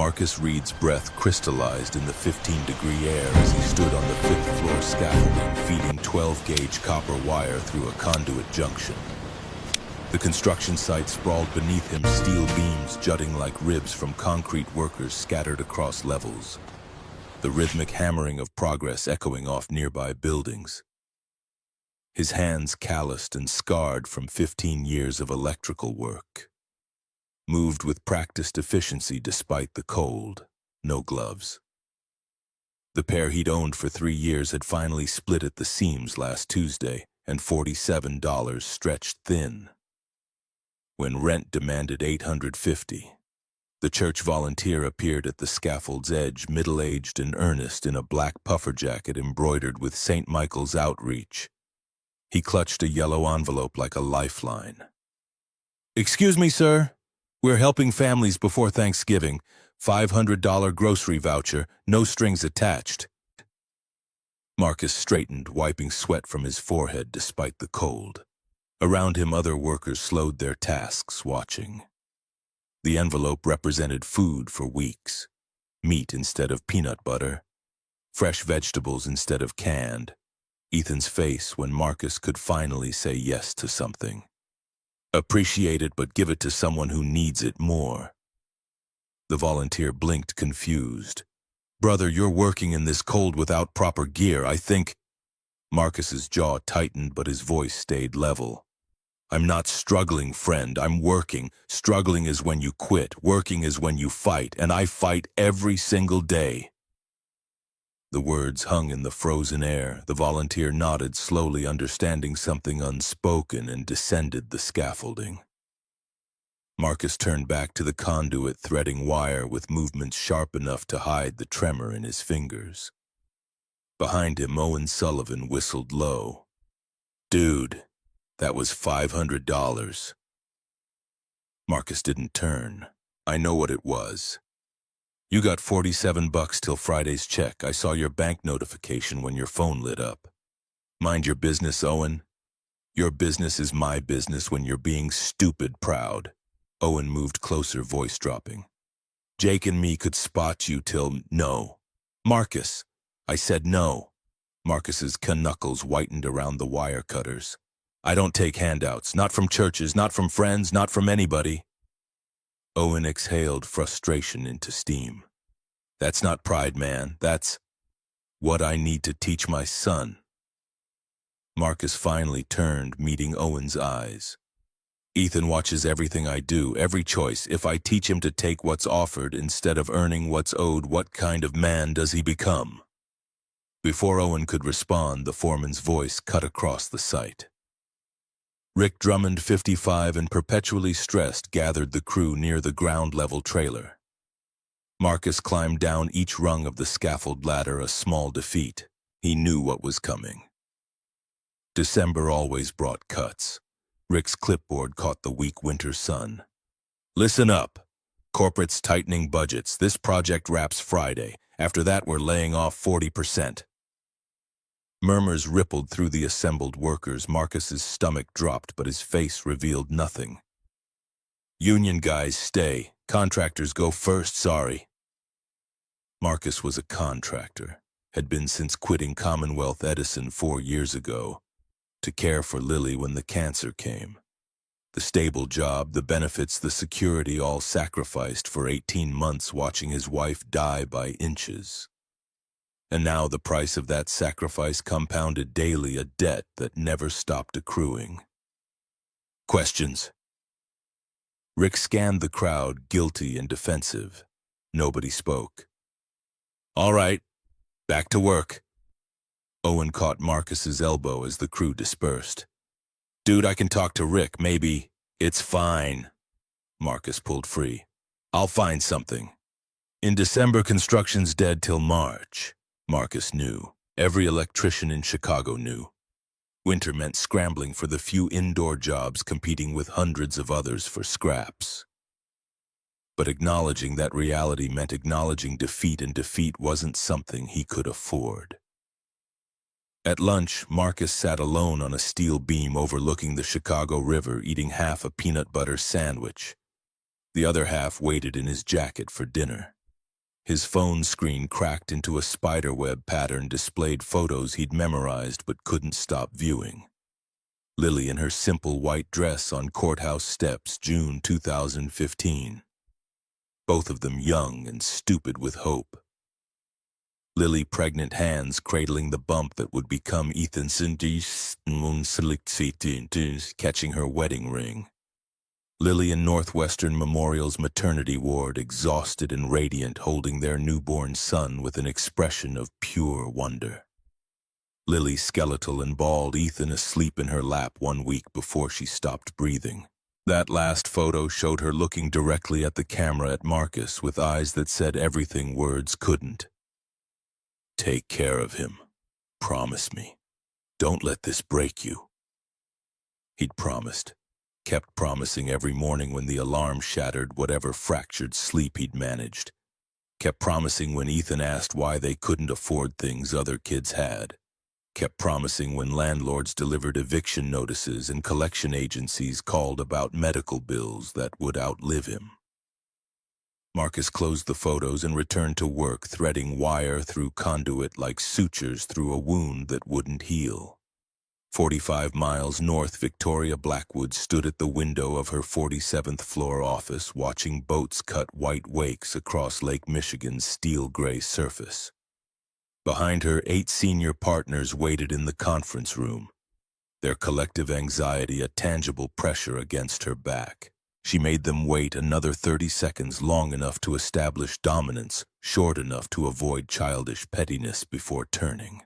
Marcus Reed's breath crystallized in the 15-degree air as he stood on the fifth-floor scaffolding, feeding 12-gauge copper wire through a conduit junction. The construction site sprawled beneath him, steel beams jutting like ribs from concrete workers scattered across levels, the rhythmic hammering of progress echoing off nearby buildings. His hands calloused and scarred from 15 years of electrical work. Moved with practiced efficiency despite the cold, no gloves. The pair he'd owned for 3 years had finally split at the seams last Tuesday, and $47 stretched thin. When rent demanded $850, the church volunteer appeared at the scaffold's edge, middle-aged and earnest in a black puffer jacket embroidered with St. Michael's outreach. He clutched a yellow envelope like a lifeline. "Excuse me, sir. We're helping families before Thanksgiving. $500 grocery voucher, no strings attached." Marcus straightened, wiping sweat from his forehead despite the cold. Around him, other workers slowed their tasks, watching. The envelope represented food for weeks. Meat instead of peanut butter. Fresh vegetables instead of canned. Ethan's face when Marcus could finally say yes to something. Appreciate it, but give it to someone who needs it more. The volunteer blinked, confused. "Brother, you're working in this cold without proper gear, I think." Marcus's jaw tightened, but his voice stayed level. "I'm not struggling, friend. I'm working. Struggling is when you quit. Working is when you fight, and I fight every single day." The words hung in the frozen air. The volunteer nodded, slowly understanding something unspoken, and descended the scaffolding. Marcus turned back to the conduit, threading wire with movements sharp enough to hide the tremor in his fingers. Behind him, Owen Sullivan whistled low. "Dude, that was $500. Marcus didn't turn. "I know what it was. You got $47 till Friday's check. I saw your bank notification when your phone lit up. Mind your business, Owen. Your business is my business when you're being stupid proud." Owen moved closer, voice dropping. "Jake and me could spot you till—" "No. Marcus, I said no." Marcus's knuckles whitened around the wire cutters. "I don't take handouts, not from churches, not from friends, not from anybody." Owen exhaled frustration into steam. "That's not pride, man. That's what I need to teach my son." Marcus finally turned, meeting Owen's eyes. "Ethan watches everything I do, every choice. If I teach him to take what's offered instead of earning what's owed, what kind of man does he become?" Before Owen could respond, the foreman's voice cut across the site. Rick Drummond, 55 and perpetually stressed, gathered the crew near the ground-level trailer. Marcus climbed down each rung of the scaffold ladder, a small defeat. He knew what was coming. December always brought cuts. Rick's clipboard caught the weak winter sun. "Listen up. Corporate's tightening budgets. This project wraps Friday. After that, we're laying off 40%. Murmurs rippled through the assembled workers. Marcus's stomach dropped, but his face revealed nothing. "Union guys stay. Contractors go first, sorry." Marcus was a contractor, had been since quitting Commonwealth Edison 4 years ago, to care for Lily when the cancer came. The stable job, the benefits, the security, all sacrificed for 18 months watching his wife die by inches. And now the price of that sacrifice compounded daily, a debt that never stopped accruing. "Questions?" Rick scanned the crowd, guilty and defensive. Nobody spoke. "All right, back to work." Owen caught Marcus's elbow as the crew dispersed. "Dude, I can talk to Rick, maybe." "It's fine." Marcus pulled free. "I'll find something." In December, construction's dead till March. Marcus knew. Every electrician in Chicago knew. Winter meant scrambling for the few indoor jobs, competing with hundreds of others for scraps. But acknowledging that reality meant acknowledging defeat, and defeat wasn't something he could afford. At lunch, Marcus sat alone on a steel beam overlooking the Chicago River, eating half a peanut butter sandwich. The other half waited in his jacket for dinner. His phone screen cracked into a spiderweb pattern displayed photos he'd memorized but couldn't stop viewing. Lily in her simple white dress on courthouse steps, June 2015. Both of them young and stupid with hope. Lily pregnant hands cradling the bump that would become Ethan's, catching her wedding ring. Lily in Northwestern Memorial's maternity ward, exhausted and radiant, holding their newborn son with an expression of pure wonder. Lily skeletal and bald, Ethan asleep in her lap 1 week before she stopped breathing. That last photo showed her looking directly at the camera at Marcus with eyes that said everything words couldn't. Take care of him. Promise me. Don't let this break you. He'd promised. Kept promising every morning when the alarm shattered whatever fractured sleep he'd managed. Kept promising when Ethan asked why they couldn't afford things other kids had. Kept promising when landlords delivered eviction notices and collection agencies called about medical bills that would outlive him. Marcus closed the photos and returned to work, threading wire through conduit like sutures through a wound that wouldn't heal. 45 miles north, Victoria Blackwood stood at the window of her 47th floor office watching boats cut white wakes across Lake Michigan's steel-gray surface. Behind her, 8 senior partners waited in the conference room, their collective anxiety a tangible pressure against her back. She made them wait another 30 seconds, long enough to establish dominance, short enough to avoid childish pettiness before turning.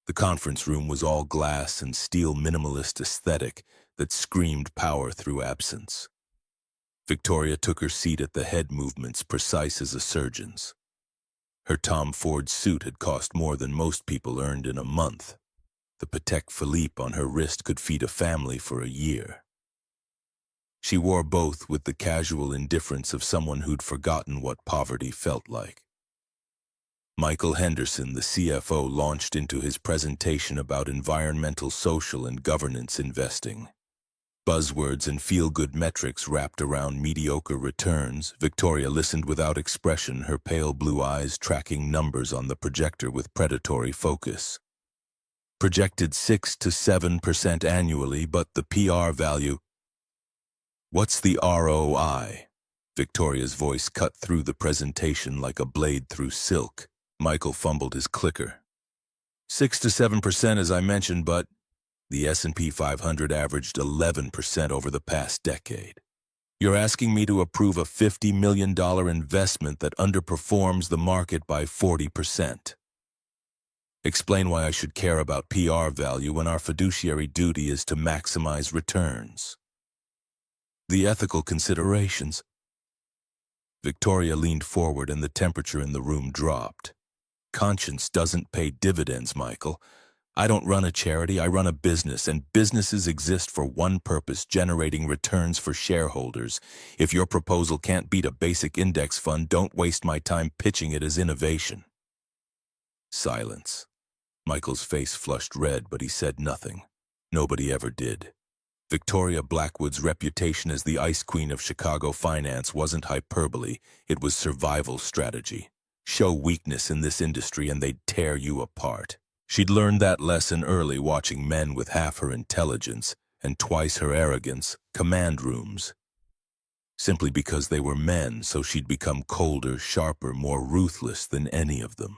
The conference room was all glass and steel, minimalist aesthetic that screamed power through absence. Victoria took her seat at the head movements precise as a surgeon's. Her Tom Ford suit had cost more than most people earned in a month. The Patek Philippe on her wrist could feed a family for a year. She wore both with the casual indifference of someone who'd forgotten what poverty felt like. Michael Henderson, the CFO, launched into his presentation about environmental, social, and governance investing. Buzzwords and feel-good metrics wrapped around mediocre returns. Victoria listened without expression, her pale blue eyes tracking numbers on the projector with predatory focus. Projected 6 to 7% annually, but the PR value... What's the ROI? Victoria's voice cut through the presentation like a blade through silk. Michael fumbled his clicker. 6 to 7% as I mentioned, but the S&P 500 averaged 11% over the past decade. You're asking me to approve a $50 million investment that underperforms the market by 40%. Explain why I should care about PR value when our fiduciary duty is to maximize returns. The ethical considerations. Victoria leaned forward and the temperature in the room dropped. Conscience doesn't pay dividends, Michael. I don't run a charity, I run a business, and businesses exist for one purpose, generating returns for shareholders. If your proposal can't beat a basic index fund, don't waste my time pitching it as innovation. Silence. Michael's face flushed red, but he said nothing. Nobody ever did. Victoria Blackwood's reputation as the ice queen of Chicago finance wasn't hyperbole, it was survival strategy. Show weakness in this industry and they'd tear you apart. She'd learned that lesson early, watching men with half her intelligence and twice her arrogance command rooms. Simply because they were men, so she'd become colder, sharper, more ruthless than any of them.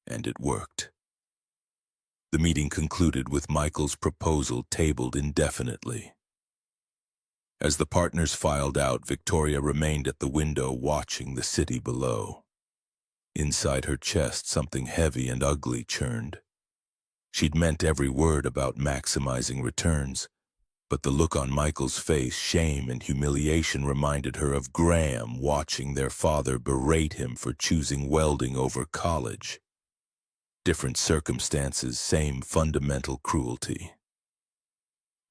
And it worked. The meeting concluded with Michael's proposal tabled indefinitely. As the partners filed out, Victoria remained at the window watching the city below. Inside her chest, something heavy and ugly churned. She'd meant every word about maximizing returns, but the look on Michael's face, shame and humiliation, reminded her of Graham watching their father berate him for choosing welding over college. Different circumstances, same fundamental cruelty.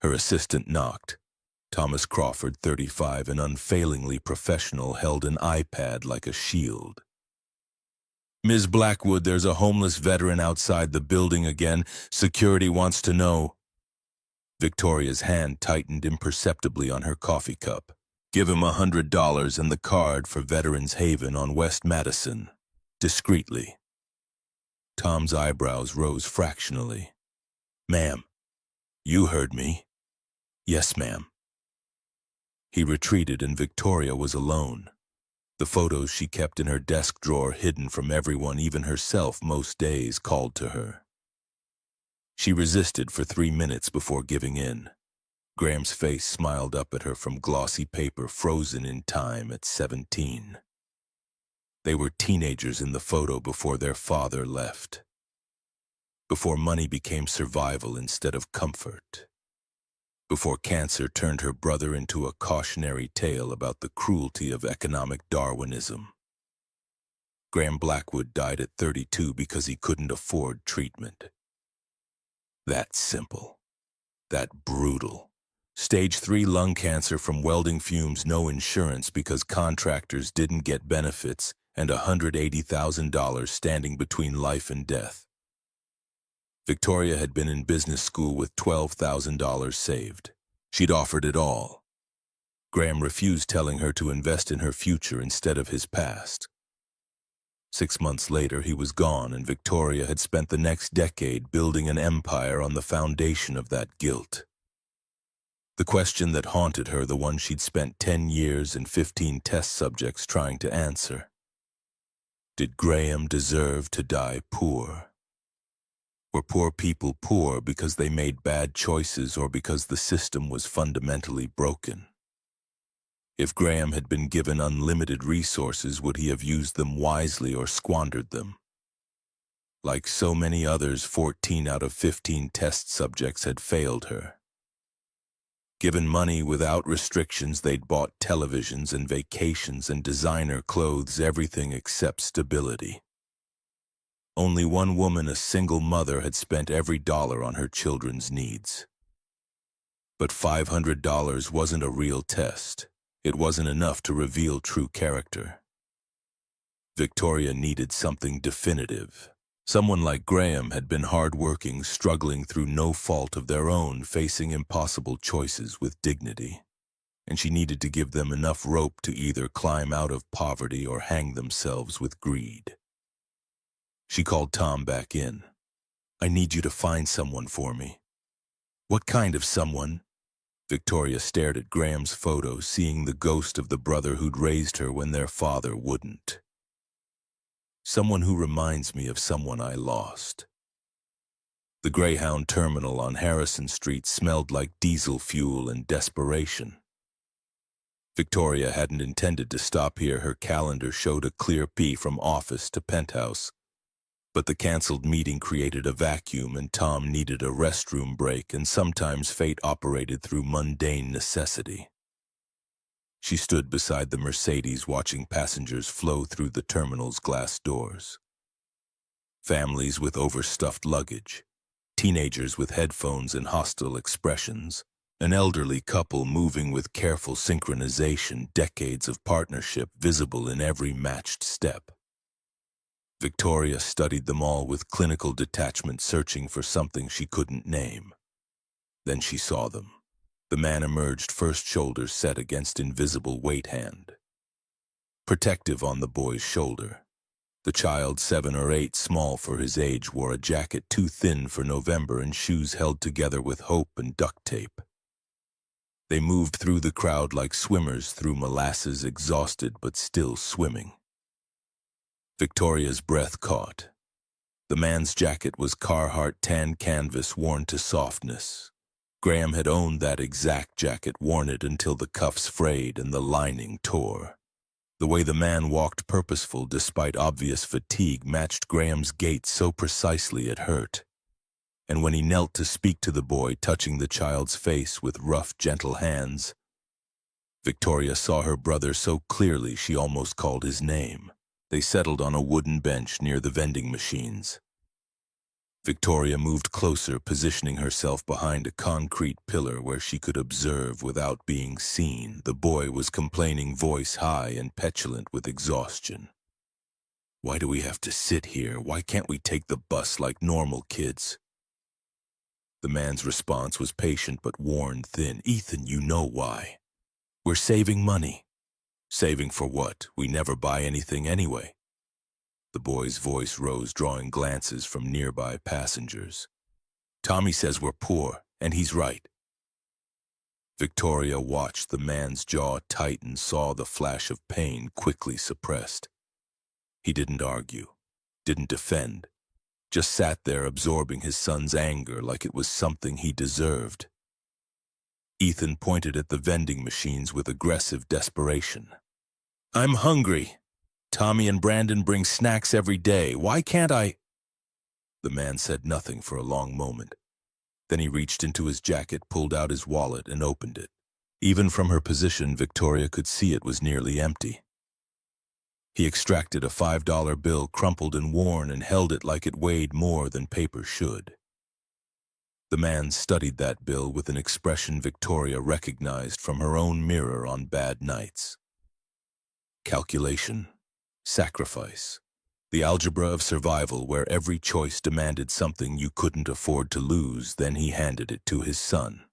Her assistant knocked. Thomas Crawford, 35 and unfailingly professional, held an iPad like a shield. Ms. Blackwood, there's a homeless veteran outside the building again. Security wants to know. Victoria's hand tightened imperceptibly on her coffee cup. Give him $100 and the card for Veterans Haven on West Madison. Discreetly. Tom's eyebrows rose fractionally. Ma'am, you heard me. Yes, ma'am. He retreated and Victoria was alone. The photos she kept in her desk drawer hidden from everyone, even herself most days, called to her. She resisted for 3 minutes before giving in. Graham's face smiled up at her from glossy paper frozen in time at 17. They were teenagers in the photo before their father left. Before money became survival instead of comfort. Before cancer turned her brother into a cautionary tale about the cruelty of economic Darwinism. Graham Blackwood died at 32 because he couldn't afford treatment. That simple. That brutal. Stage 3 lung cancer from welding fumes, no insurance because contractors didn't get benefits, and $180,000 standing between life and death. Victoria had been in business school with $12,000 saved. She'd offered it all. Graham refused, telling her to invest in her future instead of his past. 6 months later, he was gone, and Victoria had spent the next decade building an empire on the foundation of that guilt. The question that haunted her, the one she'd spent 10 years and 15 test subjects trying to answer. Did Graham deserve to die poor? Were poor people poor because they made bad choices or because the system was fundamentally broken? If Graham had been given unlimited resources, would he have used them wisely or squandered them? Like so many others, 14 out of 15 test subjects had failed her. Given money without restrictions, they'd bought televisions and vacations and designer clothes, everything except stability. Only one woman, a single mother, had spent every dollar on her children's needs. But $500 wasn't a real test. It wasn't enough to reveal true character. Victoria needed something definitive. Someone like Graham had been hardworking, struggling through no fault of their own, facing impossible choices with dignity. And she needed to give them enough rope to either climb out of poverty or hang themselves with greed. She called Tom back in. I need you to find someone for me. What kind of someone? Victoria stared at Graham's photo, seeing the ghost of the brother who'd raised her when their father wouldn't. Someone who reminds me of someone I lost. The Greyhound terminal on Harrison Street smelled like diesel fuel and desperation. Victoria hadn't intended to stop here. Her calendar showed a clear P from office to penthouse. But the canceled meeting created a vacuum, and Tom needed a restroom break, and sometimes fate operated through mundane necessity. She stood beside the Mercedes, watching passengers flow through the terminal's glass doors. Families with overstuffed luggage, teenagers with headphones and hostile expressions, an elderly couple moving with careful synchronization, decades of partnership visible in every matched step. Victoria studied them all with clinical detachment, searching for something she couldn't name. Then she saw them. The man emerged first, shoulders set against invisible weight hand. Protective on the boy's shoulder. The child, 7 or 8, small for his age, wore a jacket too thin for November and shoes held together with hope and duct tape. They moved through the crowd like swimmers through molasses, exhausted but still swimming. Victoria's breath caught. The man's jacket was Carhartt tan canvas worn to softness. Graham had owned that exact jacket, worn it until the cuffs frayed and the lining tore. The way the man walked, purposeful despite obvious fatigue, matched Graham's gait so precisely it hurt. And when he knelt to speak to the boy, touching the child's face with rough, gentle hands, Victoria saw her brother so clearly she almost called his name. They settled on a wooden bench near the vending machines. Victoria moved closer, positioning herself behind a concrete pillar where she could observe without being seen. The boy was complaining, voice high and petulant with exhaustion. Why do we have to sit here? Why can't we take the bus like normal kids? The man's response was patient but worn thin. Ethan, you know why. We're saving money. Saving for what? We never buy anything anyway. The boy's voice rose, drawing glances from nearby passengers. Tommy says we're poor, and he's right. Victoria watched the man's jaw tighten, saw the flash of pain quickly suppressed. He didn't argue, didn't defend, just sat there absorbing his son's anger like it was something he deserved. Ethan pointed at the vending machines with aggressive desperation. I'm hungry. Tommy and Brandon bring snacks every day. Why can't I? The man said nothing for a long moment. Then he reached into his jacket, pulled out his wallet, and opened it. Even from her position, Victoria could see it was nearly empty. He extracted a $5 bill, crumpled and worn, and held it like it weighed more than paper should. The man studied that bill with an expression Victoria recognized from her own mirror on bad nights. Calculation, sacrifice, the algebra of survival where every choice demanded something you couldn't afford to lose. Then he handed it to his son.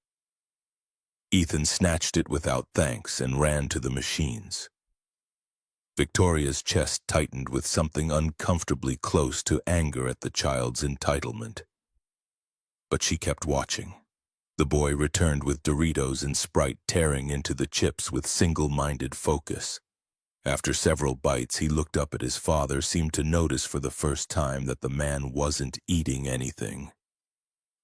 Ethan snatched it without thanks and ran to the machines. Victoria's chest tightened with something uncomfortably close to anger at the child's entitlement. But she kept watching. The boy returned with Doritos and Sprite, tearing into the chips with single-minded focus. After several bites, he looked up at his father, seemed to notice for the first time that the man wasn't eating anything.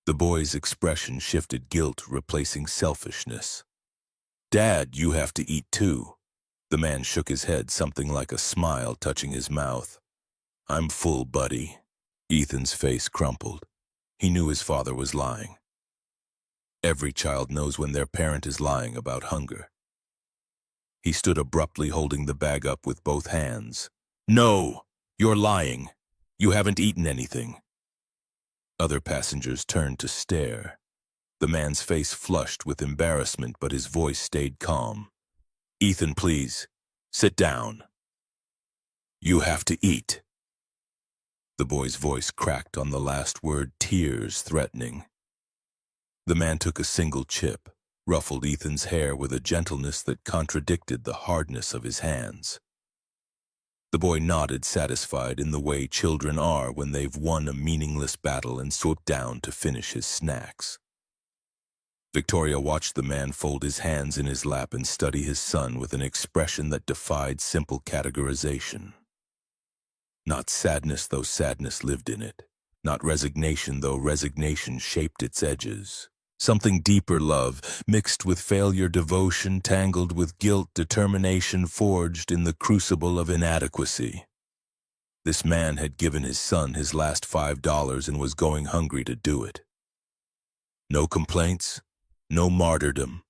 The boy's expression shifted, guilt replacing selfishness. Dad, you have to eat too. The man shook his head, something like a smile touching his mouth. I'm full, buddy. Ethan's face crumpled. He knew his father was lying. Every child knows when their parent is lying about hunger. He stood abruptly, holding the bag up with both hands. No, you're lying. You haven't eaten anything. Other passengers turned to stare. The man's face flushed with embarrassment, but his voice stayed calm. Ethan, please, sit down. You have to eat. The boy's voice cracked on the last word, tears threatening. The man took a single chip, ruffled Ethan's hair with a gentleness that contradicted the hardness of his hands. The boy nodded, satisfied in the way children are when they've won a meaningless battle, and swooped down to finish his snacks. Victoria watched the man fold his hands in his lap and study his son with an expression that defied simple categorization. Not sadness, though sadness lived in it. Not resignation, though resignation shaped its edges. Something deeper, love, mixed with failure, devotion, tangled with guilt, determination, forged in the crucible of inadequacy. This man had given his son his last $5 and was going hungry to do it. No complaints, no martyrdom,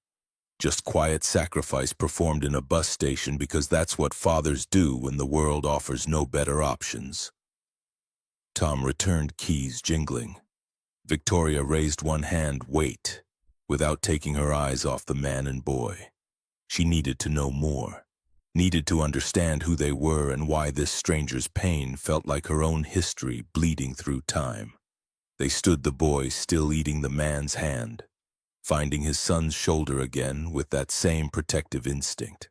just quiet sacrifice performed in a bus station because that's what fathers do when the world offers no better options. Tom returned, keys jingling. Victoria raised one hand, wait, without taking her eyes off the man and boy. She needed to know more, needed to understand who they were and why this stranger's pain felt like her own history bleeding through time. They stood, the boy still eating the man's hand, finding his son's shoulder again with that same protective instinct.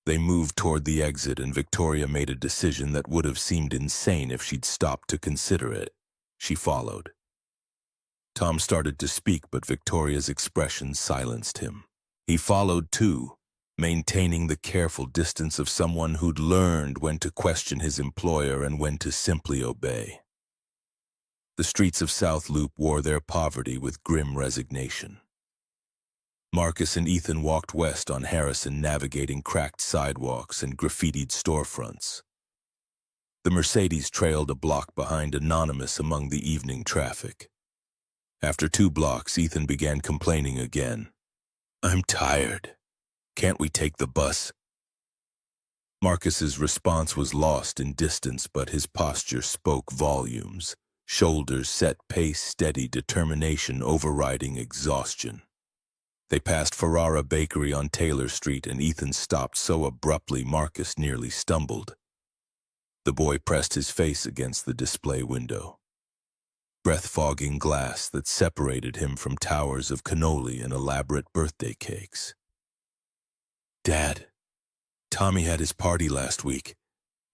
They moved toward the exit, and Victoria made a decision that would have seemed insane if she'd stopped to consider it. She followed. Tom started to speak, but Victoria's expression silenced him. He followed too, maintaining the careful distance of someone who'd learned when to question his employer and when to simply obey. The streets of South Loop wore their poverty with grim resignation. Marcus and Ethan walked west on Harrison, navigating cracked sidewalks and graffitied storefronts. The Mercedes trailed a block behind, anonymous among the evening traffic. After 2 blocks, Ethan began complaining again. I'm tired. Can't we take the bus? Marcus's response was lost in distance, but his posture spoke volumes. Shoulders set, pace steady, determination overriding exhaustion. They passed Ferrara Bakery on Taylor Street, and Ethan stopped so abruptly Marcus nearly stumbled. The boy pressed his face against the display window. Breath-fogging glass that separated him from towers of cannoli and elaborate birthday cakes. Dad, Tommy had his party last week.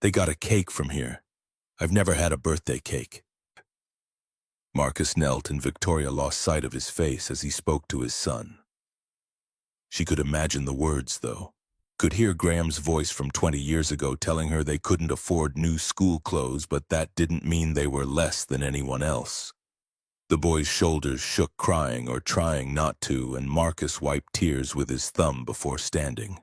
They got a cake from here. I've never had a birthday cake. Marcus knelt and Victoria lost sight of his face as he spoke to his son. She could imagine the words, though. Could hear Graham's voice from 20 years ago telling her they couldn't afford new school clothes, but that didn't mean they were less than anyone else. The boy's shoulders shook, crying or trying not to, and Marcus wiped tears with his thumb before standing.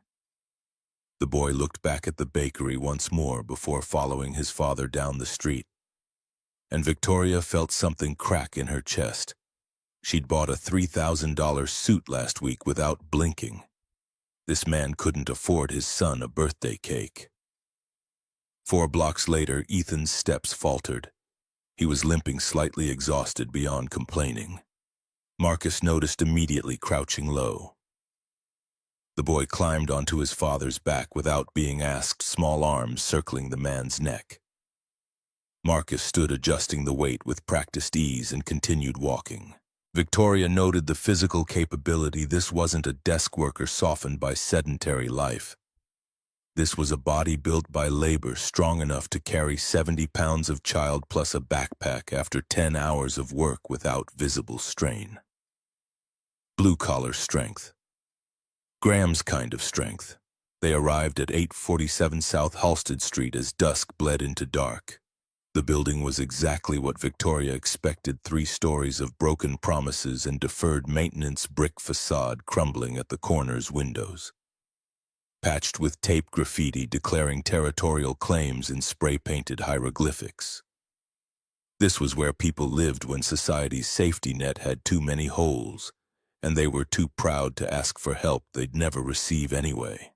The boy looked back at the bakery once more before following his father down the street. And Victoria felt something crack in her chest. She'd bought a $3,000 suit last week without blinking. This man couldn't afford his son a birthday cake. 4 blocks later, Ethan's steps faltered. He was limping, slightly exhausted beyond complaining. Marcus noticed immediately, crouching low. The boy climbed onto his father's back without being asked, small arms circling the man's neck. Marcus stood adjusting the weight with practiced ease and continued walking. Victoria noted the physical capability. This wasn't a desk worker softened by sedentary life. This was a body built by labor, strong enough to carry 70 pounds of child plus a backpack after 10 hours of work without visible strain. Blue-collar strength. Graham's kind of strength. They arrived at 847 South Halsted Street as dusk bled into dark. The building was exactly what Victoria expected: 3 stories of broken promises and deferred maintenance, brick facade crumbling at the corner's windows. Patched with tape graffiti declaring territorial claims in spray-painted hieroglyphics. This was where people lived when society's safety net had too many holes, and they were too proud to ask for help they'd never receive anyway.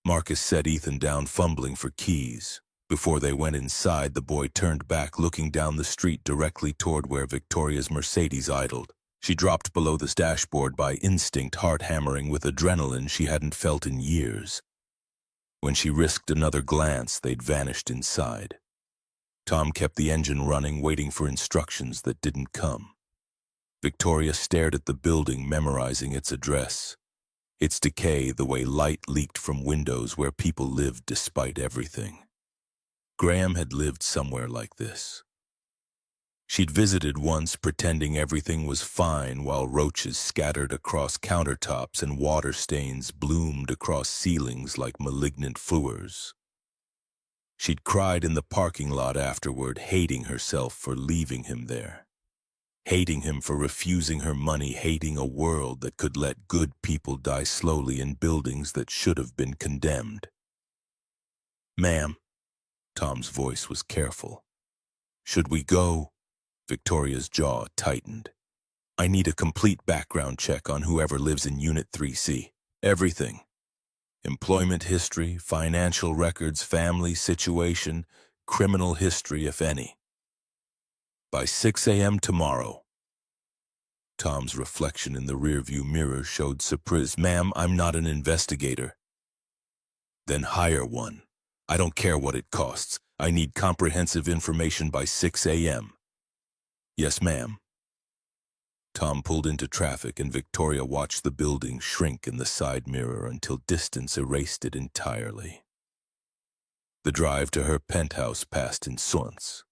Marcus set Ethan down, fumbling for keys. Before they went inside, the boy turned back, looking down the street directly toward where Victoria's Mercedes idled. She dropped below the dashboard by instinct, heart hammering with adrenaline she hadn't felt in years. When she risked another glance, they'd vanished inside. Tom kept the engine running, waiting for instructions that didn't come. Victoria stared at the building, memorizing its address. Its decay, the way light leaked from windows where people lived despite everything. Graham had lived somewhere like this. She'd visited once, pretending everything was fine while roaches scattered across countertops and water stains bloomed across ceilings like malignant fluors. She'd cried in the parking lot afterward, hating herself for leaving him there. Hating him for refusing her money, hating a world that could let good people die slowly in buildings that should have been condemned. "Ma'am." Tom's voice was careful. "Should we go?" Victoria's jaw tightened. "I need a complete background check on whoever lives in Unit 3C. Everything. Employment history, financial records, family situation, criminal history, if any. By 6 a.m. tomorrow." Tom's reflection in the rearview mirror showed surprise. "Ma'am, I'm not an investigator." "Then hire one. I don't care what it costs. I need comprehensive information by 6 a.m. "Yes, ma'am." Tom pulled into traffic and Victoria watched the building shrink in the side mirror until distance erased it entirely. The drive to her penthouse passed in silence.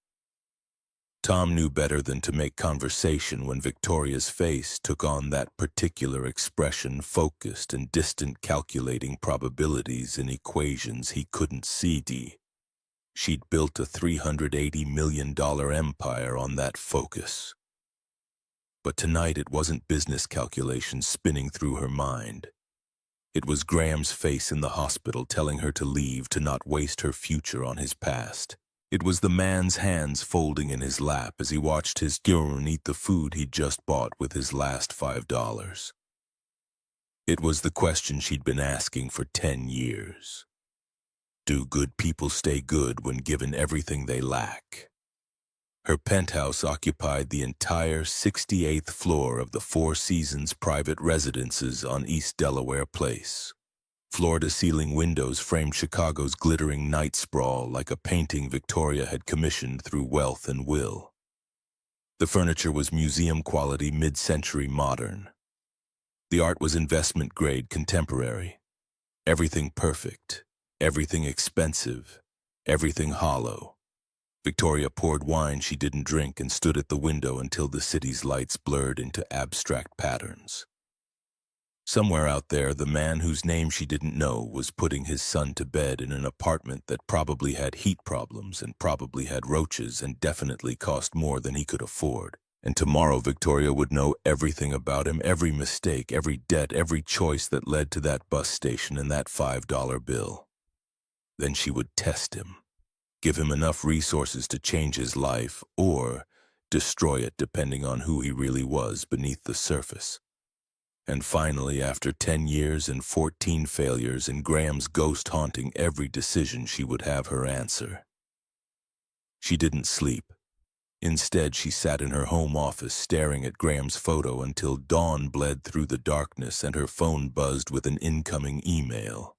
Tom knew better than to make conversation when Victoria's face took on that particular expression, focused and distant, calculating probabilities in equations he couldn't see. She'd built a $380 million empire on that focus. But tonight it wasn't business calculations spinning through her mind. It was Graham's face in the hospital telling her to leave, to not waste her future on his past. It was the man's hands folding in his lap as he watched his children eat the food he'd just bought with his last $5. It was the question she'd been asking for 10 years. Do good people stay good when given everything they lack? Her penthouse occupied the entire 68th floor of the Four Seasons private residences on East Delaware Place. Floor-to-ceiling windows framed Chicago's glittering night sprawl like a painting Victoria had commissioned through Wealth and Will. The furniture was museum-quality, mid-century modern. The art was investment-grade contemporary. Everything perfect, everything expensive, everything hollow. Victoria poured wine she didn't drink and stood at the window until the city's lights blurred into abstract patterns. Somewhere out there, the man whose name she didn't know was putting his son to bed in an apartment that probably had heat problems and probably had roaches and definitely cost more than he could afford. And tomorrow Victoria would know everything about him, every mistake, every debt, every choice that led to that bus station and that $5 bill. Then she would test him, give him enough resources to change his life, or destroy it depending on who he really was beneath the surface. And finally, after 10 years and 14 failures and Graham's ghost haunting every decision, she would have her answer. She didn't sleep. Instead, she sat in her home office staring at Graham's photo until dawn bled through the darkness and her phone buzzed with an incoming email.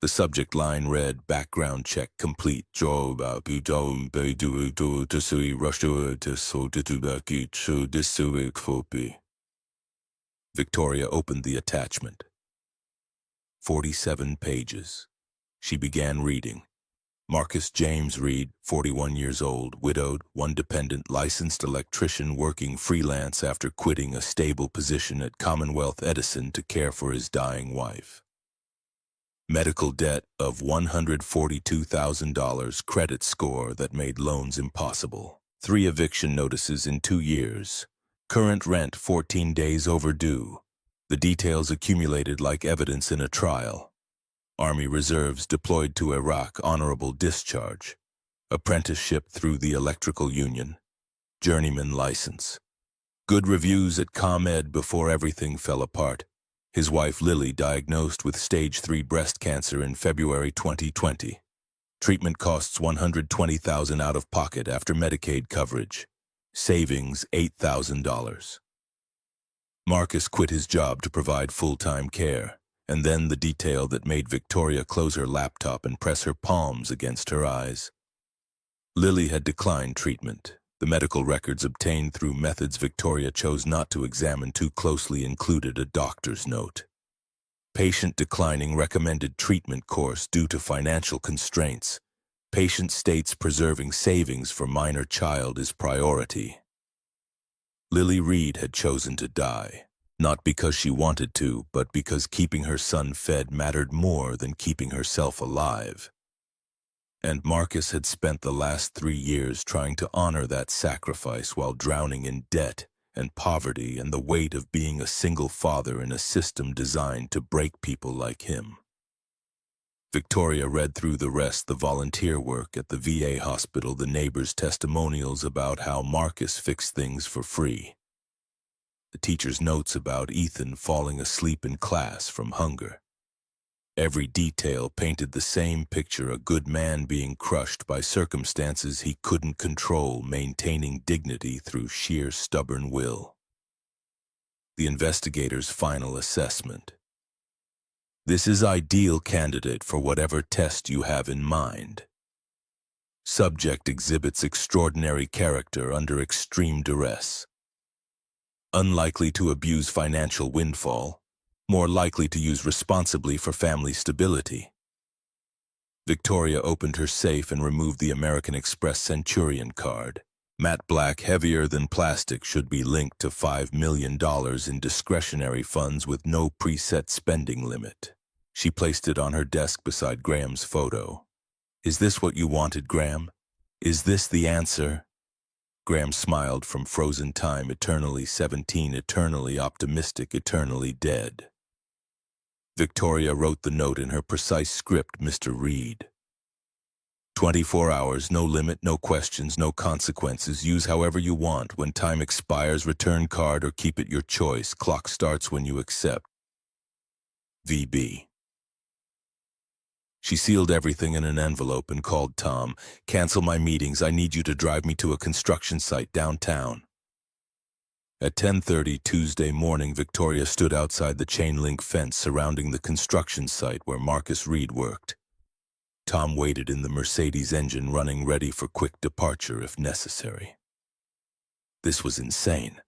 The subject line read, "Background check complete. Victoria opened the attachment. 47 pages. She began reading. Marcus James Reed, 41 years old, widowed, one dependent, licensed electrician working freelance after quitting a stable position at Commonwealth Edison to care for his dying wife. Medical debt of $142,000, credit score that made loans impossible. 3 eviction notices in 2 years. Current rent 14 days overdue. The details accumulated like evidence in a trial. Army Reserves deployed to Iraq, honorable discharge. Apprenticeship through the electrical union. Journeyman license. Good reviews at ComEd before everything fell apart. His wife Lily diagnosed with stage 3 breast cancer in February 2020. Treatment costs $120,000 out of pocket after Medicaid coverage. Savings $8,000. Marcus quit his job to provide full-time care. And then the detail that made Victoria close her laptop and press her palms against her eyes. Lily had declined treatment. The medical records obtained through methods Victoria chose not to examine too closely included a doctor's note. Patient declining recommended treatment course due to financial constraints. Patient states preserving savings for minor child is priority. Lily Reed had chosen to die. Not because she wanted to, but because keeping her son fed mattered more than keeping herself alive. And Marcus had spent the last 3 years trying to honor that sacrifice while drowning in debt and poverty and the weight of being a single father in a system designed to break people like him. Victoria read through the rest, the volunteer work at the VA hospital, the neighbors' testimonials about how Marcus fixed things for free. The teacher's notes about Ethan falling asleep in class from hunger. Every detail painted the same picture, a good man being crushed by circumstances he couldn't control, maintaining dignity through sheer stubborn will. The investigator's final assessment. This is ideal candidate for whatever test you have in mind. Subject exhibits extraordinary character under extreme duress. Unlikely to abuse financial windfall, more likely to use responsibly for family stability. Victoria opened her safe and removed the American Express Centurion card. Matte black, heavier than plastic, should be linked to $5 million in discretionary funds with no preset spending limit. She placed it on her desk beside Graham's photo. Is this what you wanted, Graham? Is this the answer? Graham smiled from frozen time, eternally 17, eternally optimistic, eternally dead. Victoria wrote the note in her precise script, Mr. Reed. 24 hours, no limit, no questions, no consequences. Use however you want. When time expires, return card or keep it your choice. Clock starts when you accept. VB. She sealed everything in an envelope and called Tom. Cancel my meetings. I need you to drive me to a construction site downtown. At 10:30 Tuesday morning, Victoria stood outside the chain-link fence surrounding the construction site where Marcus Reed worked. Tom waited in the Mercedes engine, running ready for quick departure if necessary. This was insane.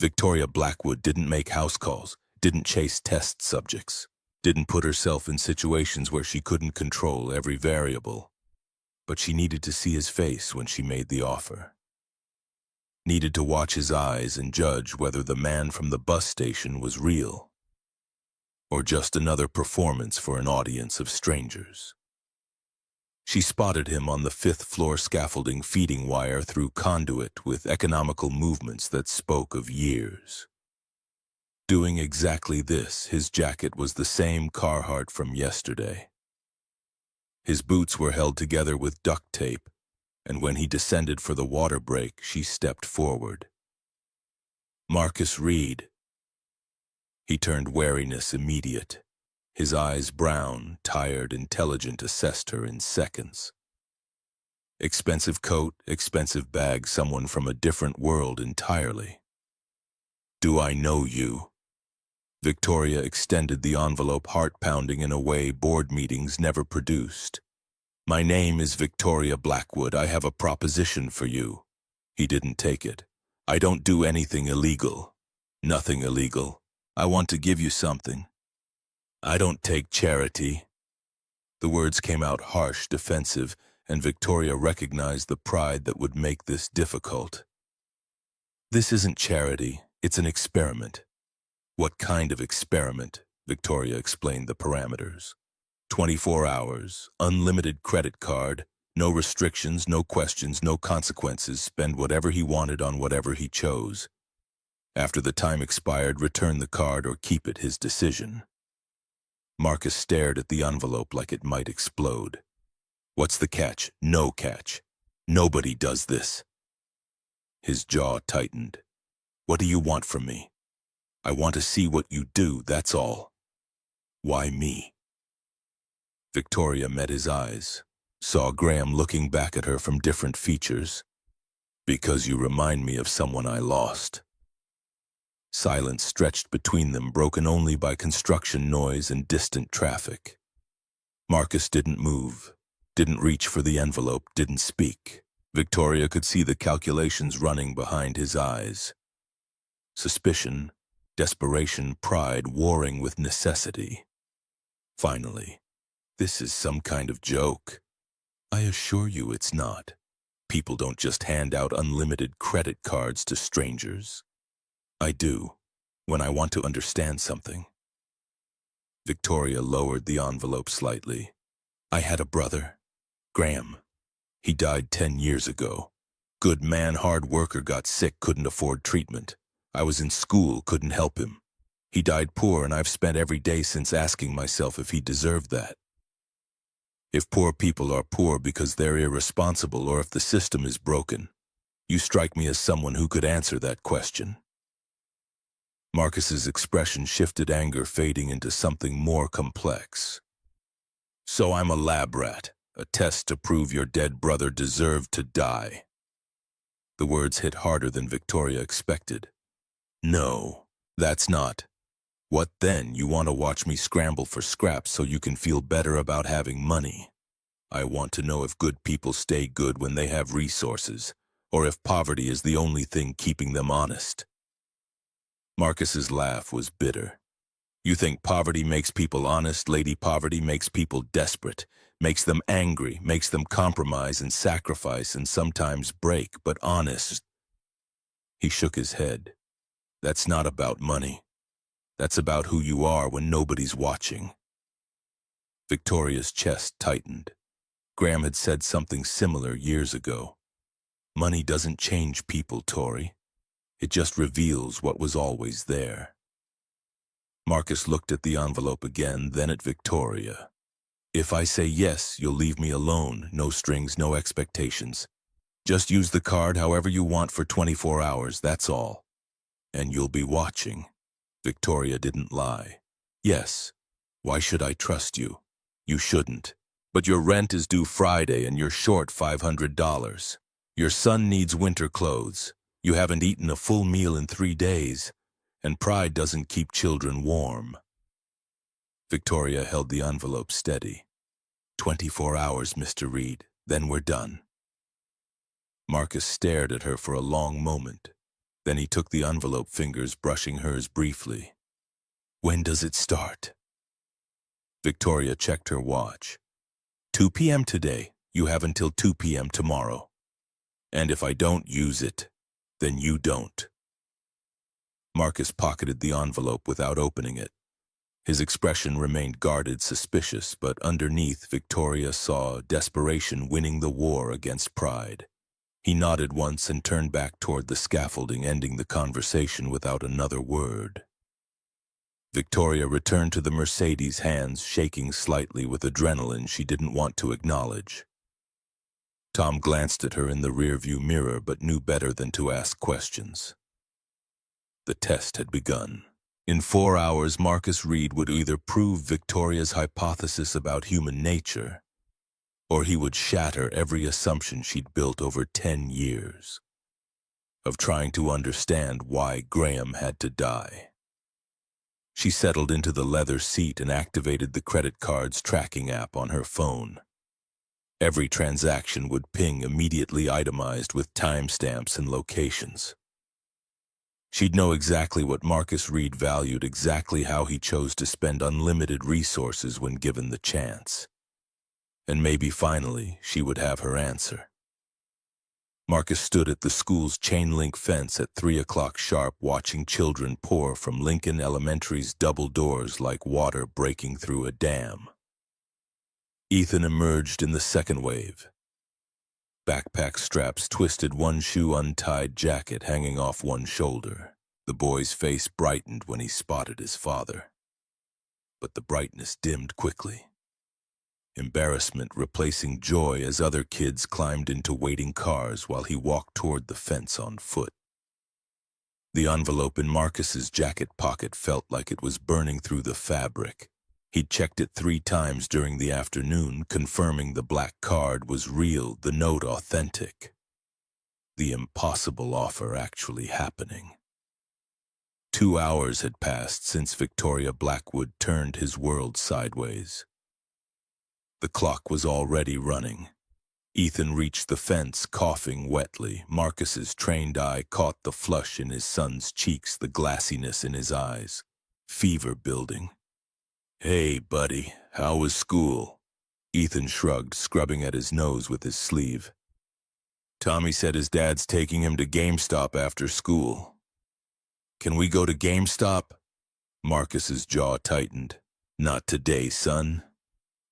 Victoria Blackwood didn't make house calls, didn't chase test subjects. Didn't put herself in situations where she couldn't control every variable. But she needed to see his face when she made the offer. Needed to watch his eyes and judge whether the man from the bus station was real, or just another performance for an audience of strangers. She spotted him on the fifth-floor scaffolding feeding wire through conduit with economical movements that spoke of years. Doing exactly this, his jacket was the same Carhartt from yesterday. His boots were held together with duct tape, and when he descended for the water break, she stepped forward. Marcus Reed. He turned wariness immediate. His eyes brown, tired, intelligent, assessed her in seconds. Expensive coat, expensive bag, someone from a different world entirely. Do I know you? Victoria extended the envelope, heart-pounding in a way board meetings never produced. My name is Victoria Blackwood. I have a proposition for you. He didn't take it. I don't do anything illegal. Nothing illegal. I want to give you something. I don't take charity. The words came out harsh, defensive, and Victoria recognized the pride that would make this difficult. This isn't charity, it's an experiment. What kind of experiment? Victoria explained the parameters. 24 hours, unlimited credit card, no restrictions, no questions, no consequences, spend whatever he wanted on whatever he chose. After the time expired, return the card or keep it, his decision. Marcus stared at the envelope like it might explode. What's the catch? No catch. Nobody does this. His jaw tightened. What do you want from me? I want to see what you do, that's all. Why me? Victoria met his eyes, saw Graham looking back at her from different features. Because you remind me of someone I lost. Silence stretched between them, broken only by construction noise and distant traffic. Marcus didn't move, didn't reach for the envelope, didn't speak. Victoria could see the calculations running behind his eyes. Suspicion, desperation, pride warring with necessity. Finally, this is some kind of joke. I assure you it's not. People don't just hand out unlimited credit cards to strangers. I do, when I want to understand something. Victoria lowered the envelope slightly. I had a brother, Graham. He died 10 years ago. Good man, hard worker, got sick, couldn't afford treatment. I was in school, couldn't help him. He died poor, and I've spent every day since asking myself if he deserved that. If poor people are poor because they're irresponsible or if the system is broken, you strike me as someone who could answer that question. Marcus's expression shifted, anger fading into something more complex. So I'm a lab rat, a test to prove your dead brother deserved to die. The words hit harder than Victoria expected. No, that's not. What then? You want to watch me scramble for scraps so you can feel better about having money? I want to know if good people stay good when they have resources, or if poverty is the only thing keeping them honest. Marcus's laugh was bitter. You think poverty makes people honest? Lady Poverty makes people desperate, makes them angry, makes them compromise and sacrifice and sometimes break, but honest. He shook his head. That's not about money. That's about who you are when nobody's watching. Victoria's chest tightened. Graham had said something similar years ago. Money doesn't change people, Tori. It just reveals what was always there. Marcus looked at the envelope again, then at Victoria. If I say yes, you'll leave me alone, no strings, no expectations. Just use the card however you want for 24 hours, that's all. And you'll be watching. Victoria didn't lie. Yes. Why should I trust you? You shouldn't. But your rent is due Friday and you're short $500. Your son needs winter clothes. You haven't eaten a full meal in 3 days. And pride doesn't keep children warm. Victoria held the envelope steady. 24 hours, Mr. Reed. Then we're done. Marcus stared at her for a long moment. Then he took the envelope, fingers brushing hers briefly. When does it start? Victoria checked her watch. 2 p.m. today. You have until 2 p.m. tomorrow. And if I don't use it, then you don't. Marcus pocketed the envelope without opening it. His expression remained guarded, suspicious, but underneath Victoria saw desperation winning the war against pride. He nodded once and turned back toward the scaffolding, ending the conversation without another word. Victoria returned to the Mercedes, hands shaking slightly with adrenaline she didn't want to acknowledge. Tom glanced at her in the rearview mirror but knew better than to ask questions. The test had begun. In 4 hours, Marcus Reed would either prove Victoria's hypothesis about human nature, or he would shatter every assumption she'd built over 10 years of trying to understand why Graham had to die. She settled into the leather seat and activated the credit card's tracking app on her phone. Every transaction would ping immediately, itemized with timestamps and locations. She'd know exactly what Marcus Reed valued, exactly how he chose to spend unlimited resources when given the chance. And maybe finally she would have her answer. Marcus stood at the school's chain-link fence at 3 o'clock sharp, watching children pour from Lincoln Elementary's double doors like water breaking through a dam. Ethan emerged in the second wave. Backpack straps twisted, one shoe untied, jacket hanging off one shoulder. The boy's face brightened when he spotted his father. But the brightness dimmed quickly. Embarrassment replacing joy as other kids climbed into waiting cars while he walked toward the fence on foot. The envelope in Marcus's jacket pocket felt like it was burning through the fabric. He'd checked it 3 times during the afternoon, confirming the black card was real, the note authentic. The impossible offer actually happening. 2 hours had passed since Victoria Blackwood turned his world sideways. The clock was already running. Ethan reached the fence, coughing wetly. Marcus's trained eye caught the flush in his son's cheeks, the glassiness in his eyes. Fever building. "Hey, buddy, how was school?" Ethan shrugged, scrubbing at his nose with his sleeve. "Tommy said his dad's taking him to GameStop after school." "Can we go to GameStop?" Marcus's jaw tightened. "Not today, son.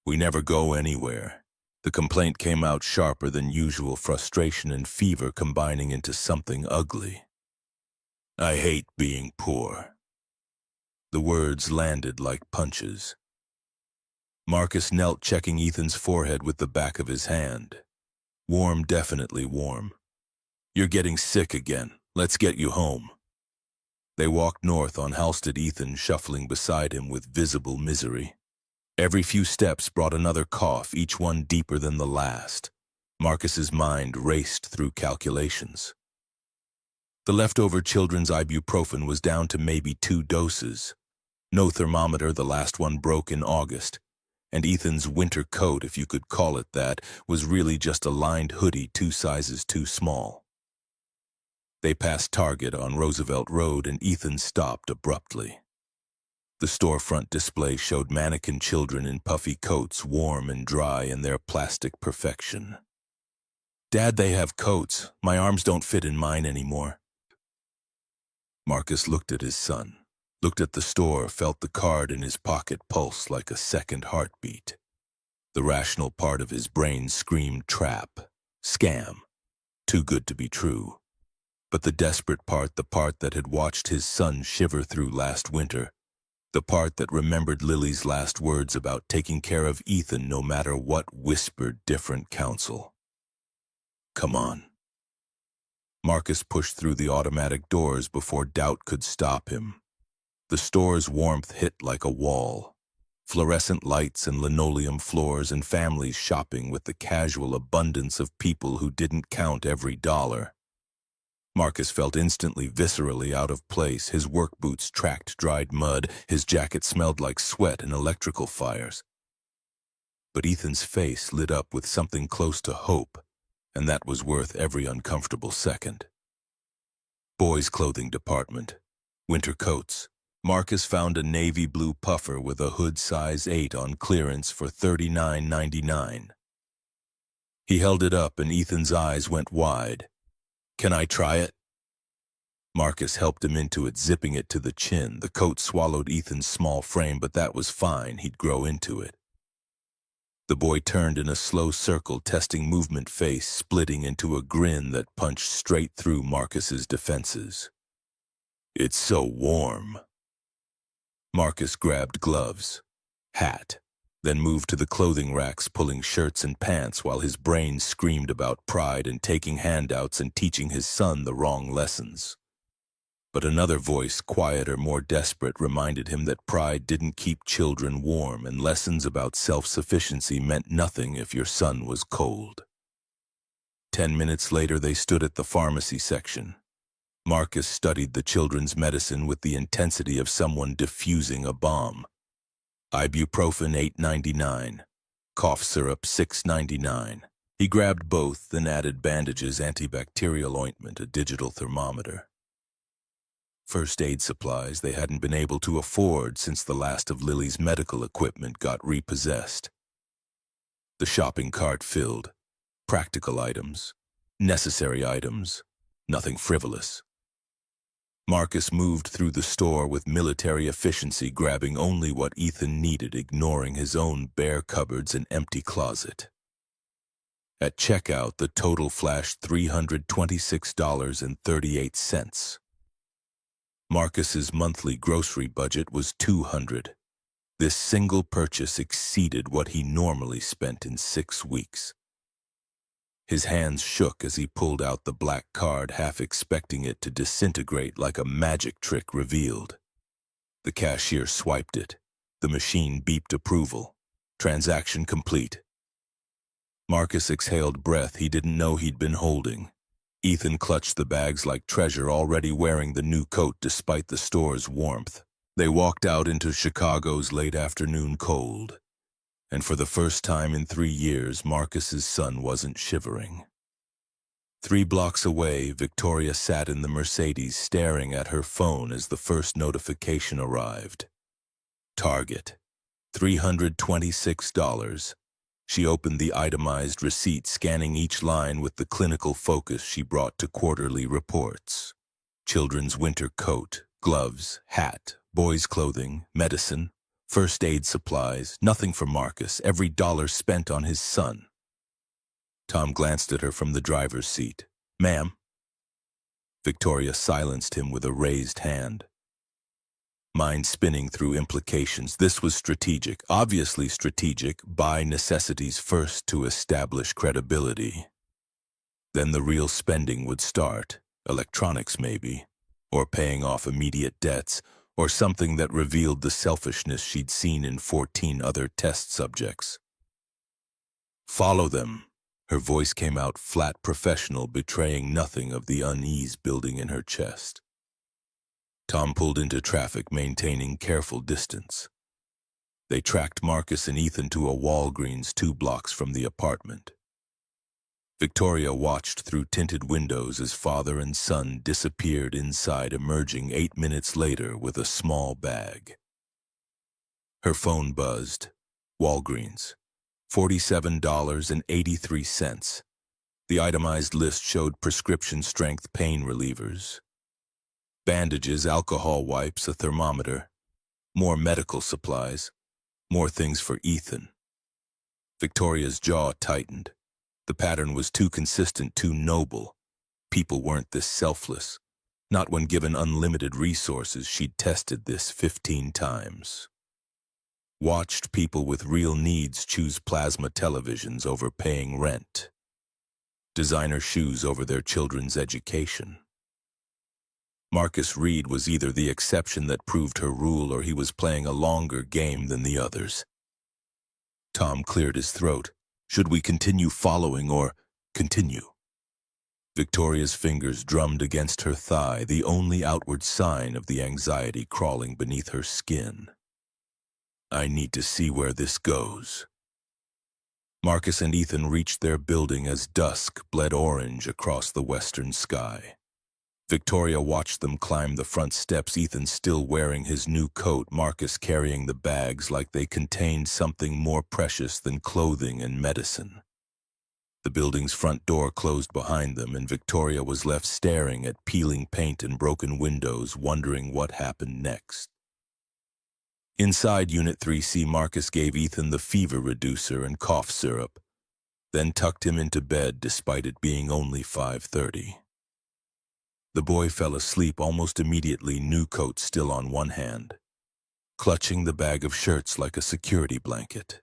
We never go anywhere." The complaint came out sharper than usual, frustration and fever combining into something ugly. "I hate being poor." The words landed like punches. Marcus knelt, checking Ethan's forehead with the back of his hand. Warm, definitely warm. "You're getting sick again. Let's get you home." They walked north on Halsted, Ethan shuffling beside him with visible misery. Every few steps brought another cough, each one deeper than the last. Marcus's mind raced through calculations. The leftover children's ibuprofen was down to maybe 2 doses. No thermometer, the last one broke in August. And Ethan's winter coat, if you could call it that, was really just a lined hoodie 2 sizes too small. They passed Target on Roosevelt Road and Ethan stopped abruptly. The storefront display showed mannequin children in puffy coats, warm and dry in their plastic perfection. "Dad, they have coats. My arms don't fit in mine anymore." Marcus looked at his son, looked at the store, felt the card in his pocket pulse like a second heartbeat. The rational part of his brain screamed trap, scam, too good to be true. But the desperate part, the part that had watched his son shiver through last winter, the part that remembered Lily's last words about taking care of Ethan no matter what, whispered different counsel. "Come on." Marcus pushed through the automatic doors before doubt could stop him. The store's warmth hit like a wall. Fluorescent lights and linoleum floors and families shopping with the casual abundance of people who didn't count every dollar. Marcus felt instantly, viscerally out of place. His work boots tracked dried mud. His jacket smelled like sweat and electrical fires. But Ethan's face lit up with something close to hope, and that was worth every uncomfortable second. Boys' clothing department. Winter coats. Marcus found a navy blue puffer with a hood size 8 on clearance for $39.99. He held it up and Ethan's eyes went wide. "Can I try it?" Marcus helped him into it, zipping it to the chin. The coat swallowed Ethan's small frame, but that was fine. He'd grow into it. The boy turned in a slow circle, testing movement, face splitting into a grin that punched straight through Marcus's defenses. "It's so warm." Marcus grabbed gloves, hat, then moved to the clothing racks, pulling shirts and pants while his brain screamed about pride and taking handouts and teaching his son the wrong lessons. But another voice, quieter, more desperate, reminded him that pride didn't keep children warm and lessons about self-sufficiency meant nothing if your son was cold. 10 minutes later, they stood at the pharmacy section. Marcus studied the children's medicine with the intensity of someone diffusing a bomb. Ibuprofen $8.99, cough syrup $6.99. He grabbed both, then added bandages, antibacterial ointment, a digital thermometer. First aid supplies they hadn't been able to afford since the last of Lily's medical equipment got repossessed. The shopping cart filled. Practical items, necessary items, nothing frivolous. Marcus moved through the store with military efficiency, grabbing only what Ethan needed, ignoring his own bare cupboards and empty closet. At checkout, the total flashed $326.38. Marcus's monthly grocery budget was $200. This single purchase exceeded what he normally spent in 6 weeks. His hands shook as he pulled out the black card, half expecting it to disintegrate like a magic trick revealed. The cashier swiped it. The machine beeped approval. Transaction complete. Marcus exhaled breath he didn't know he'd been holding. Ethan clutched the bags like treasure, already wearing the new coat despite the store's warmth. They walked out into Chicago's late afternoon cold. And for the first time in 3 years, Marcus's son wasn't shivering. 3 blocks away, Victoria sat in the Mercedes staring at her phone as the first notification arrived. Target, $326. She opened the itemized receipt, scanning each line with the clinical focus she brought to quarterly reports. Children's winter coat, gloves, hat, boys' clothing, medicine, first aid supplies, nothing for Marcus, every dollar spent on his son. Tom glanced at her from the driver's seat. "Ma'am?" Victoria silenced him with a raised hand. Mind spinning through implications. This was strategic, obviously strategic, buy necessities first to establish credibility. Then the real spending would start, electronics maybe, or paying off immediate debts, or something that revealed the selfishness she'd seen in 14 other test subjects. "Follow them." Her voice came out flat, professional, betraying nothing of the unease building in her chest. Tom pulled into traffic, maintaining careful distance. They tracked Marcus and Ethan to a Walgreens 2 blocks from the apartment. Victoria watched through tinted windows as father and son disappeared inside, emerging 8 minutes later with a small bag. Her phone buzzed. Walgreens. $47.83. The itemized list showed prescription-strength pain relievers, bandages, alcohol wipes, a thermometer, more medical supplies, more things for Ethan. Victoria's jaw tightened. The pattern was too consistent, too noble. People weren't this selfless. Not when given unlimited resources. She'd tested this 15 times. Watched people with real needs choose plasma televisions over paying rent. Designer shoes over their children's education. Marcus Reed was either the exception that proved her rule, or he was playing a longer game than the others. Tom cleared his throat. Should we continue following or continue? Victoria's fingers drummed against her thigh, the only outward sign of the anxiety crawling beneath her skin. "I need to see where this goes." Marcus and Ethan reached their building as dusk bled orange across the western sky. Victoria watched them climb the front steps, Ethan still wearing his new coat, Marcus carrying the bags like they contained something more precious than clothing and medicine. The building's front door closed behind them, and Victoria was left staring at peeling paint and broken windows, wondering what happened next. Inside Unit 3C, Marcus gave Ethan the fever reducer and cough syrup, then tucked him into bed despite it being only 5:30. The boy fell asleep almost immediately, new coat still on one hand, clutching the bag of shirts like a security blanket.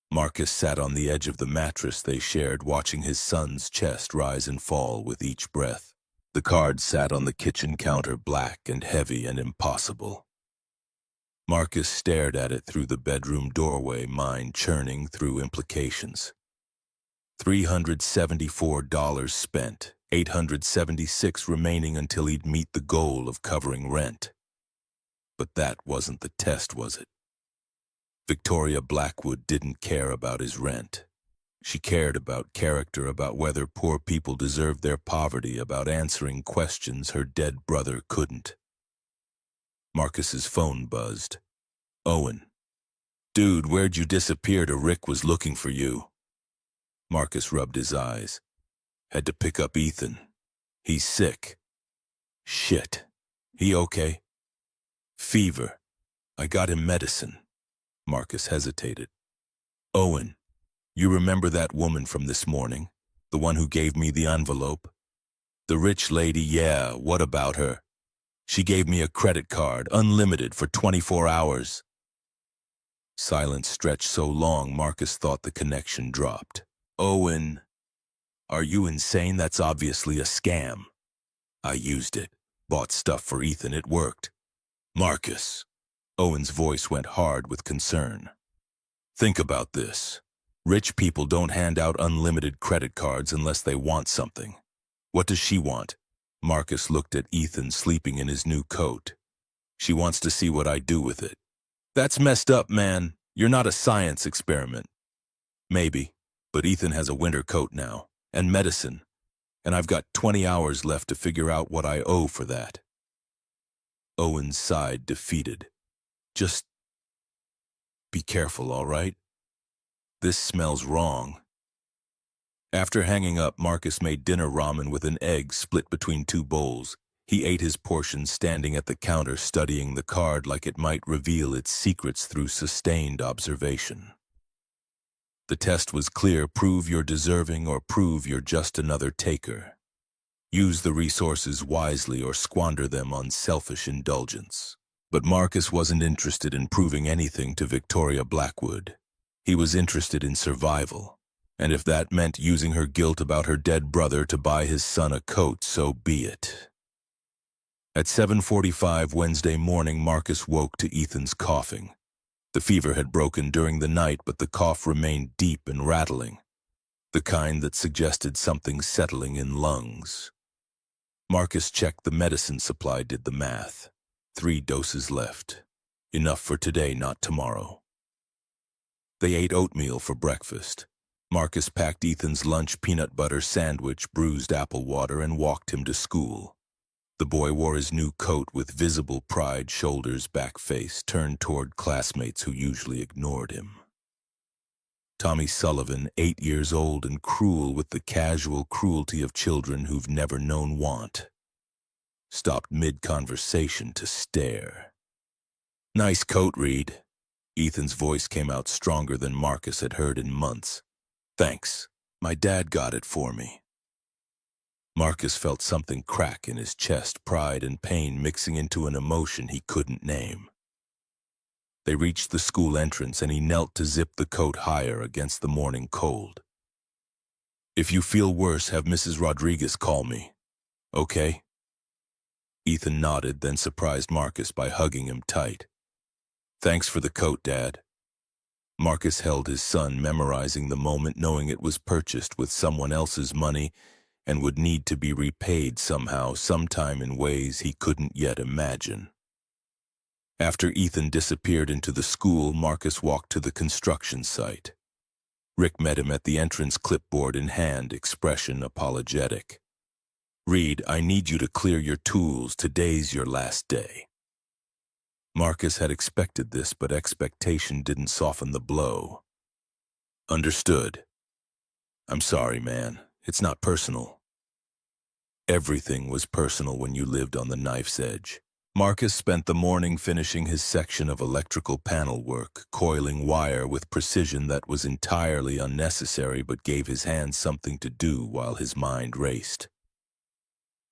Marcus sat on the edge of the mattress they shared, watching his son's chest rise and fall with each breath. The card sat on the kitchen counter, black and heavy and impossible. Marcus stared at it through the bedroom doorway, mind churning through implications. $374 spent, $876 remaining until he'd meet the goal of covering rent. But that wasn't the test, was it? Victoria Blackwood didn't care about his rent. She cared about character, about whether poor people deserved their poverty, about answering questions her dead brother couldn't. Marcus's phone buzzed. Owen. Dude, where'd you disappear to? Rick was looking for you. Marcus rubbed his eyes. Had to pick up Ethan. He's sick. Shit. He okay? Fever. I got him medicine. Marcus hesitated. Owen, you remember that woman from this morning? The one who gave me the envelope? The rich lady, yeah, what about her? She gave me a credit card, unlimited for 24 hours. Silence stretched so long, Marcus thought the connection dropped. Owen, are you insane? That's obviously a scam. I used it, bought stuff for Ethan, it worked. Marcus. Owen's voice went hard with concern. Think about this. Rich people don't hand out unlimited credit cards unless they want something. What does she want? Marcus looked at Ethan sleeping in his new coat. She wants to see what I do with it. That's messed up, man. You're not a science experiment. Maybe, but Ethan has a winter coat now, and medicine, and I've got 20 hours left to figure out what I owe for that. Owen sighed, defeated. Just be careful, all right? This smells wrong. After hanging up, Marcus made dinner ramen with an egg split between two bowls. He ate his portion standing at the counter, studying the card like it might reveal its secrets through sustained observation. The test was clear: prove you're deserving or prove you're just another taker. Use the resources wisely or squander them on selfish indulgence. But Marcus wasn't interested in proving anything to Victoria Blackwood. He was interested in survival, and if that meant using her guilt about her dead brother to buy his son a coat, so be it. At 7:45 Wednesday morning, Marcus woke to Ethan's coughing. The fever had broken during the night, but the cough remained deep and rattling, the kind that suggested something settling in lungs. Marcus checked the medicine supply, did the math. 3 doses left. Enough for today, not tomorrow. They ate oatmeal for breakfast. Marcus packed Ethan's lunch, peanut butter sandwich, bruised apple water, and walked him to school. The boy wore his new coat with visible pride, shoulders back, face turned toward classmates who usually ignored him. Tommy Sullivan, 8 years old and cruel with the casual cruelty of children who've never known want, stopped mid-conversation to stare. Nice coat, Reed. Ethan's voice came out stronger than Marcus had heard in months. Thanks. My dad got it for me. Marcus felt something crack in his chest, pride and pain mixing into an emotion he couldn't name. They reached the school entrance, and he knelt to zip the coat higher against the morning cold. If you feel worse, have Mrs. Rodriguez call me. Okay? Ethan nodded, then surprised Marcus by hugging him tight. Thanks for the coat, Dad. Marcus held his son, memorizing the moment, knowing it was purchased with someone else's money and would need to be repaid somehow, sometime, in ways he couldn't yet imagine. After Ethan disappeared into the school, Marcus walked to the construction site. Rick met him at the entrance, clipboard in hand, expression apologetic. Reed, I need you to clear your tools. Today's your last day. Marcus had expected this, but expectation didn't soften the blow. Understood. I'm sorry, man. It's not personal. Everything was personal when you lived on the knife's edge. Marcus spent the morning finishing his section of electrical panel work, coiling wire with precision that was entirely unnecessary but gave his hands something to do while his mind raced.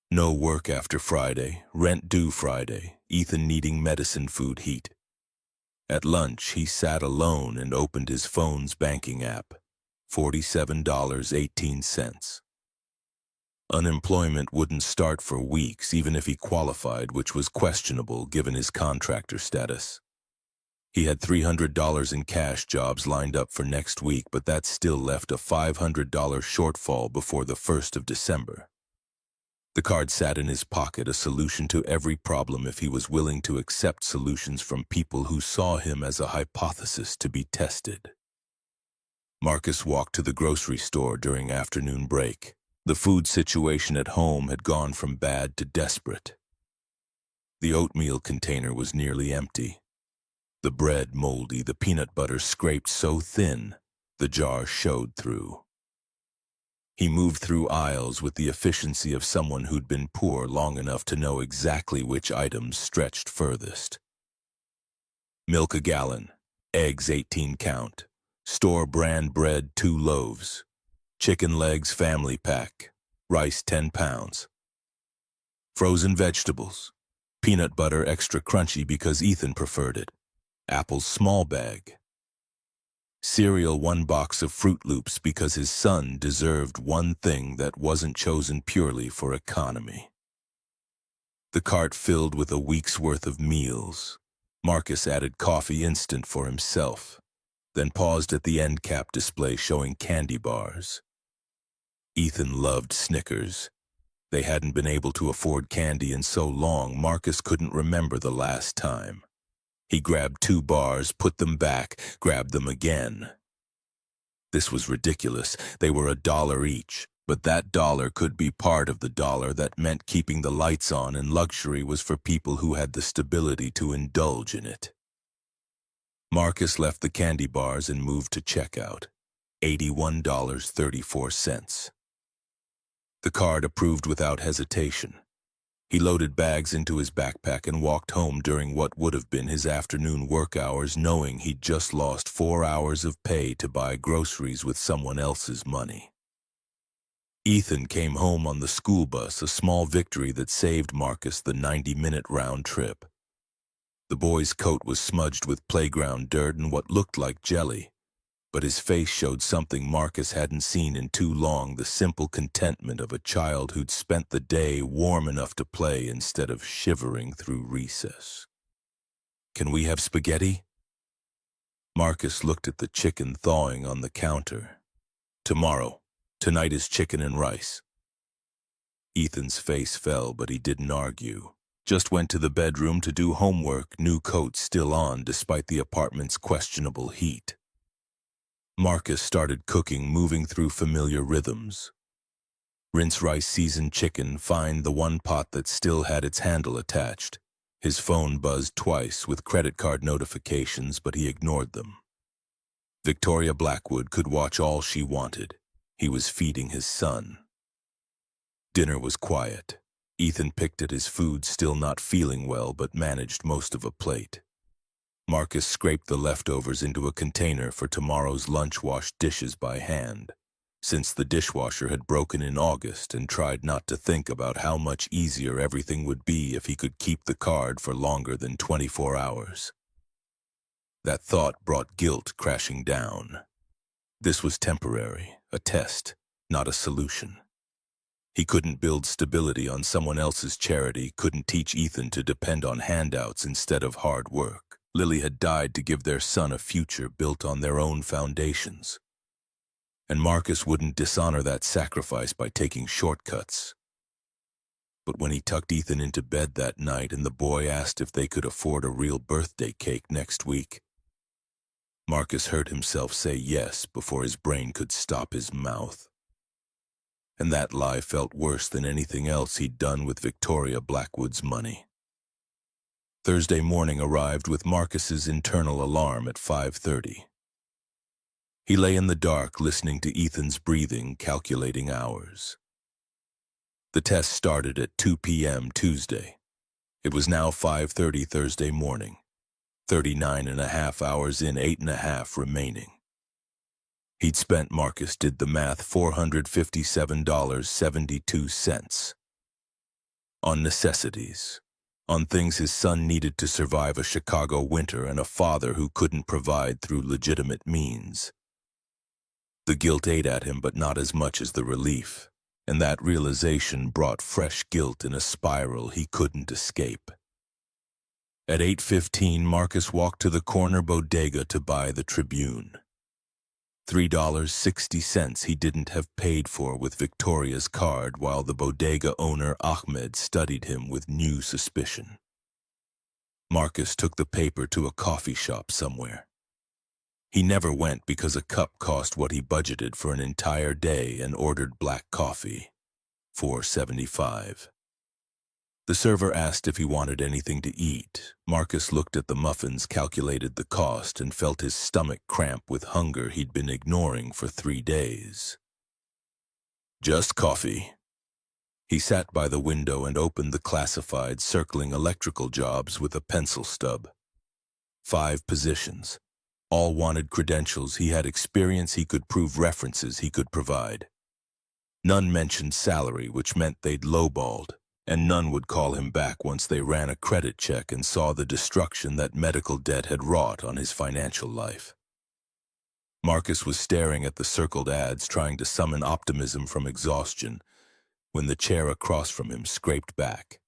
No work after Friday, rent due Friday, Ethan needing medicine food heat. At lunch, he sat alone and opened his phone's banking app. $47.18. Unemployment wouldn't start for weeks, even if he qualified, which was questionable given his contractor status. He had $300 in cash jobs lined up for next week, but that still left a $500 shortfall before the 1st of December. The card sat in his pocket, a solution to every problem if he was willing to accept solutions from people who saw him as a hypothesis to be tested. Marcus walked to the grocery store during afternoon break. The food situation at home had gone from bad to desperate. The oatmeal container was nearly empty. The bread moldy, the peanut butter scraped so thin, the jar showed through. He moved through aisles with the efficiency of someone who'd been poor long enough to know exactly which items stretched furthest. Milk a gallon, eggs 18 count, store brand bread 2 loaves, chicken legs family pack, rice 10 pounds. Frozen vegetables, peanut butter extra crunchy because Ethan preferred it, apples small bag. Cereal 1 box of Fruit Loops because his son deserved one thing that wasn't chosen purely for economy. The cart filled with a week's worth of meals. Marcus added coffee instant for himself, then paused at the end cap display showing candy bars. Ethan loved Snickers. They hadn't been able to afford candy in so long, Marcus couldn't remember the last time. He grabbed 2 bars, put them back, grabbed them again. This was ridiculous. They were $1 each, but that dollar could be part of the dollar that meant keeping the lights on, and luxury was for people who had the stability to indulge in it. Marcus left the candy bars and moved to checkout. $81.34. The card approved without hesitation. He loaded bags into his backpack and walked home during what would have been his afternoon work hours, knowing he'd just lost 4 hours of pay to buy groceries with someone else's money. Ethan came home on the school bus, a small victory that saved Marcus the 90-minute round trip. The boy's coat was smudged with playground dirt and what looked like jelly, but his face showed something Marcus hadn't seen in too long, the simple contentment of a child who'd spent the day warm enough to play instead of shivering through recess. "Can we have spaghetti?" Marcus looked at the chicken thawing on the counter. "Tomorrow. Tonight is chicken and rice." Ethan's face fell, but he didn't argue. Just went to the bedroom to do homework, new coat still on despite the apartment's questionable heat. Marcus started cooking, moving through familiar rhythms. Rinse rice, seasoned chicken, find the one pot that still had its handle attached. His phone buzzed twice with credit card notifications, but he ignored them. Victoria Blackwood could watch all she wanted. He was feeding his son. Dinner was quiet. Ethan picked at his food, still not feeling well, but managed most of a plate. Marcus scraped the leftovers into a container for tomorrow's lunch, washed dishes by hand, since the dishwasher had broken in August, and tried not to think about how much easier everything would be if he could keep the card for longer than 24 hours. That thought brought guilt crashing down. This was temporary, a test, not a solution. He couldn't build stability on someone else's charity, couldn't teach Ethan to depend on handouts instead of hard work. Lily had died to give their son a future built on their own foundations. And Marcus wouldn't dishonor that sacrifice by taking shortcuts. But when he tucked Ethan into bed that night and the boy asked if they could afford a real birthday cake next week, Marcus heard himself say yes before his brain could stop his mouth. and that lie felt worse than anything else he'd done with Victoria Blackwood's money. Thursday morning arrived with Marcus's internal alarm at 5:30. He lay in the dark listening to Ethan's breathing, calculating hours. The test started at 2 p.m. Tuesday. It was now 5:30 Thursday morning, 39.5 hours in, 8.5 remaining. He'd spent, Marcus did the math, $457.72 on necessities, on things his son needed to survive a Chicago winter and a father who couldn't provide through legitimate means. The guilt ate at him, but not as much as the relief, and that realization brought fresh guilt in a spiral he couldn't escape. At 8:15, Marcus walked to the corner bodega to buy the Tribune. $3.60 he didn't have paid for with Victoria's card, while the bodega owner Ahmed studied him with new suspicion. Marcus took the paper to a coffee shop somewhere. He never went because a cup cost what he budgeted for an entire day and ordered black coffee, $4.75. The server asked if he wanted anything to eat. Marcus looked at the muffins, calculated the cost, and felt his stomach cramp with hunger he'd been ignoring for 3 days. Just coffee. He sat by the window and opened the classified, circling electrical jobs with a pencil stub. 5 positions. All wanted credentials. He had experience he could prove, references he could provide. None mentioned salary, which meant they'd lowballed, and none would call him back once they ran a credit check and saw the destruction that medical debt had wrought on his financial life. Marcus was staring at the circled ads, trying to summon optimism from exhaustion, when the chair across from him scraped back.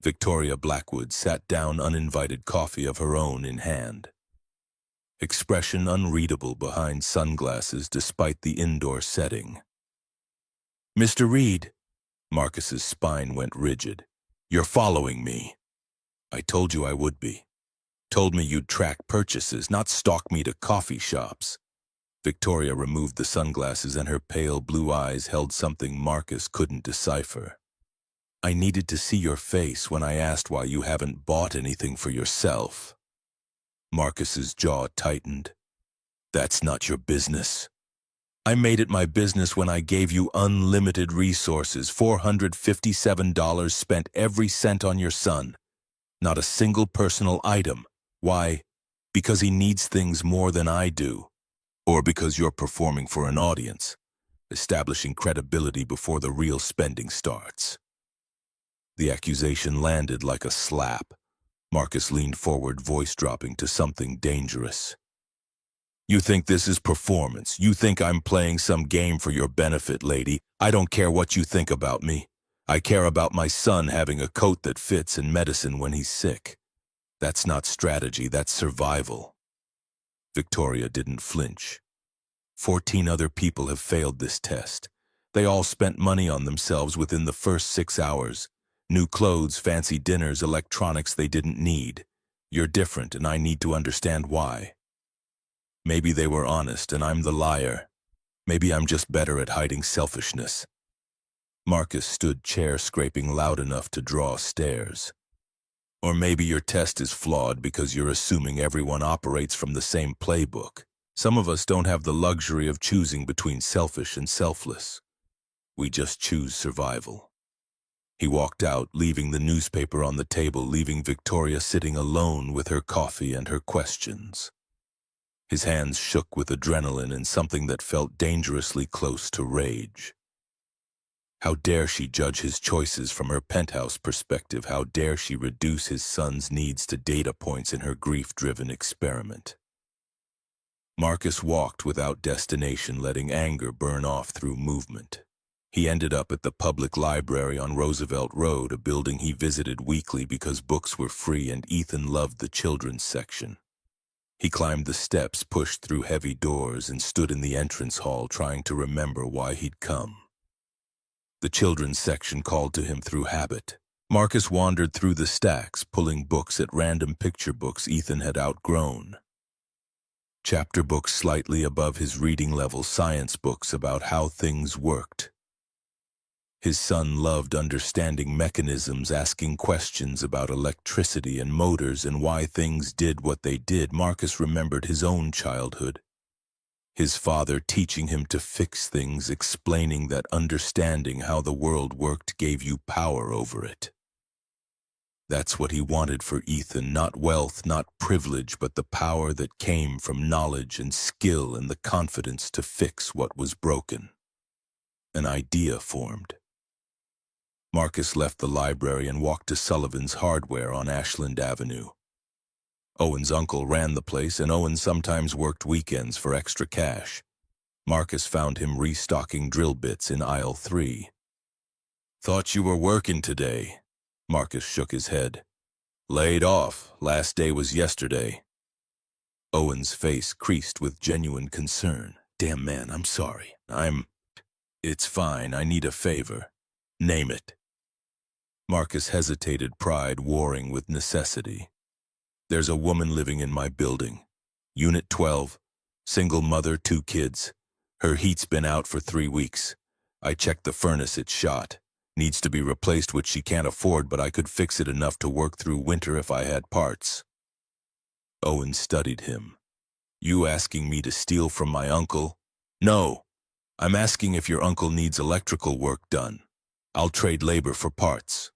Victoria Blackwood sat down, uninvited, coffee of her own in hand. Expression unreadable behind sunglasses despite the indoor setting. "Mr. Reed." Marcus's spine went rigid. "You're following me." "I told you I would be. Told me you'd track purchases, not stalk me to coffee shops." Victoria removed the sunglasses and her pale blue eyes held something Marcus couldn't decipher. "I needed to see your face when I asked why you haven't bought anything for yourself." Marcus's jaw tightened. "That's not your business." "I made it my business when I gave you unlimited resources, $457 spent every cent on your son. Not a single personal item. Why? Because he needs things more than I do. Or because you're performing for an audience, establishing credibility before the real spending starts." The accusation landed like a slap. Marcus leaned forward, voice dropping to something dangerous. "You think this is performance? You think I'm playing some game for your benefit, lady? I don't care what you think about me. I care about my son having a coat that fits and medicine when he's sick. That's not strategy, that's survival." Victoria didn't flinch. 14 other people have failed this test. They all spent money on themselves within the first 6 hours. New clothes, fancy dinners, electronics they didn't need. You're different, and I need to understand why. Maybe they were honest, and I'm the liar. Maybe I'm just better at hiding selfishness. Marcus stood chair scraping loud enough to draw stares. Or maybe your test is flawed because you're assuming everyone operates from the same playbook. Some of us don't have the luxury of choosing between selfish and selfless. We just choose survival. He walked out, leaving the newspaper on the table, leaving Victoria sitting alone with her coffee and her questions. His hands shook with adrenaline and something that felt dangerously close to rage. How dare she judge his choices from her penthouse perspective? How dare she reduce his son's needs to data points in her grief-driven experiment? Marcus walked without destination, letting anger burn off through movement. He ended up at the public library on Roosevelt Road, a building he visited weekly because books were free and Ethan loved the children's section. He climbed the steps, pushed through heavy doors, and stood in the entrance hall trying to remember why he'd come. The children's section called to him through habit. Marcus wandered through the stacks, pulling books at random, picture books Ethan had outgrown. Chapter books slightly above his reading level, science books about how things worked. His son loved understanding mechanisms, asking questions about electricity and motors and why things did what they did. Marcus remembered his own childhood. His father teaching him to fix things, explaining that understanding how the world worked gave you power over it. That's what he wanted for Ethan, not wealth, not privilege, but the power that came from knowledge and skill and the confidence to fix what was broken. An idea formed. Marcus left the library and walked to Sullivan's Hardware on Ashland Avenue. Owen's uncle ran the place, and Owen sometimes worked weekends for extra cash. Marcus found him restocking drill bits in aisle 3. "Thought you were working today." Marcus shook his head. "Laid off. Last day was yesterday." Owen's face creased with genuine concern. "Damn man, I'm sorry. It's fine. I need a favor." "Name it." Marcus hesitated, pride warring with necessity. "There's a woman living in my building. Unit 12. Single mother, 2 kids. Her heat's been out for 3 weeks. I checked the furnace, it's shot. Needs to be replaced, which she can't afford, but I could fix it enough to work through winter if I had parts." Owen studied him. "You asking me to steal from my uncle?" "No. I'm asking if your uncle needs electrical work done. I'll trade labor for parts."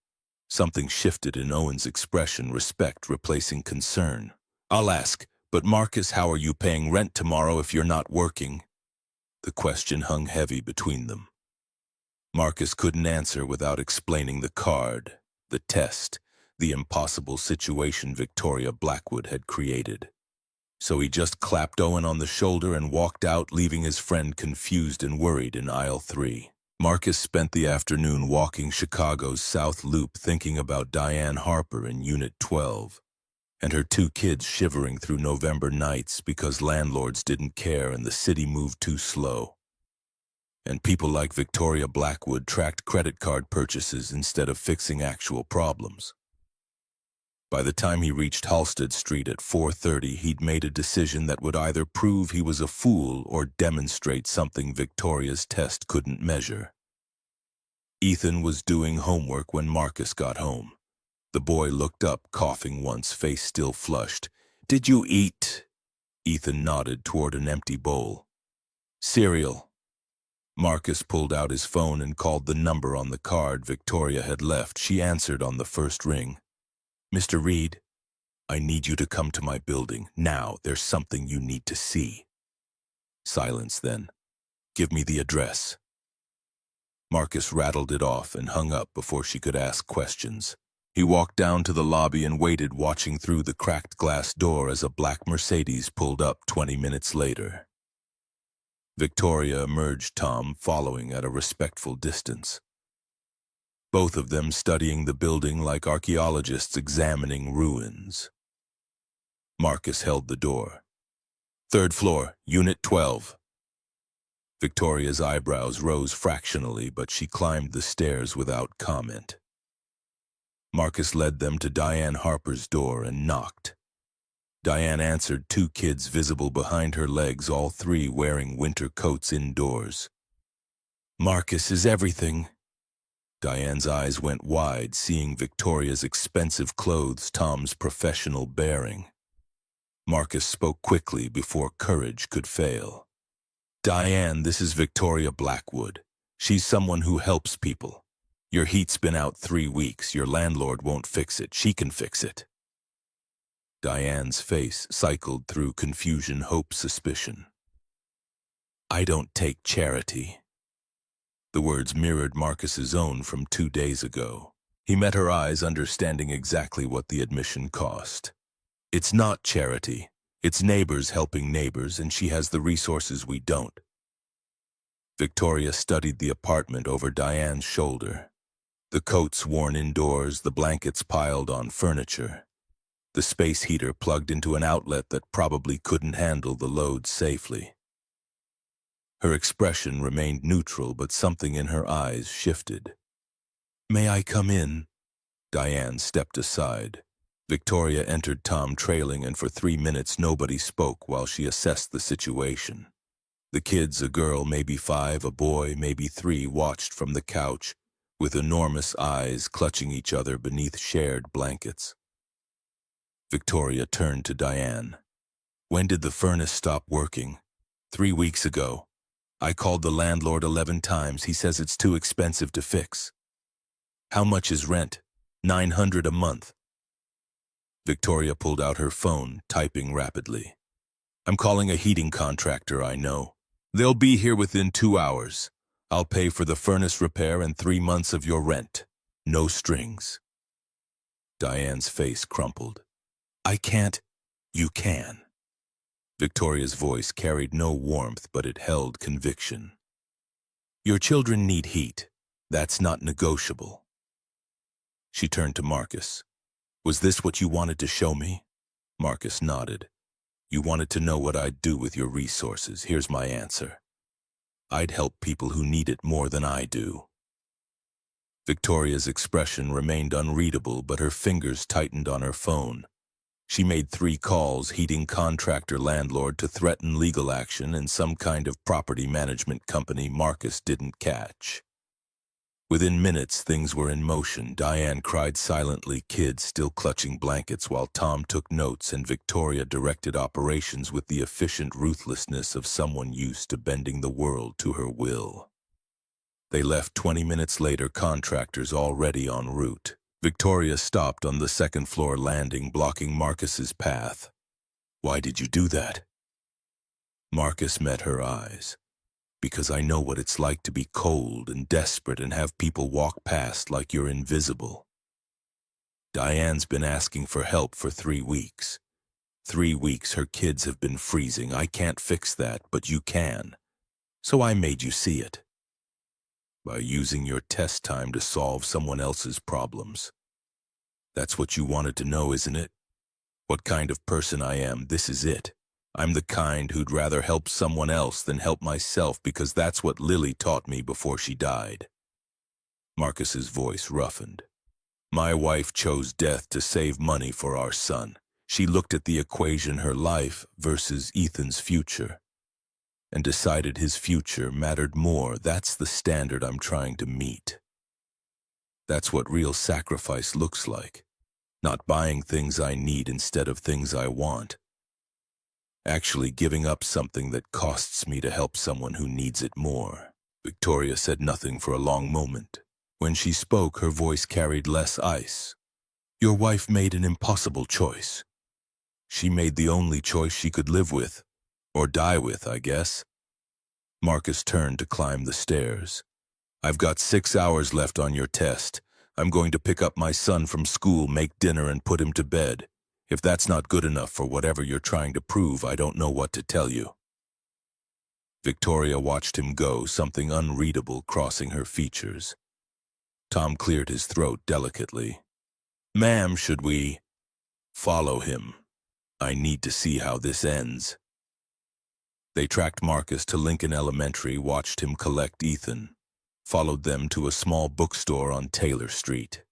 Something shifted in Owen's expression, respect replacing concern. "I'll ask, but Marcus, how are you paying rent tomorrow if you're not working?" The question hung heavy between them. Marcus couldn't answer without explaining the card, the test, the impossible situation Victoria Blackwood had created. So he just clapped Owen on the shoulder and walked out, leaving his friend confused and worried in aisle 3. Marcus spent the afternoon walking Chicago's South Loop, thinking about Diane Harper in Unit 12, and her 2 kids shivering through November nights because landlords didn't care and the city moved too slow. And people like Victoria Blackwood tracked credit card purchases instead of fixing actual problems. By the time he reached Halsted Street at 4:30, he'd made a decision that would either prove he was a fool or demonstrate something Victoria's test couldn't measure. Ethan was doing homework when Marcus got home. The boy looked up, coughing once, face still flushed. "Did you eat?" Ethan nodded toward an empty bowl. "Cereal." Marcus pulled out his phone and called the number on the card Victoria had left. She answered on the first ring. "Mr. Reed, I need you to come to my building. Now, there's something you need to see." Silence then. "Give me the address." Marcus rattled it off and hung up before she could ask questions. He walked down to the lobby and waited, watching through the cracked glass door as a black Mercedes pulled up 20 minutes later. Victoria emerged, Tom following at a respectful distance. Both of them studying the building like archaeologists examining ruins. Marcus held the door. "3rd floor, Unit 12. Victoria's eyebrows rose fractionally, but she climbed the stairs without comment. Marcus led them to Diane Harper's door and knocked. Diane answered, 2 kids visible behind her legs, all 3 wearing winter coats indoors. "Marcus is everything." Diane's eyes went wide, seeing Victoria's expensive clothes, Tom's professional bearing. Marcus spoke quickly before courage could fail. "Diane, this is Victoria Blackwood. She's someone who helps people. Your heat's been out 3 weeks. Your landlord won't fix it. She can fix it." Diane's face cycled through confusion, hope, suspicion. "I don't take charity." The words mirrored Marcus's own from 2 days ago. He met her eyes, understanding exactly what the admission cost. "It's not charity. It's neighbors helping neighbors, and she has the resources we don't." Victoria studied the apartment over Diane's shoulder. The coats worn indoors, the blankets piled on furniture. The space heater plugged into an outlet that probably couldn't handle the load safely. Her expression remained neutral, but something in her eyes shifted. "May I come in?" Diane stepped aside. Victoria entered, Tom trailing, and for 3 minutes nobody spoke while she assessed the situation. The kids, a girl, maybe 5, a boy, maybe 3, watched from the couch, with enormous eyes clutching each other beneath shared blankets. Victoria turned to Diane. When did the furnace stop working? 3 weeks ago. I called the landlord 11 times. He says it's too expensive to fix. How much is rent? $900 a month. Victoria pulled out her phone, typing rapidly. I'm calling a heating contractor I know. They'll be here within 2 hours. I'll pay for the furnace repair and 3 months of your rent. No strings. Diane's face crumpled. I can't. You can. Victoria's voice carried no warmth, but it held conviction. Your children need heat. That's not negotiable. She turned to Marcus. Was this what you wanted to show me? Marcus nodded. You wanted to know what I'd do with your resources. Here's my answer. I'd help people who need it more than I do. Victoria's expression remained unreadable, but her fingers tightened on her phone. She made 3 calls, heating contractor landlord to threaten legal action, and some kind of property management company Marcus didn't catch. Within minutes, things were in motion. Diane cried silently, kids still clutching blankets, while Tom took notes and Victoria directed operations with the efficient ruthlessness of someone used to bending the world to her will. They left 20 minutes later, contractors already en route. Victoria stopped on the second-floor landing, blocking Marcus's path. Why did you do that? Marcus met her eyes. Because I know what it's like to be cold and desperate and have people walk past like you're invisible. Diane's been asking for help for 3 weeks. 3 weeks her kids have been freezing. I can't fix that, but you can. So I made you see it. By using your test time to solve someone else's problems. That's what you wanted to know, isn't it? What kind of person I am, this is it. I'm the kind who'd rather help someone else than help myself, because that's what Lily taught me before she died. Marcus's voice roughened. My wife chose death to save money for our son. She looked at the equation, her life versus Ethan's future, and decided his future mattered more. That's the standard I'm trying to meet. That's what real sacrifice looks like. Not buying things I need instead of things I want. Actually giving up something that costs me to help someone who needs it more. Victoria said nothing for a long moment. When she spoke, her voice carried less ice. Your wife made an impossible choice. She made the only choice she could live with, or die with, I guess. Marcus turned to climb the stairs. I've got 6 hours left on your test. I'm going to pick up my son from school, make dinner, and put him to bed. If that's not good enough for whatever you're trying to prove, I don't know what to tell you. Victoria watched him go, something unreadable crossing her features. Tom cleared his throat delicately. Ma'am, should we follow him? I need to see how this ends. They tracked Marcus to Lincoln Elementary, watched him collect Ethan, followed them to a small bookstore on Taylor Street.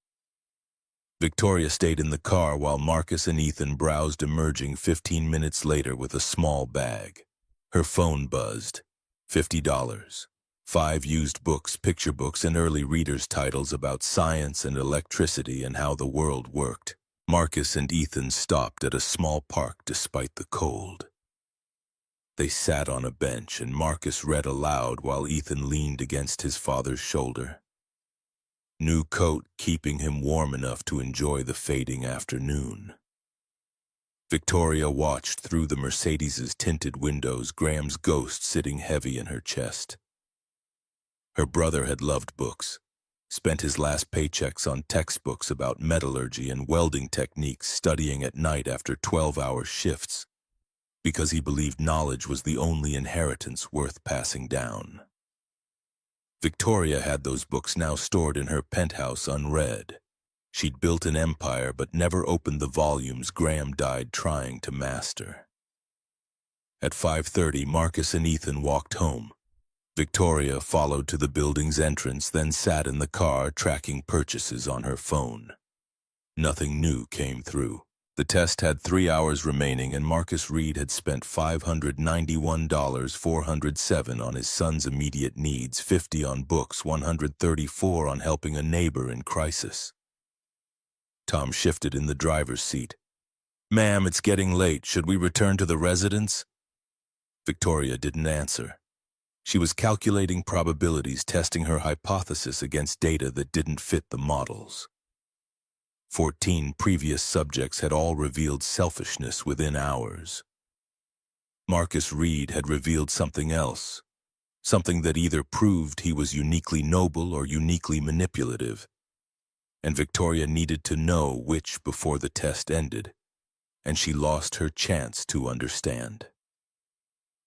Victoria stayed in the car while Marcus and Ethan browsed, emerging 15 minutes later with a small bag. Her phone buzzed. $50. 5 used books, picture books, and early readers' titles about science and electricity and how the world worked. Marcus and Ethan stopped at a small park despite the cold. They sat on a bench and Marcus read aloud while Ethan leaned against his father's shoulder. New coat keeping him warm enough to enjoy the fading afternoon. Victoria watched through the Mercedes's tinted windows, Graham's ghost sitting heavy in her chest. Her brother had loved books, spent his last paychecks on textbooks about metallurgy and welding techniques, studying at night after 12-hour shifts, because he believed knowledge was the only inheritance worth passing down. Victoria had those books now stored in her penthouse unread. She'd built an empire but never opened the volumes Graham died trying to master. At 5:30, Marcus and Ethan walked home. Victoria followed to the building's entrance, then sat in the car tracking purchases on her phone. Nothing new came through. The test had 3 hours remaining, and Marcus Reed had spent $591,407 on his son's immediate needs, $50 on books, $134 on helping a neighbor in crisis. Tom shifted in the driver's seat. "Ma'am, it's getting late. Should we return to the residence?" Victoria didn't answer. She was calculating probabilities, testing her hypothesis against data that didn't fit the models. 14 previous subjects had all revealed selfishness within hours. Marcus Reed had revealed something else, something that either proved he was uniquely noble or uniquely manipulative, and Victoria needed to know which before the test ended, and she lost her chance to understand.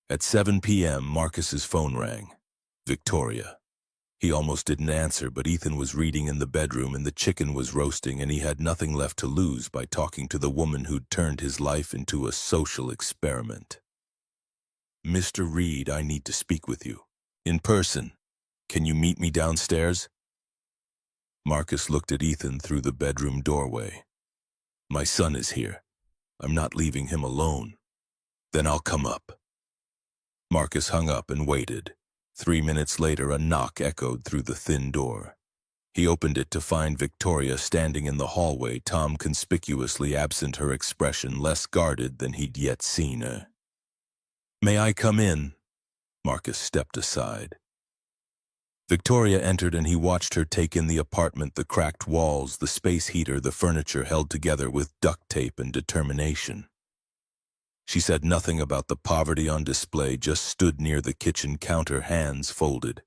At 7 p.m., Marcus's phone rang. Victoria. He almost didn't answer, but Ethan was reading in the bedroom and the chicken was roasting, and he had nothing left to lose by talking to the woman who'd turned his life into a social experiment. "Mr. Reed, I need to speak with you. In person. Can you meet me downstairs?" Marcus looked at Ethan through the bedroom doorway. "My son is here. I'm not leaving him alone." "Then I'll come up." Marcus hung up and waited. 3 minutes later, a knock echoed through the thin door. He opened it to find Victoria standing in the hallway, Tom conspicuously absent, her expression less guarded than he'd yet seen her. "May I come in?" Marcus stepped aside. Victoria entered, and he watched her take in the apartment, the cracked walls, the space heater, the furniture held together with duct tape and determination. She said nothing about the poverty on display, just stood near the kitchen counter, hands folded.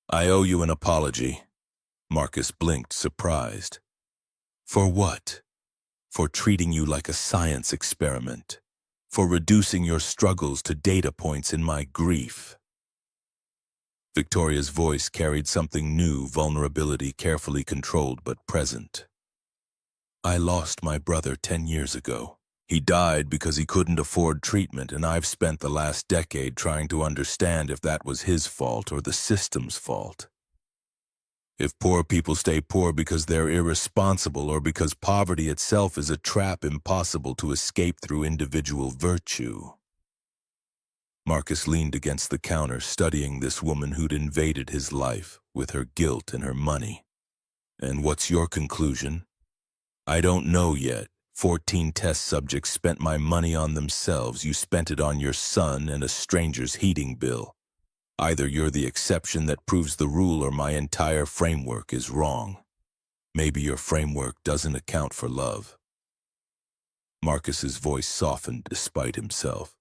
"I owe you an apology." Marcus blinked, surprised. "For what?" "For treating you like a science experiment. For reducing your struggles to data points in my grief." Victoria's voice carried something new, vulnerability, carefully controlled but present. "I lost my brother 10 years ago. He died because he couldn't afford treatment, and I've spent the last decade trying to understand if that was his fault or the system's fault. If poor people stay poor because they're irresponsible, or because poverty itself is a trap impossible to escape through individual virtue." Marcus leaned against the counter, studying this woman who'd invaded his life with her guilt and her money. "And what's your conclusion?" "I don't know yet. 14 test subjects spent my money on themselves. You spent it on your son and a stranger's heating bill. Either you're the exception that proves the rule, or my entire framework is wrong. Maybe your framework doesn't account for love." Marcus's voice softened despite himself.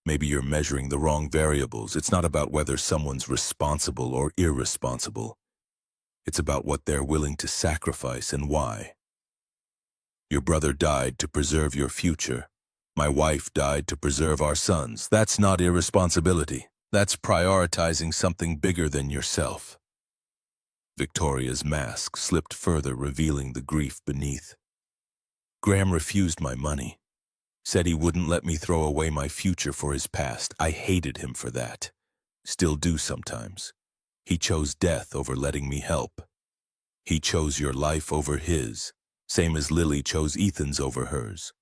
"Maybe you're measuring the wrong variables. It's not about whether someone's responsible or irresponsible. It's about what they're willing to sacrifice and why. Your brother died to preserve your future. My wife died to preserve our sons. That's not irresponsibility. That's prioritizing something bigger than yourself." Victoria's mask slipped further, revealing the grief beneath. "Graham refused my money. Said he wouldn't let me throw away my future for his past. I hated him for that. Still do sometimes. He chose death over letting me help. He chose your life over his. Same as Lily chose Ethan's over hers.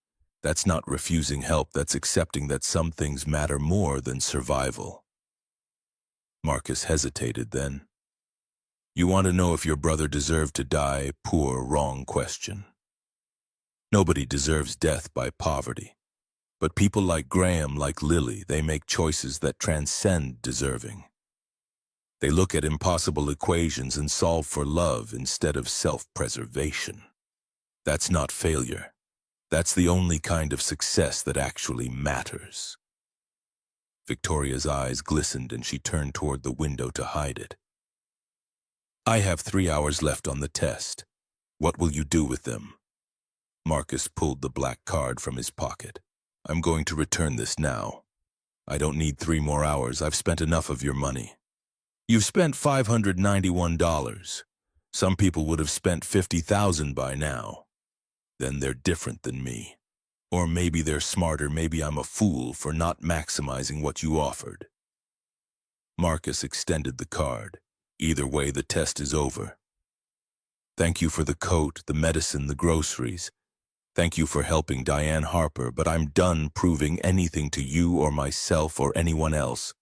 That's not refusing help, that's accepting that some things matter more than survival." Marcus hesitated then. "You want to know if your brother deserved to die? Poor, wrong question. Nobody deserves death by poverty. But people like Graham, like Lily, they make choices that transcend deserving. They look at impossible equations and solve for love instead of self-preservation. That's not failure. That's the only kind of success that actually matters." Victoria's eyes glistened, and she turned toward the window to hide it. "I have 3 hours left on the test. What will you do with them?" Marcus pulled the black card from his pocket. "I'm going to return this now. I don't need 3 more hours. I've spent enough of your money. You've spent $591. Some people would have spent $50,000 by now. Then they're different than me. Or maybe they're smarter. Maybe I'm a fool for not maximizing what you offered." Marcus extended the card. "Either way, the test is over. Thank you for the coat, the medicine, the groceries. Thank you for helping Diane Harper, but I'm done proving anything to you or myself or anyone else.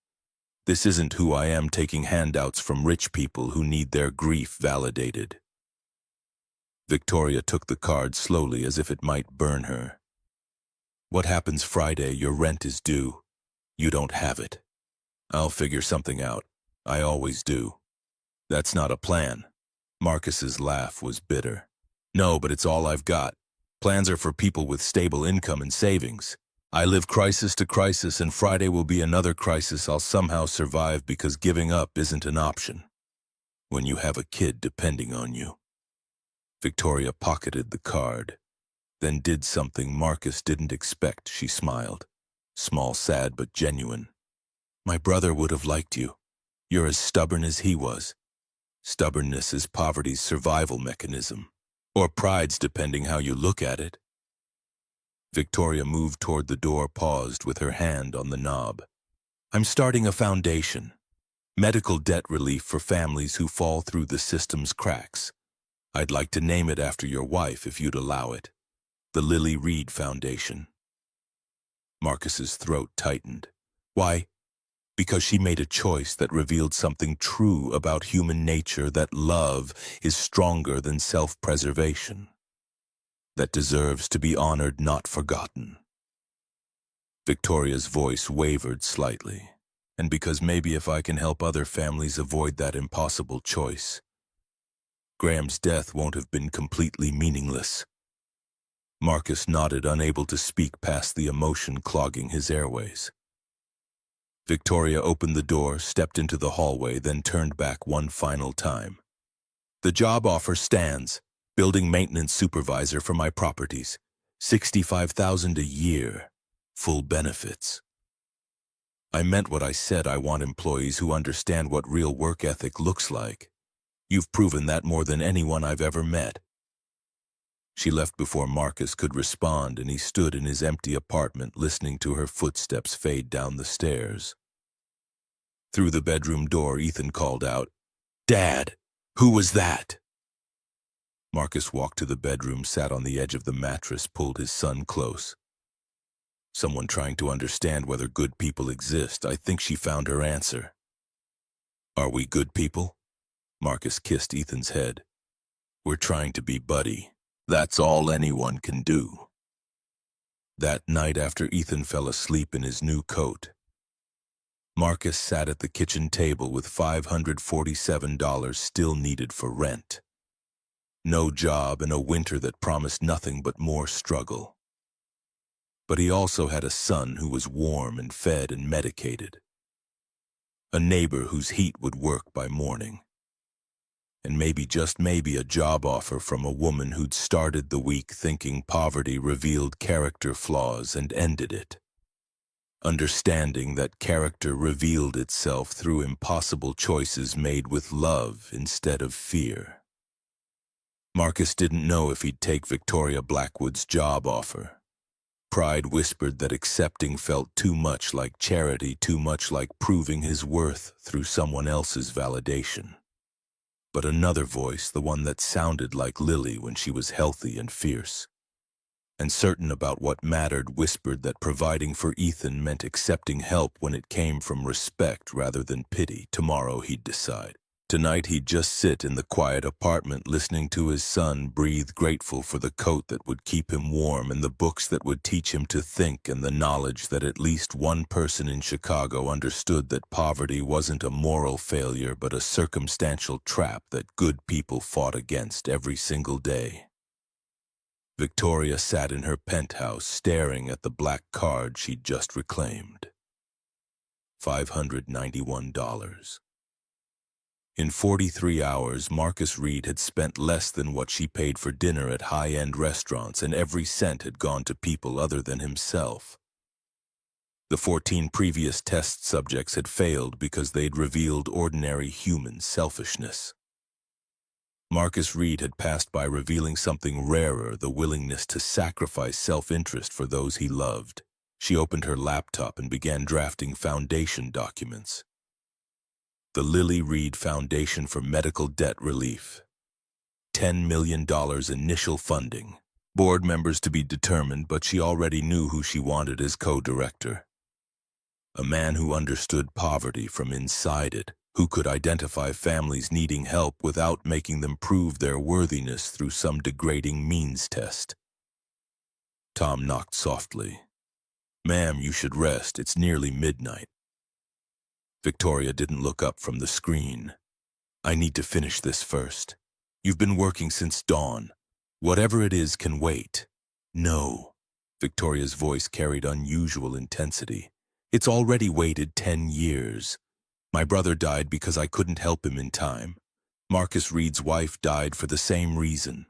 This isn't who I am, taking handouts from rich people who need their grief validated. Victoria took the card slowly as if it might burn her. What happens Friday? Your rent is due. You don't have it. I'll figure something out. I always do. That's not a plan. Marcus's laugh was bitter. No, but it's all I've got. Plans are for people with stable income and savings. I live crisis to crisis, and Friday will be another crisis I'll somehow survive because giving up isn't an option when you have a kid depending on you. Victoria pocketed the card, then did something Marcus didn't expect. She smiled. Small, sad, but genuine. My brother would have liked you. You're as stubborn as he was. Stubbornness is poverty's survival mechanism, or pride's, depending how you look at it. Victoria moved toward the door, paused with her hand on the knob. I'm starting a foundation. Medical debt relief for families who fall through the system's cracks. I'd like to name it after your wife if you'd allow it. The Lily Reed Foundation. Marcus's throat tightened. Why? Because she made a choice that revealed something true about human nature, that love is stronger than self-preservation, that deserves to be honored, not forgotten. Victoria's voice wavered slightly, and because maybe if I can help other families avoid that impossible choice, Graham's death won't have been completely meaningless. Marcus nodded, unable to speak past the emotion clogging his airways. Victoria opened the door, stepped into the hallway, then turned back one final time. The job offer stands. Building maintenance supervisor for my properties. $65,000 a year. Full benefits. I meant what I said. I want employees who understand what real work ethic looks like. You've proven that more than anyone I've ever met. She left before Marcus could respond, and he stood in his empty apartment listening to her footsteps fade down the stairs. Through the bedroom door, Ethan called out, Dad, who was that? Marcus walked to the bedroom, sat on the edge of the mattress, pulled his son close. Someone trying to understand whether good people exist. I think she found her answer. Are we good people? Marcus kissed Ethan's head. We're trying to be buddy. That's all anyone can do. That night, after Ethan fell asleep in his new coat, Marcus sat at the kitchen table with $547 still needed for rent. No job in a winter that promised nothing but more struggle. But he also had a son who was warm and fed and medicated. A neighbor whose heat would work by morning. And maybe, just maybe, a job offer from a woman who'd started the week thinking poverty revealed character flaws and ended it. Understanding that character revealed itself through impossible choices made with love instead of fear. Marcus didn't know if he'd take Victoria Blackwood's job offer. Pride whispered that accepting felt too much like charity, too much like proving his worth through someone else's validation. But another voice, the one that sounded like Lily when she was healthy and fierce, and certain about what mattered, whispered that providing for Ethan meant accepting help when it came from respect rather than pity. Tomorrow he'd decide. Tonight he'd just sit in the quiet apartment listening to his son breathe, grateful for the coat that would keep him warm and the books that would teach him to think, and the knowledge that at least one person in Chicago understood that poverty wasn't a moral failure but a circumstantial trap that good people fought against every single day. Victoria sat in her penthouse staring at the black card she'd just reclaimed. $591. In 43 hours, Marcus Reed had spent less than what she paid for dinner at high-end restaurants, and every cent had gone to people other than himself. The 14 previous test subjects had failed because they'd revealed ordinary human selfishness. Marcus Reed had passed by revealing something rarer, the willingness to sacrifice self-interest for those he loved. She opened her laptop and began drafting foundation documents. The Lily Reed Foundation for Medical Debt Relief. $10 million initial funding. Board members to be determined, but she already knew who she wanted as co-director. A man who understood poverty from inside it, who could identify families needing help without making them prove their worthiness through some degrading means test. Tom knocked softly. "Ma'am, you should rest. It's nearly midnight." Victoria didn't look up from the screen. "I need to finish this first. You've been working since dawn. Whatever it is can wait." "No." Victoria's voice carried unusual intensity. "It's already waited 10 years. My brother died because I couldn't help him in time. Marcus Reed's wife died for the same reason.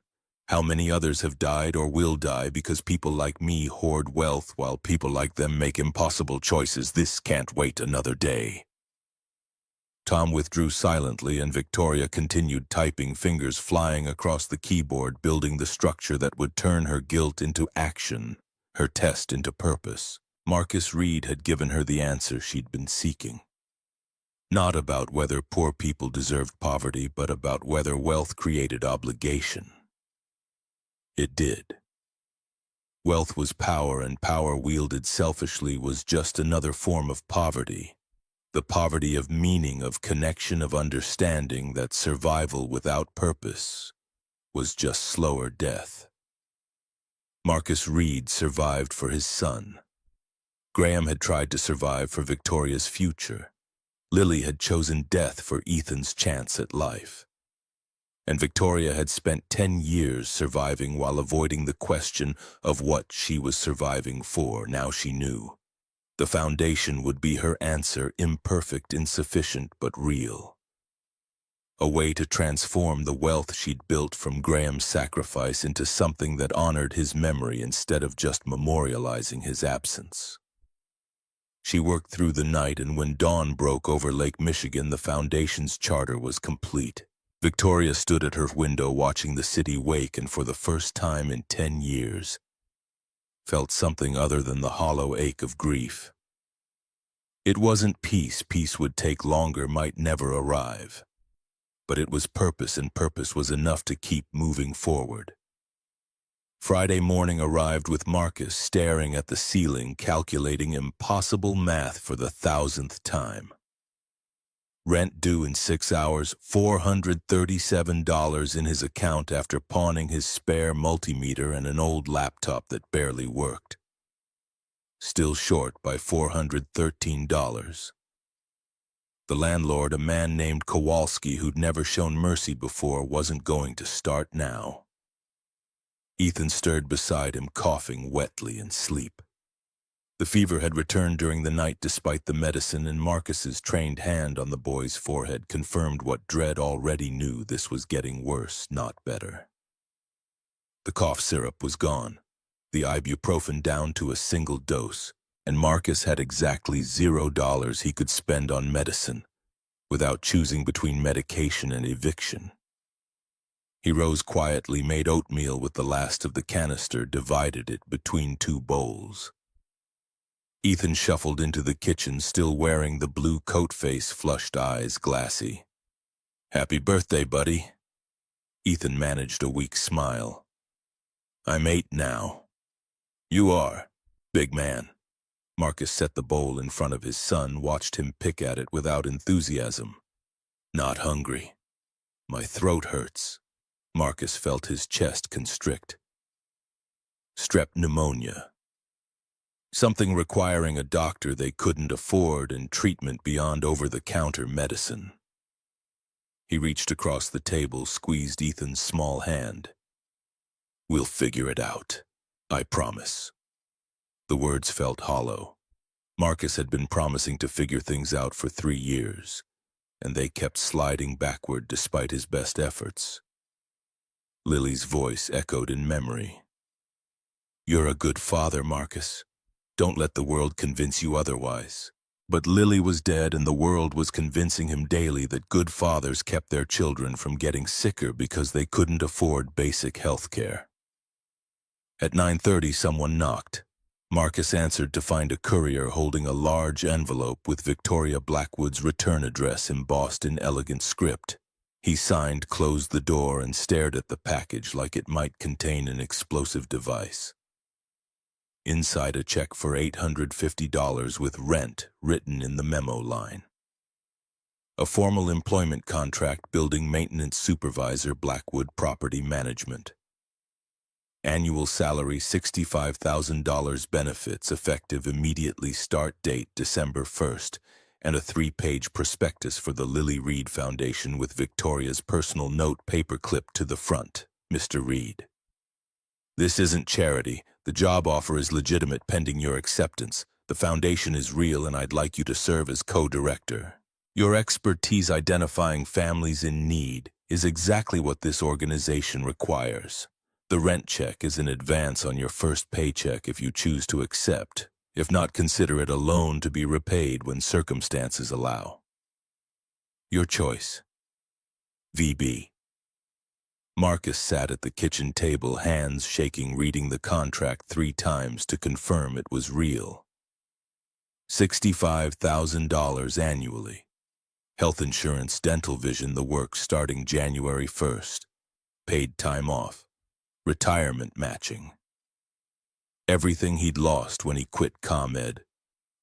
How many others have died or will die because people like me hoard wealth while people like them make impossible choices? This can't wait another day." Tom withdrew silently, and Victoria continued typing, fingers flying across the keyboard, building the structure that would turn her guilt into action, her test into purpose. Marcus Reed had given her the answer she'd been seeking. Not about whether poor people deserved poverty, but about whether wealth created obligation. It did. Wealth was power, and power wielded selfishly was just another form of poverty. The poverty of meaning, of connection, of understanding that survival without purpose was just slower death. Marcus Reed survived for his son. Graham had tried to survive for Victoria's future. Lily had chosen death for Ethan's chance at life. And Victoria had spent 10 years surviving while avoiding the question of what she was surviving for. Now she knew. The foundation would be her answer, imperfect, insufficient, but real. A way to transform the wealth she'd built from Graham's sacrifice into something that honored his memory instead of just memorializing his absence. She worked through the night, and when dawn broke over Lake Michigan, the foundation's charter was complete. Victoria stood at her window watching the city wake, and for the first time in 10 years, felt something other than the hollow ache of grief. It wasn't peace. Peace would take longer, might never arrive. But it was purpose, and purpose was enough to keep moving forward. Friday morning arrived with Marcus staring at the ceiling, calculating impossible math for the 1,000th time. Rent due in 6 hours, $437 in his account after pawning his spare multimeter and an old laptop that barely worked. Still short by $413. The landlord, a man named Kowalski who'd never shown mercy before, wasn't going to start now. Ethan stirred beside him, coughing wetly in sleep. The fever had returned during the night despite the medicine, and Marcus's trained hand on the boy's forehead confirmed what Dredd already knew: this was getting worse, not better. The cough syrup was gone, the ibuprofen down to a single dose, and Marcus had exactly $0 he could spend on medicine, without choosing between medication and eviction. He rose quietly, made oatmeal with the last of the canister, divided it between 2 bowls. Ethan shuffled into the kitchen, still wearing the blue coat face, flushed eyes glassy. "Happy birthday, buddy." Ethan managed a weak smile. "I'm 8 now." "You are, big man." Marcus set the bowl in front of his son, watched him pick at it without enthusiasm. "Not hungry. My throat hurts." Marcus felt his chest constrict. "Strep pneumonia. Something requiring a doctor they couldn't afford and treatment beyond over-the-counter medicine." He reached across the table, squeezed Ethan's small hand. "We'll figure it out. I promise." The words felt hollow. Marcus had been promising to figure things out for 3 years, and they kept sliding backward despite his best efforts. Lily's voice echoed in memory. "You're a good father, Marcus. Don't let the world convince you otherwise." But Lily was dead, and the world was convincing him daily that good fathers kept their children from getting sicker because they couldn't afford basic health care. At 9:30, someone knocked. Marcus answered to find a courier holding a large envelope with Victoria Blackwood's return address embossed in elegant script. He signed, closed the door, and stared at the package like it might contain an explosive device. Inside, a check for $850 with rent written in the memo line. A formal employment contract, building maintenance supervisor, Blackwood Property Management. Annual salary $65,000, benefits effective immediately, start date December 1st, and a 3-page prospectus for the Lily Reed Foundation with Victoria's personal note paperclip to the front. Mr. Reed. This isn't charity. The job offer is legitimate pending your acceptance. The foundation is real and I'd like you to serve as co-director. Your expertise identifying families in need is exactly what this organization requires. The rent check is an advance on your first paycheck if you choose to accept. If not, consider it a loan to be repaid when circumstances allow. Your choice. VB. Marcus sat at the kitchen table, hands shaking, reading the contract 3 times to confirm it was real. $65,000 annually. Health insurance, dental, vision, the works starting January 1st. Paid time off. Retirement matching. Everything he'd lost when he quit ComEd.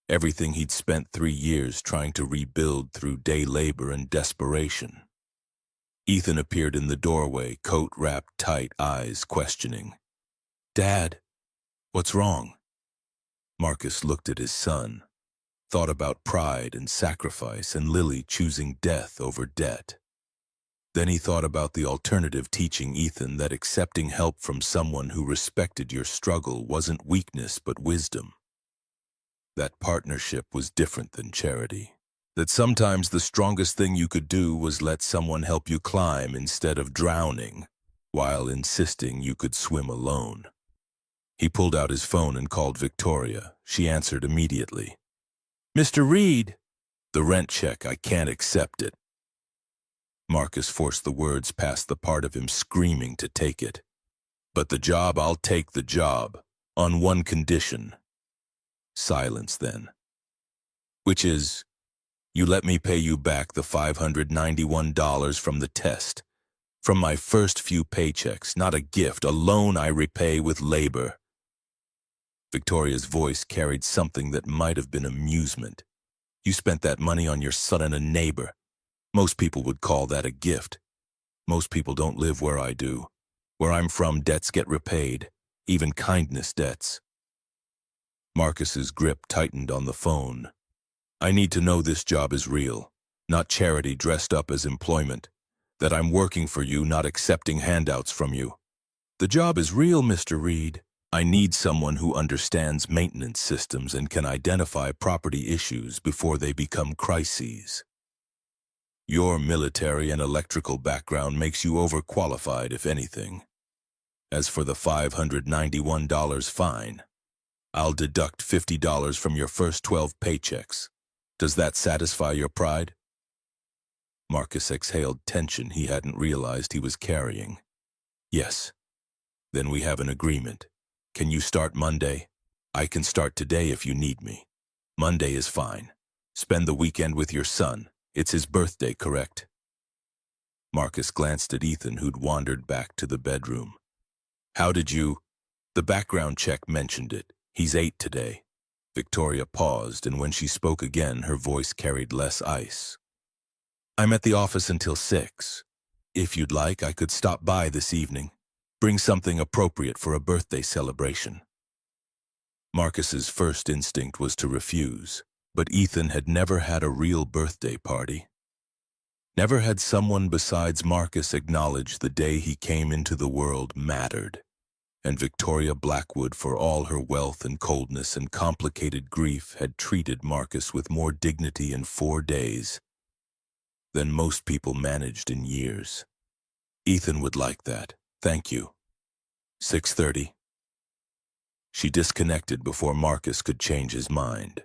Everything he'd spent 3 years trying to rebuild through day labor and desperation. Ethan appeared in the doorway, coat wrapped tight, eyes questioning. "Dad, what's wrong?" Marcus looked at his son, thought about pride and sacrifice and Lily choosing death over debt. Then he thought about the alternative, teaching Ethan that accepting help from someone who respected your struggle wasn't weakness but wisdom. That partnership was different than charity. That sometimes the strongest thing you could do was let someone help you climb instead of drowning, while insisting you could swim alone. He pulled out his phone and called Victoria. She answered immediately. "Mr. Reed." "The rent check, I can't accept it." Marcus forced the words past the part of him screaming to take it. "But the job, I'll take the job, on one condition." Silence then. "Which is, you let me pay you back the $591 from the test. From my first few paychecks, not a gift, a loan I repay with labor." Victoria's voice carried something that might have been amusement. "You spent that money on your son and a neighbor. Most people would call that a gift. Most people don't live where I do. Where I'm from, debts get repaid, even kindness debts." Marcus's grip tightened on the phone. "I need to know this job is real, not charity dressed up as employment. That I'm working for you, not accepting handouts from you." "The job is real, Mr. Reed. I need someone who understands maintenance systems and can identify property issues before they become crises. Your military and electrical background makes you overqualified, if anything. As for the $591 fine, I'll deduct $50 from your first 12 paychecks. Does that satisfy your pride?" Marcus exhaled tension he hadn't realized he was carrying. "Yes." "Then we have an agreement. Can you start Monday?" "I can start today if you need me." "Monday is fine. Spend the weekend with your son. It's his birthday, correct?" Marcus glanced at Ethan, who'd wandered back to the bedroom. "How did you—" "The background check mentioned it. He's 8 today." Victoria paused, and when she spoke again, her voice carried less ice. "I'm at the office until 6. If you'd like, I could stop by this evening. Bring something appropriate for a birthday celebration." Marcus's first instinct was to refuse. But Ethan had never had a real birthday party. Never had someone besides Marcus acknowledge the day he came into the world mattered. And Victoria Blackwood, for all her wealth and coldness and complicated grief, had treated Marcus with more dignity in 4 days than most people managed in years. "Ethan would like that. Thank you." 6:30. She disconnected before Marcus could change his mind.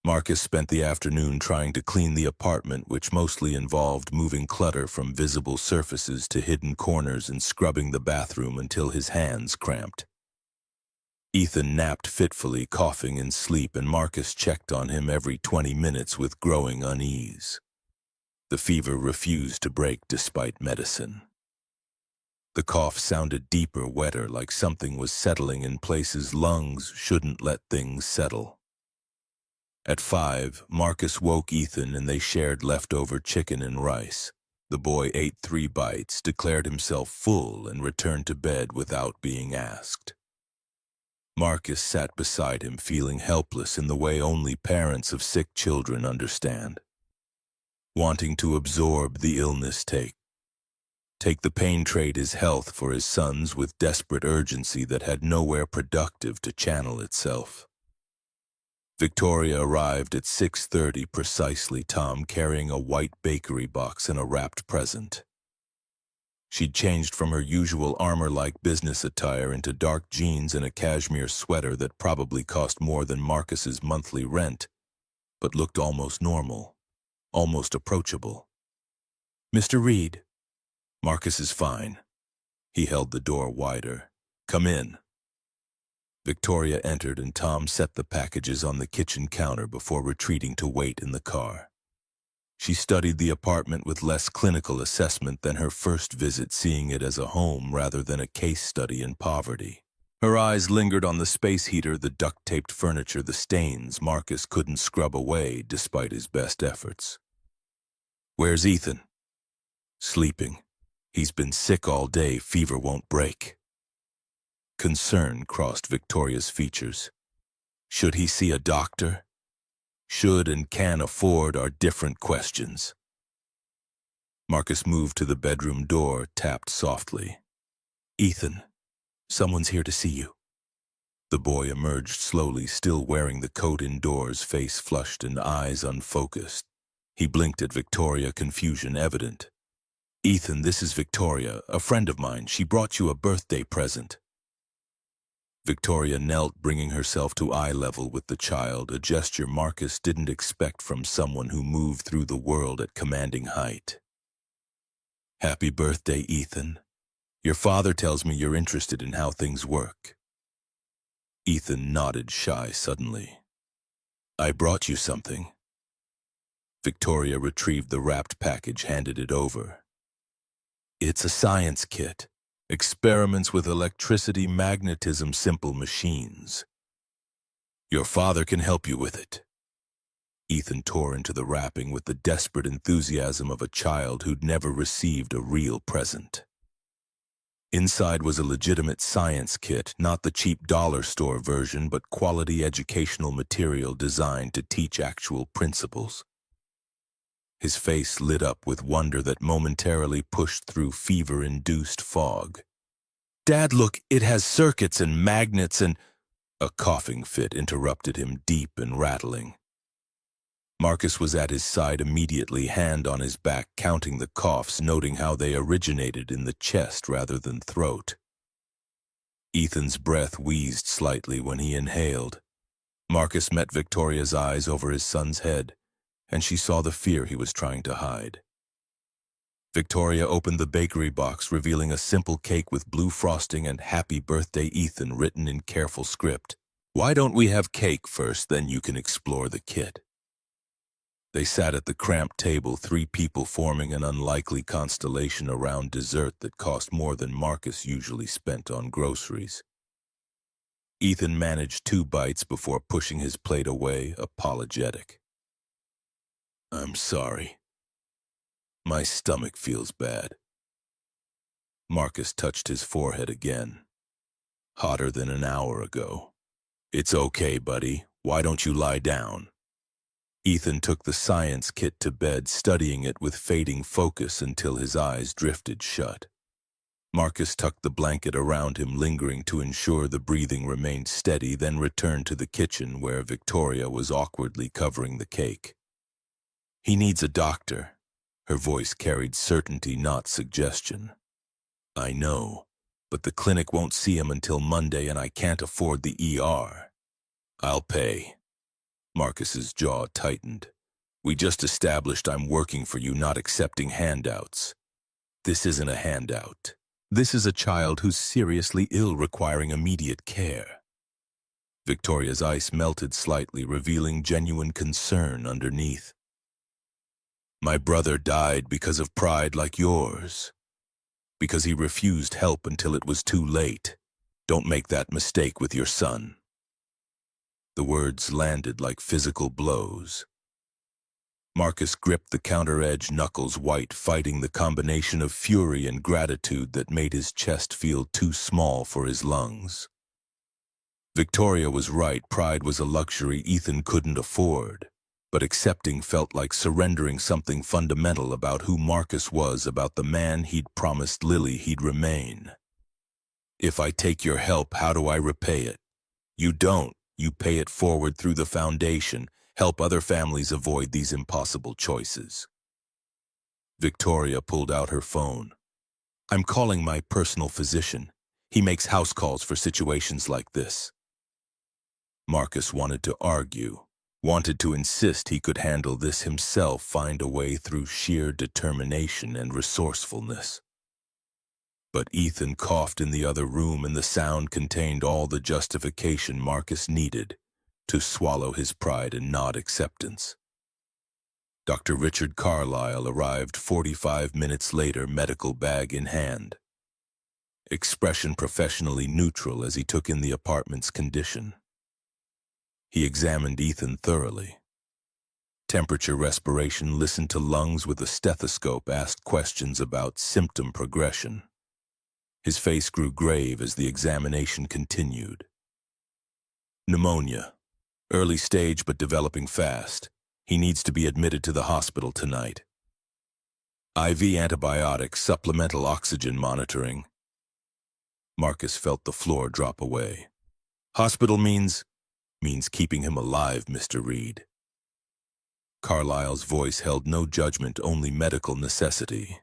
Marcus spent the afternoon trying to clean the apartment, which mostly involved moving clutter from visible surfaces to hidden corners and scrubbing the bathroom until his hands cramped. Ethan napped fitfully, coughing in sleep, and Marcus checked on him every 20 minutes with growing unease. The fever refused to break despite medicine. The cough sounded deeper, wetter, like something was settling in places lungs shouldn't let things settle. At 5, Marcus woke Ethan and they shared leftover chicken and rice. The boy ate 3 bites, declared himself full, and returned to bed without being asked. Marcus sat beside him, feeling helpless in the way only parents of sick children understand. Wanting to absorb the illness, take the pain, trade his health for his son's with desperate urgency that had nowhere productive to channel itself. Victoria arrived at 6:30 precisely, Tom carrying a white bakery box and a wrapped present. She'd changed from her usual armor-like business attire into dark jeans and a cashmere sweater that probably cost more than Marcus's monthly rent, but looked almost normal, almost approachable. "Mr. Reed." "Marcus is fine." He held the door wider. "Come in." Victoria entered and Tom set the packages on the kitchen counter before retreating to wait in the car. She studied the apartment with less clinical assessment than her first visit, seeing it as a home rather than a case study in poverty. Her eyes lingered on the space heater, the duct-taped furniture, the stains Marcus couldn't scrub away despite his best efforts. "Where's Ethan?" "Sleeping. He's been sick all day, fever won't break." Concern crossed Victoria's features. Should he see a doctor? Should and can afford are different questions. Marcus moved to the bedroom door, tapped softly. "Ethan, someone's here to see you." The boy emerged slowly, still wearing the coat indoors, face flushed and eyes unfocused. He blinked at Victoria, confusion evident. "Ethan, this is Victoria, a friend of mine. She brought you a birthday present." Victoria knelt, bringing herself to eye level with the child, a gesture Marcus didn't expect from someone who moved through the world at commanding height. "Happy birthday, Ethan. Your father tells me you're interested in how things work." Ethan nodded, shy suddenly. "I brought you something." Victoria retrieved the wrapped package, handed it over. "It's a science kit. Experiments with electricity, magnetism, simple machines. Your father can help you with it." Ethan tore into the wrapping with the desperate enthusiasm of a child who'd never received a real present. Inside was a legitimate science kit, not the cheap dollar store version, but quality educational material designed to teach actual principles. His face lit up with wonder that momentarily pushed through fever-induced fog. "Dad, look, it has circuits and magnets and—" A coughing fit interrupted him, deep and rattling. Marcus was at his side immediately, hand on his back, counting the coughs, noting how they originated in the chest rather than throat. Ethan's breath wheezed slightly when he inhaled. Marcus met Victoria's eyes over his son's head, and she saw the fear he was trying to hide. Victoria opened the bakery box, revealing a simple cake with blue frosting and "Happy Birthday, Ethan" written in careful script. "Why don't we have cake first, then you can explore the kit?" They sat at the cramped table, 3 people forming an unlikely constellation around dessert that cost more than Marcus usually spent on groceries. Ethan managed 2 bites before pushing his plate away, apologetic. "I'm sorry. My stomach feels bad." Marcus touched his forehead again. "Hotter than an hour ago." "It's okay, buddy. Why don't you lie down?" Ethan took the science kit to bed, studying it with fading focus until his eyes drifted shut. Marcus tucked the blanket around him, lingering to ensure the breathing remained steady, then returned to the kitchen where Victoria was awkwardly covering the cake. "He needs a doctor." Her voice carried certainty, not suggestion. "I know, but the clinic won't see him until Monday and I can't afford the ER." "I'll pay." Marcus's jaw tightened. "We just established I'm working for you, not accepting handouts." "This isn't a handout. This is a child who's seriously ill, requiring immediate care." Victoria's ice melted slightly, revealing genuine concern underneath. My brother died because of pride like yours. Because he refused help until it was too late. Don't make that mistake with your son." The words landed like physical blows. Marcus gripped the counter-edge, knuckles white, fighting the combination of fury and gratitude that made his chest feel too small for his lungs. Victoria was right, pride was a luxury Ethan couldn't afford, but accepting felt like surrendering something fundamental about who Marcus was, about the man he'd promised Lily he'd remain. "If I take your help, how do I repay it?" "You don't. You pay it forward through the foundation. Help other families avoid these impossible choices." Victoria pulled out her phone. "I'm calling my personal physician. He makes house calls for situations like this." Marcus wanted to argue, wanted to insist he could handle this himself, find a way through sheer determination and resourcefulness. But Ethan coughed in the other room, and the sound contained all the justification Marcus needed to swallow his pride and nod acceptance. Dr. Richard Carlyle arrived 45 minutes later, medical bag in hand. Expression professionally neutral as he took in the apartment's condition. He examined Ethan thoroughly. Temperature, respiration, listened to lungs with a stethoscope, asked questions about symptom progression. His face grew grave as the examination continued. "Pneumonia. Early stage but developing fast. He needs to be admitted to the hospital tonight. IV antibiotics, supplemental oxygen monitoring." Marcus felt the floor drop away. "Hospital means keeping him alive, Mr. Reed." Carlyle's voice held no judgment, only medical necessity.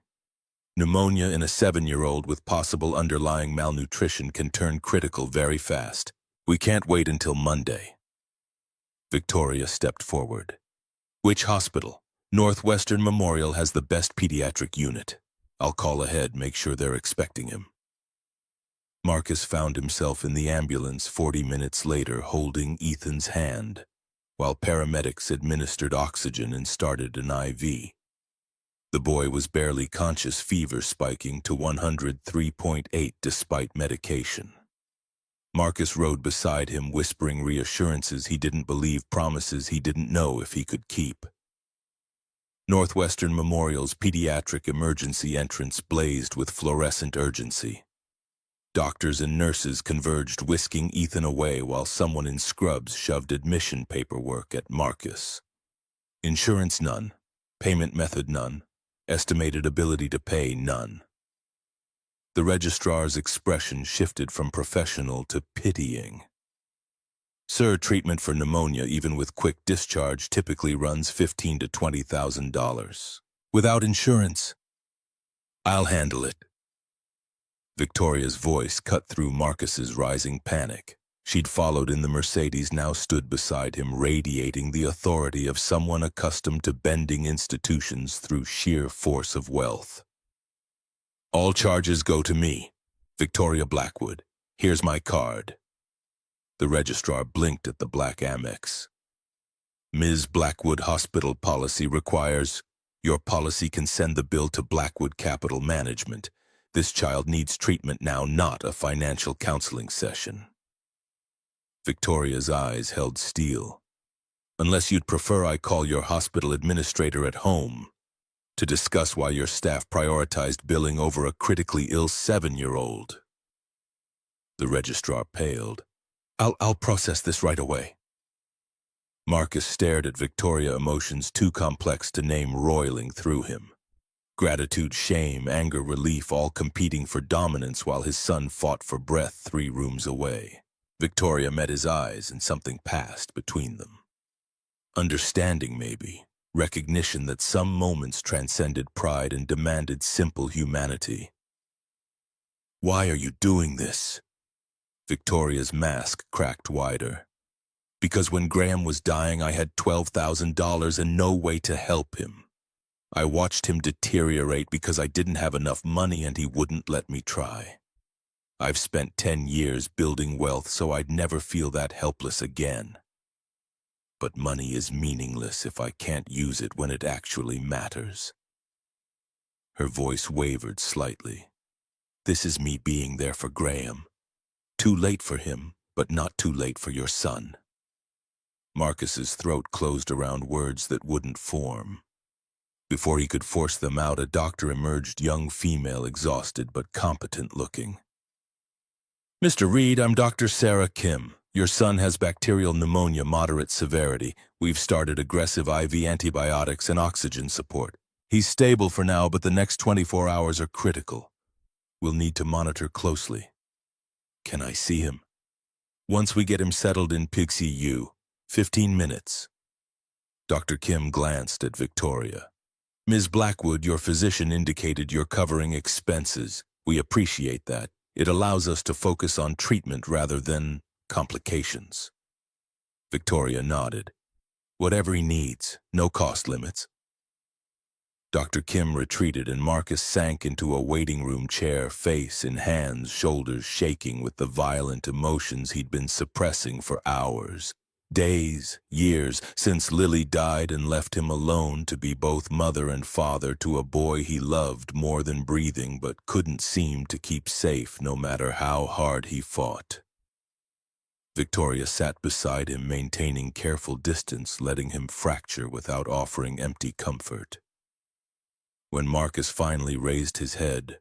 "Pneumonia in a 7-year-old with possible underlying malnutrition can turn critical very fast. We can't wait until Monday." Victoria stepped forward. "Which hospital?" "Northwestern Memorial has the best pediatric unit. I'll call ahead, make sure they're expecting him." Marcus found himself in the ambulance 40 minutes later, holding Ethan's hand, while paramedics administered oxygen and started an IV. The boy was barely conscious, fever spiking to 103.8 despite medication. Marcus rode beside him, whispering reassurances he didn't believe, promises he didn't know if he could keep. Northwestern Memorial's pediatric emergency entrance blazed with fluorescent urgency. Doctors and nurses converged, whisking Ethan away while someone in scrubs shoved admission paperwork at Marcus. "Insurance none. Payment method none. Estimated ability to pay none." The registrar's expression shifted from professional to pitying. "Sir, treatment for pneumonia, even with quick discharge, typically runs $15,000 to $20,000. Without insurance." "I'll handle it." Victoria's voice cut through Marcus's rising panic. She'd followed in the Mercedes, now stood beside him, radiating the authority of someone accustomed to bending institutions through sheer force of wealth. "All charges go to me. Victoria Blackwood. Here's my card." The registrar blinked at the black Amex. "Ms. Blackwood, hospital policy requires, your policy can send the bill to Blackwood Capital Management. This child needs treatment now, not a financial counseling session." Victoria's eyes held steel. "Unless you'd prefer I call your hospital administrator at home to discuss why your staff prioritized billing over a critically ill 7-year-old. The registrar paled. I'll process this right away." Marcus stared at Victoria, emotions too complex to name roiling through him. Gratitude, shame, anger, relief, all competing for dominance while his son fought for breath 3 rooms away. Victoria met his eyes and something passed between them. Understanding, maybe. Recognition that some moments transcended pride and demanded simple humanity. "Why are you doing this?" Victoria's mask cracked wider. "Because when Graham was dying, I had $12,000 and no way to help him. I watched him deteriorate because I didn't have enough money and he wouldn't let me try. I've spent 10 years building wealth so I'd never feel that helpless again." but money is meaningless if I can't use it when it actually matters. Her voice wavered slightly. This is me being there for Graham. Too late for him, but not too late for your son. Marcus's throat closed around words that wouldn't form. Before he could force them out, a doctor emerged, young female, exhausted but competent looking. Mr. Reed, I'm Dr. Sarah Kim. Your son has bacterial pneumonia, moderate severity. We've started aggressive IV antibiotics and oxygen support. He's stable for now, but the next 24 hours are critical. We'll need to monitor closely. Can I see him? Once we get him settled in PICU, 15 minutes. Dr. Kim glanced at Victoria. Ms. Blackwood, your physician indicated you're covering expenses. We appreciate that. It allows us to focus on treatment rather than complications. Victoria nodded. Whatever he needs, no cost limits. Dr. Kim retreated and Marcus sank into a waiting room chair, face in hands, shoulders shaking with the violent emotions he'd been suppressing for hours. Days, years, since Lily died and left him alone to be both mother and father to a boy he loved more than breathing but couldn't seem to keep safe no matter how hard he fought. Victoria sat beside him, maintaining careful distance, letting him fracture without offering empty comfort. When Marcus finally raised his head,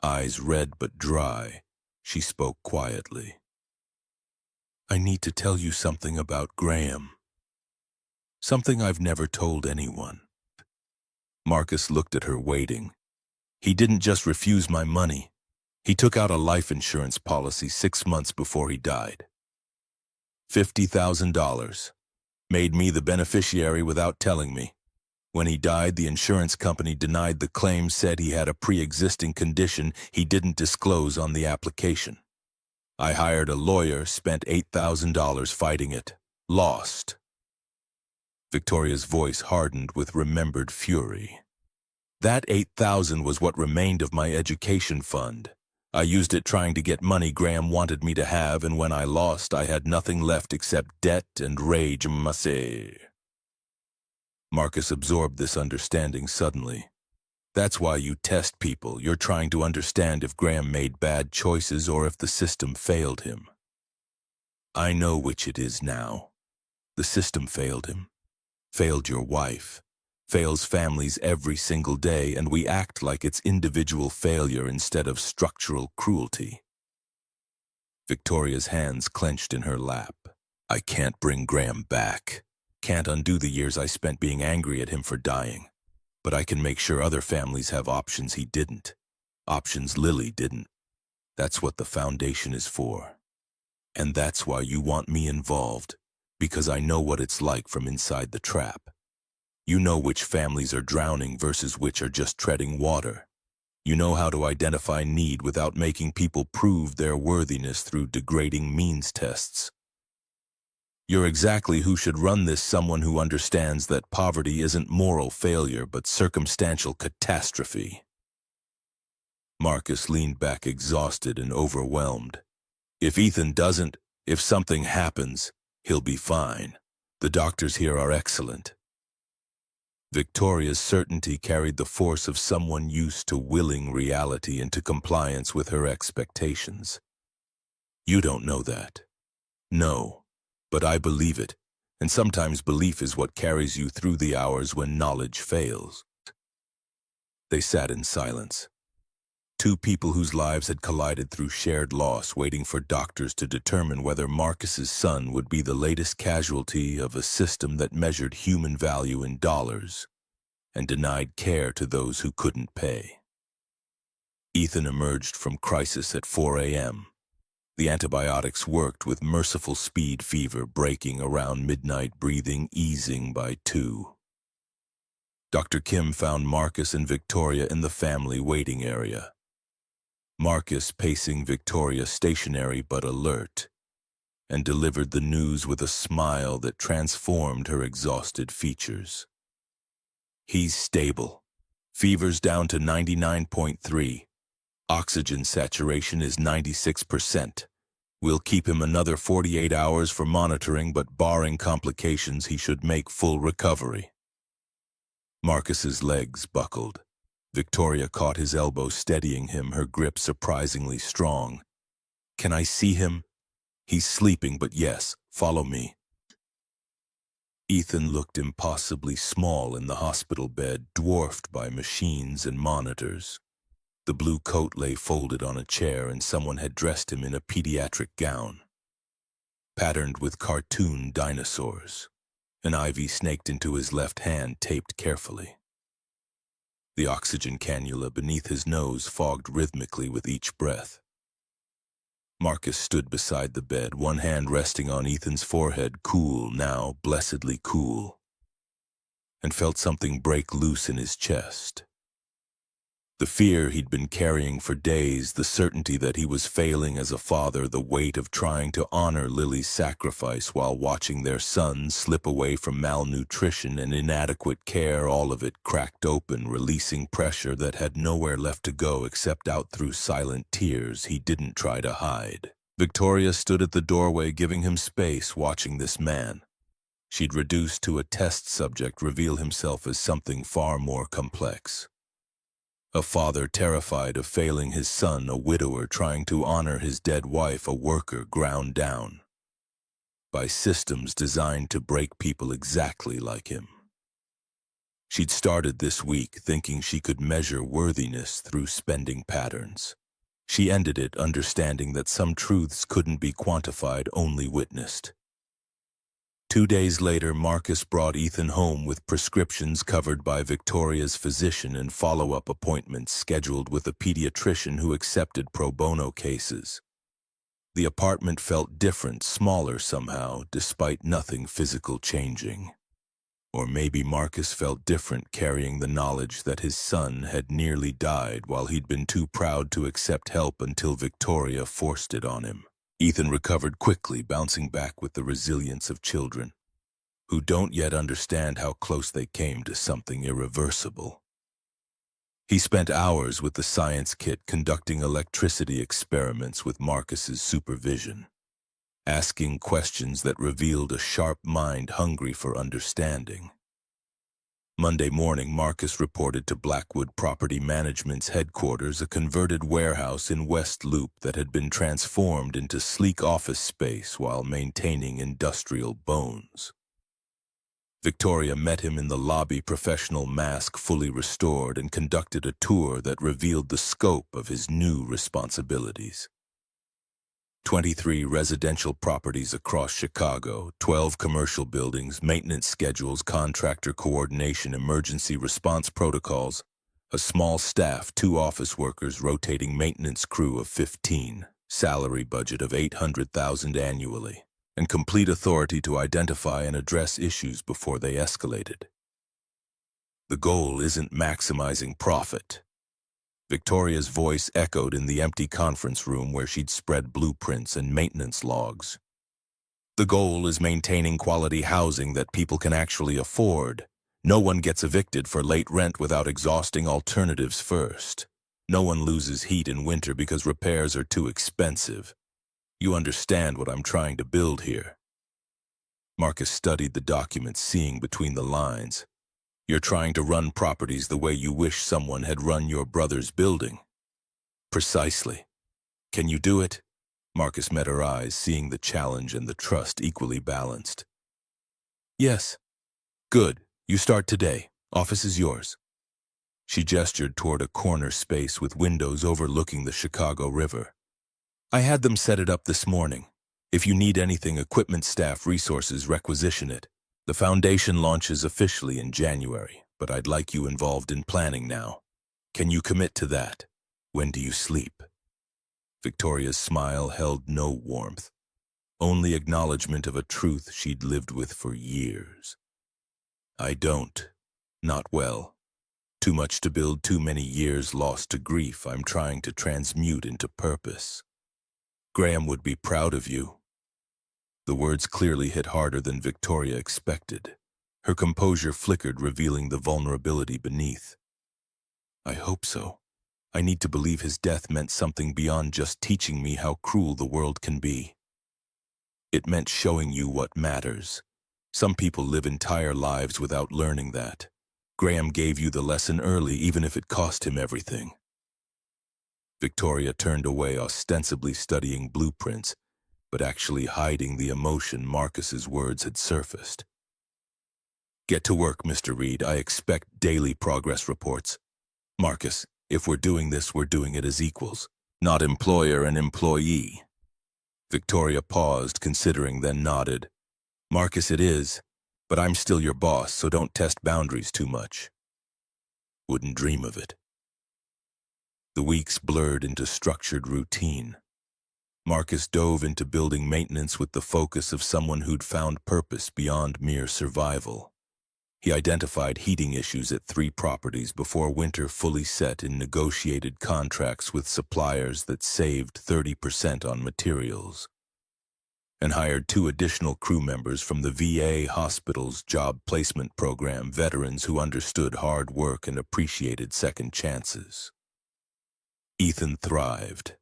eyes red but dry, she spoke quietly. I need to tell you something about Graham. Something I've never told anyone. Marcus looked at her, waiting. He didn't just refuse my money. He took out a life insurance policy 6 months before he died. $50,000. Made me the beneficiary without telling me. When he died, the insurance company denied the claim, said he had a pre-existing condition he didn't disclose on the application. I hired a lawyer, spent $8,000 fighting it. Lost. Victoria's voice hardened with remembered fury. That $8,000 was what remained of my education fund. I used it trying to get money Graham wanted me to have, and when I lost, I had nothing left except debt and rage. Marcus absorbed this understanding suddenly. That's why you test people. You're trying to understand if Graham made bad choices or if the system failed him. I know which it is now. The system failed him. Failed your wife. Fails families every single day, and we act like it's individual failure instead of structural cruelty. Victoria's hands clenched in her lap. I can't bring Graham back. Can't undo the years I spent being angry at him for dying. But I can make sure other families have options he didn't. Options Lily didn't. That's what the foundation is for. And that's why you want me involved, because I know what it's like from inside the trap. You know which families are drowning versus which are just treading water. You know how to identify need without making people prove their worthiness through degrading means tests. You're exactly who should run this, someone who understands that poverty isn't moral failure but circumstantial catastrophe. Marcus leaned back, exhausted and overwhelmed. If Ethan doesn't, if something happens, he'll be fine. The doctors here are excellent. Victoria's certainty carried the force of someone used to willing reality into compliance with her expectations. You don't know that. No. But I believe it, and sometimes belief is what carries you through the hours when knowledge fails. They sat in silence. Two people whose lives had collided through shared loss, waiting for doctors to determine whether Marcus's son would be the latest casualty of a system that measured human value in dollars and denied care to those who couldn't pay. Ethan emerged from crisis at 4 a.m. The antibiotics worked with merciful speed, fever breaking around midnight, breathing easing by 2. Dr. Kim found Marcus and Victoria in the family waiting area. Marcus pacing Victoria, stationary but alert, and delivered the news with a smile that transformed her exhausted features. He's stable. Fever's down to 99.3. Oxygen saturation is 96%. We'll keep him another 48 hours for monitoring, but barring complications, he should make full recovery. Marcus's legs buckled. Victoria caught his elbow, steadying him, her grip surprisingly strong. Can I see him? He's sleeping, but yes, follow me. Ethan looked impossibly small in the hospital bed, dwarfed by machines and monitors. The blue coat lay folded on a chair, and someone had dressed him in a pediatric gown, patterned with cartoon dinosaurs. An IV snaked into his left hand, taped carefully. The oxygen cannula beneath his nose fogged rhythmically with each breath. Marcus stood beside the bed, one hand resting on Ethan's forehead, cool now, blessedly cool, and felt something break loose in his chest. The fear he'd been carrying for days, the certainty that he was failing as a father, the weight of trying to honor Lily's sacrifice while watching their son slip away from malnutrition and inadequate care, all of it cracked open, releasing pressure that had nowhere left to go except out through silent tears he didn't try to hide. Victoria stood at the doorway, giving him space, watching this man she'd reduced to a test subject reveal himself as something far more complex. A father terrified of failing his son, a widower trying to honor his dead wife, a worker ground down by systems designed to break people exactly like him. She'd started this week thinking she could measure worthiness through spending patterns. She ended it understanding that some truths couldn't be quantified, only witnessed. 2 days later, Marcus brought Ethan home with prescriptions covered by Victoria's physician and follow-up appointments scheduled with a pediatrician who accepted pro bono cases. The apartment felt different, smaller somehow, despite nothing physical changing. Or maybe Marcus felt different, carrying the knowledge that his son had nearly died while he'd been too proud to accept help until Victoria forced it on him. Ethan recovered quickly, bouncing back with the resilience of children who don't yet understand how close they came to something irreversible. He spent hours with the science kit conducting electricity experiments with Marcus's supervision, asking questions that revealed a sharp mind hungry for understanding. Monday morning, Marcus reported to Blackwood Property Management's headquarters, a converted warehouse in West Loop that had been transformed into sleek office space while maintaining industrial bones. Victoria met him in the lobby, professional mask fully restored, and conducted a tour that revealed the scope of his new responsibilities. 23 residential properties across Chicago, 12 commercial buildings, maintenance schedules, contractor coordination, emergency response protocols, a small staff, 2 office workers, rotating maintenance crew of 15, salary budget of $800,000 annually, and complete authority to identify and address issues before they escalated. The goal isn't maximizing profit. Victoria's voice echoed in the empty conference room where she'd spread blueprints and maintenance logs. The goal is maintaining quality housing that people can actually afford. No one gets evicted for late rent without exhausting alternatives first. No one loses heat in winter because repairs are too expensive. You understand what I'm trying to build here. Marcus studied the document, seeing between the lines. You're trying to run properties the way you wish someone had run your brother's building. Precisely. Can you do it? Marcus met her eyes, seeing the challenge and the trust equally balanced. Yes. Good. You start today. Office is yours. She gestured toward a corner space with windows overlooking the Chicago River. I had them set it up this morning. If you need anything, equipment, staff, resources, requisition it. The foundation launches officially in January, but I'd like you involved in planning now. Can you commit to that? When do you sleep? Victoria's smile held no warmth, only acknowledgement of a truth she'd lived with for years. I don't. Not well. Too much to build, too many years lost to grief I'm trying to transmute into purpose. Graham would be proud of you. The words clearly hit harder than Victoria expected. Her composure flickered, revealing the vulnerability beneath. I hope so. I need to believe his death meant something beyond just teaching me how cruel the world can be. It meant showing you what matters. Some people live entire lives without learning that. Graham gave you the lesson early, even if it cost him everything. Victoria turned away, ostensibly studying blueprints, but actually hiding the emotion Marcus's words had surfaced. Get to work, Mr. Reed. I expect daily progress reports. Marcus, if we're doing this, we're doing it as equals, not employer and employee. Victoria paused, considering, then nodded. Marcus, it is, but I'm still your boss, so don't test boundaries too much. Wouldn't dream of it. The weeks blurred into structured routine. Marcus dove into building maintenance with the focus of someone who'd found purpose beyond mere survival. He identified heating issues at 3 properties before winter fully set in negotiated contracts with suppliers that saved 30% on materials, and hired 2 additional crew members from the VA hospital's job placement program, veterans who understood hard work and appreciated second chances. Ethan thrived.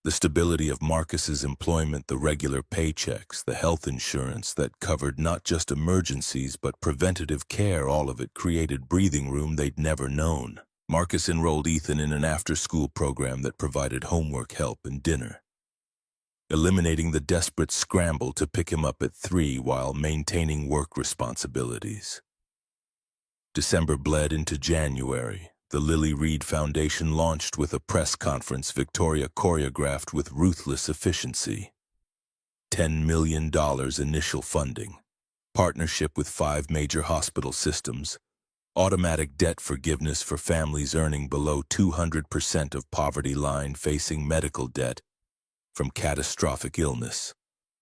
The stability of Marcus's employment, the regular paychecks, the health insurance that covered not just emergencies but preventative care, all of it created breathing room they'd never known. Marcus enrolled Ethan in an after-school program that provided homework help and dinner, eliminating the desperate scramble to pick him up at 3 while maintaining work responsibilities. December bled into January. The Lily Reed Foundation launched with a press conference Victoria choreographed with ruthless efficiency. $10 million initial funding, partnership with 5 major hospital systems, automatic debt forgiveness for families earning below 200% of poverty line facing medical debt from catastrophic illness.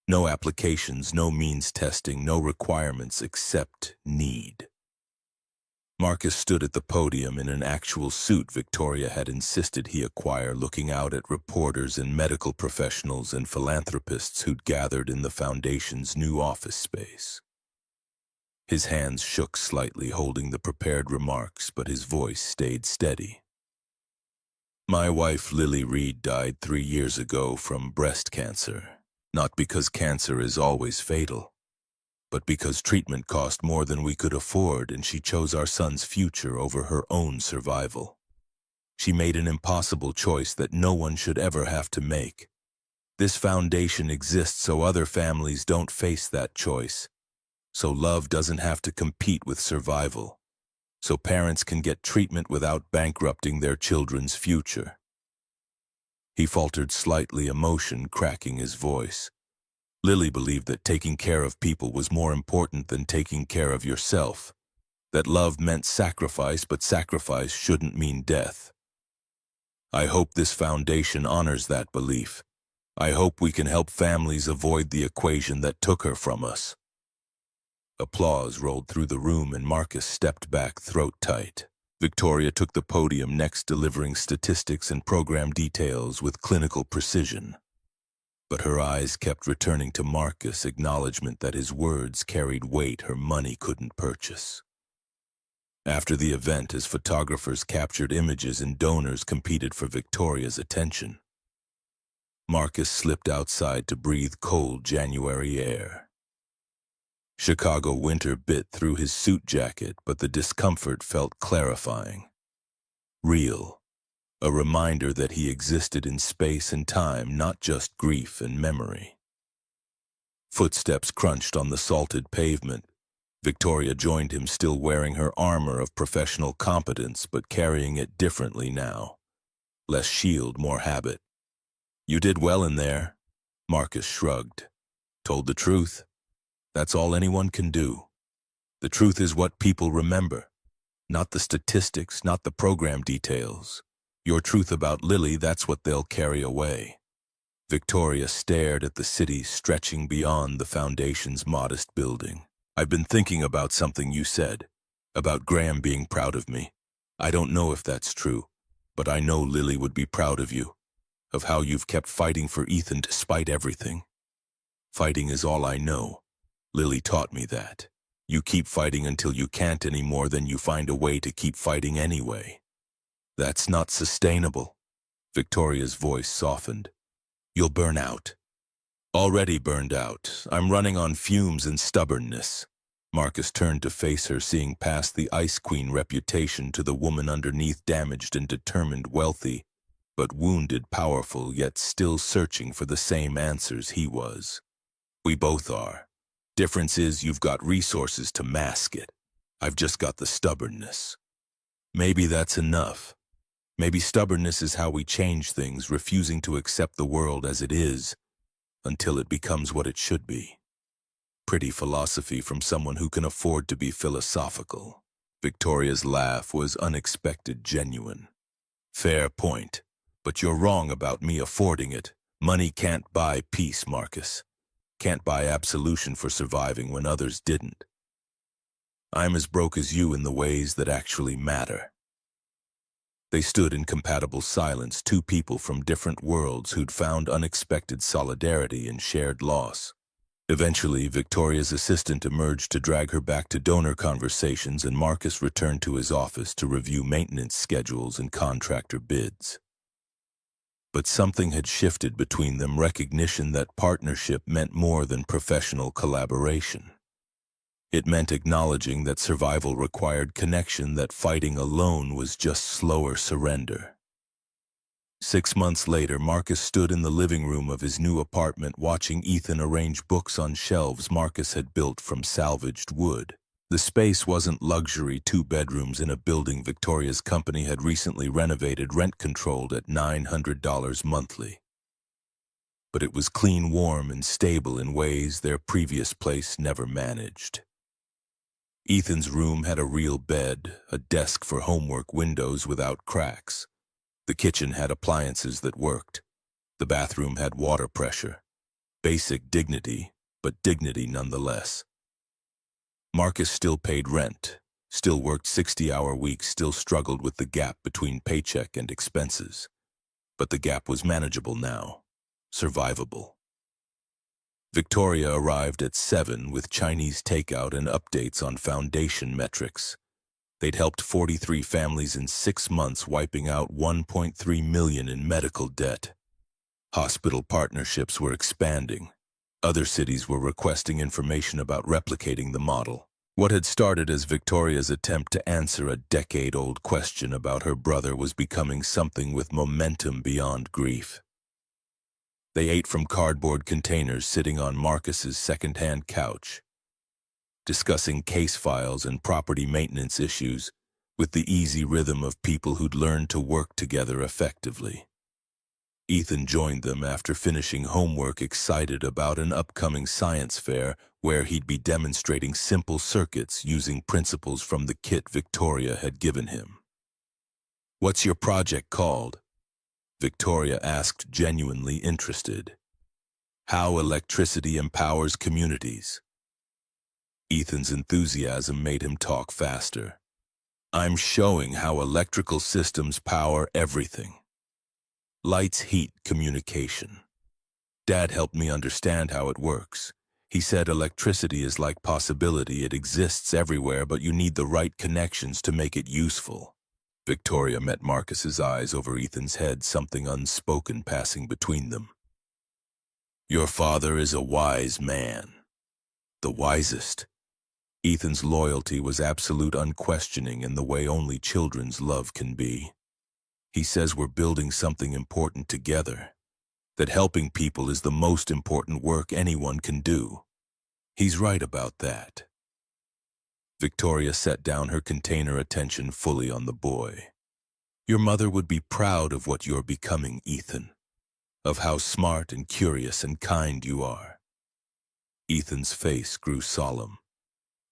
No applications, no means testing, no requirements except need. Marcus stood at the podium in an actual suit Victoria had insisted he acquire, looking out at reporters and medical professionals and philanthropists who'd gathered in the foundation's new office space. His hands shook slightly, holding the prepared remarks, but his voice stayed steady. My wife, Lily Reed, died 3 years ago from breast cancer, not because cancer is always fatal, but because treatment cost more than we could afford, and she chose our son's future over her own survival. She made an impossible choice that no one should ever have to make. This foundation exists so other families don't face that choice, so love doesn't have to compete with survival, so parents can get treatment without bankrupting their children's future. He faltered slightly, emotion cracking his voice. Lily believed that taking care of people was more important than taking care of yourself, that love meant sacrifice, but sacrifice shouldn't mean death. I hope this foundation honors that belief. I hope we can help families avoid the equation that took her from us. Applause rolled through the room and Marcus stepped back, throat tight. Victoria took the podium next, delivering statistics and program details with clinical precision. But her eyes kept returning to Marcus, acknowledgement that his words carried weight her money couldn't purchase. After the event, as photographers captured images and donors competed for Victoria's attention, Marcus slipped outside to breathe cold January air. Chicago winter bit through his suit jacket, but the discomfort felt clarifying. Real. A reminder that he existed in space and time, not just grief and memory. Footsteps crunched on the salted pavement. Victoria joined him, still wearing her armor of professional competence, but carrying it differently now. Less shield, more habit. You did well in there. Marcus shrugged. Told the truth. That's all anyone can do. The truth is what people remember. Not the statistics, not the program details. Your truth about Lily, that's what they'll carry away. Victoria stared at the city stretching beyond the foundation's modest building. I've been thinking about something you said, about Graham being proud of me. I don't know if that's true, but I know Lily would be proud of you, of how you've kept fighting for Ethan despite everything. Fighting is all I know. Lily taught me that. You keep fighting until you can't anymore, then you find a way to keep fighting anyway. That's not sustainable. Victoria's voice softened. You'll burn out. Already burned out. I'm running on fumes and stubbornness. Marcus turned to face her, seeing past the Ice Queen reputation to the woman underneath, damaged and determined, wealthy, but wounded, powerful, yet still searching for the same answers he was. We both are. Difference is you've got resources to mask it. I've just got the stubbornness. Maybe that's enough. Maybe stubbornness is how we change things, refusing to accept the world as it is until it becomes what it should be. Pretty philosophy from someone who can afford to be philosophical. Victoria's laugh was unexpected, genuine. Fair point, but you're wrong about me affording it. Money can't buy peace, Marcus. Can't buy absolution for surviving when others didn't. I'm as broke as you in the ways that actually matter. They stood in compatible silence, two people from different worlds who'd found unexpected solidarity and shared loss. Eventually, Victoria's assistant emerged to drag her back to donor conversations, and Marcus returned to his office to review maintenance schedules and contractor bids. But something had shifted between them, recognition that partnership meant more than professional collaboration. It meant acknowledging that survival required connection, that fighting alone was just slower surrender. 6 months later, Marcus stood in the living room of his new apartment, watching Ethan arrange books on shelves Marcus had built from salvaged wood. The space wasn't luxury, 2 bedrooms in a building Victoria's company had recently renovated, rent-controlled at $900 monthly. But it was clean, warm, and stable in ways their previous place never managed. Ethan's room had a real bed, a desk for homework, windows without cracks. The kitchen had appliances that worked. The bathroom had water pressure. Basic dignity, but dignity nonetheless. Marcus still paid rent, still worked 60-hour weeks, still struggled with the gap between paycheck and expenses. But the gap was manageable now, survivable. Victoria arrived at 7 with Chinese takeout and updates on foundation metrics. They'd helped 43 families in 6 months, wiping out $1.3 million in medical debt. Hospital partnerships were expanding. Other cities were requesting information about replicating the model. What had started as Victoria's attempt to answer a decade-old question about her brother was becoming something with momentum beyond grief. They ate from cardboard containers, sitting on Marcus's second-hand couch, discussing case files and property maintenance issues with the easy rhythm of people who'd learned to work together effectively. Ethan joined them after finishing homework, excited about an upcoming science fair where he'd be demonstrating simple circuits using principles from the kit Victoria had given him. "What's your project called?" Victoria asked, genuinely interested. "How electricity empowers communities." Ethan's enthusiasm made him talk faster. "I'm showing how electrical systems power everything. Lights, heat, communication. Dad helped me understand how it works. He said electricity is like possibility. It exists everywhere, but you need the right connections to make it useful." Victoria met Marcus's eyes over Ethan's head, something unspoken passing between them. "Your father is a wise man. The wisest." Ethan's loyalty was absolute, unquestioning, in the way only children's love can be. "He says we're building something important together, that helping people is the most important work anyone can do. He's right about that." Victoria set down her container, attention fully on the boy. "Your mother would be proud of what you're becoming, Ethan, of how smart and curious and kind you are." Ethan's face grew solemn.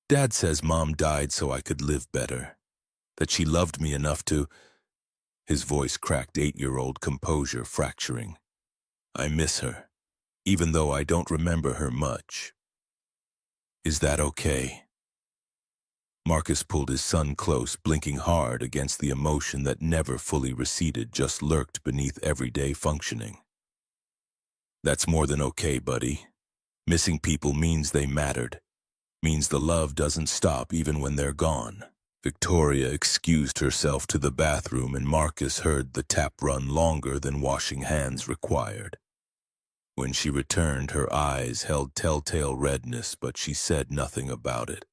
"Dad says Mom died so I could live better, that she loved me enough to—" His voice cracked, 8-year-old composure fracturing. "I miss her, even though I don't remember her much. Is that okay?" Marcus pulled his son close, blinking hard against the emotion that never fully receded, just lurked beneath everyday functioning. "That's more than okay, buddy. Missing people means they mattered. Means the love doesn't stop even when they're gone." Victoria excused herself to the bathroom and Marcus heard the tap run longer than washing hands required. When she returned, her eyes held telltale redness, but she said nothing about it.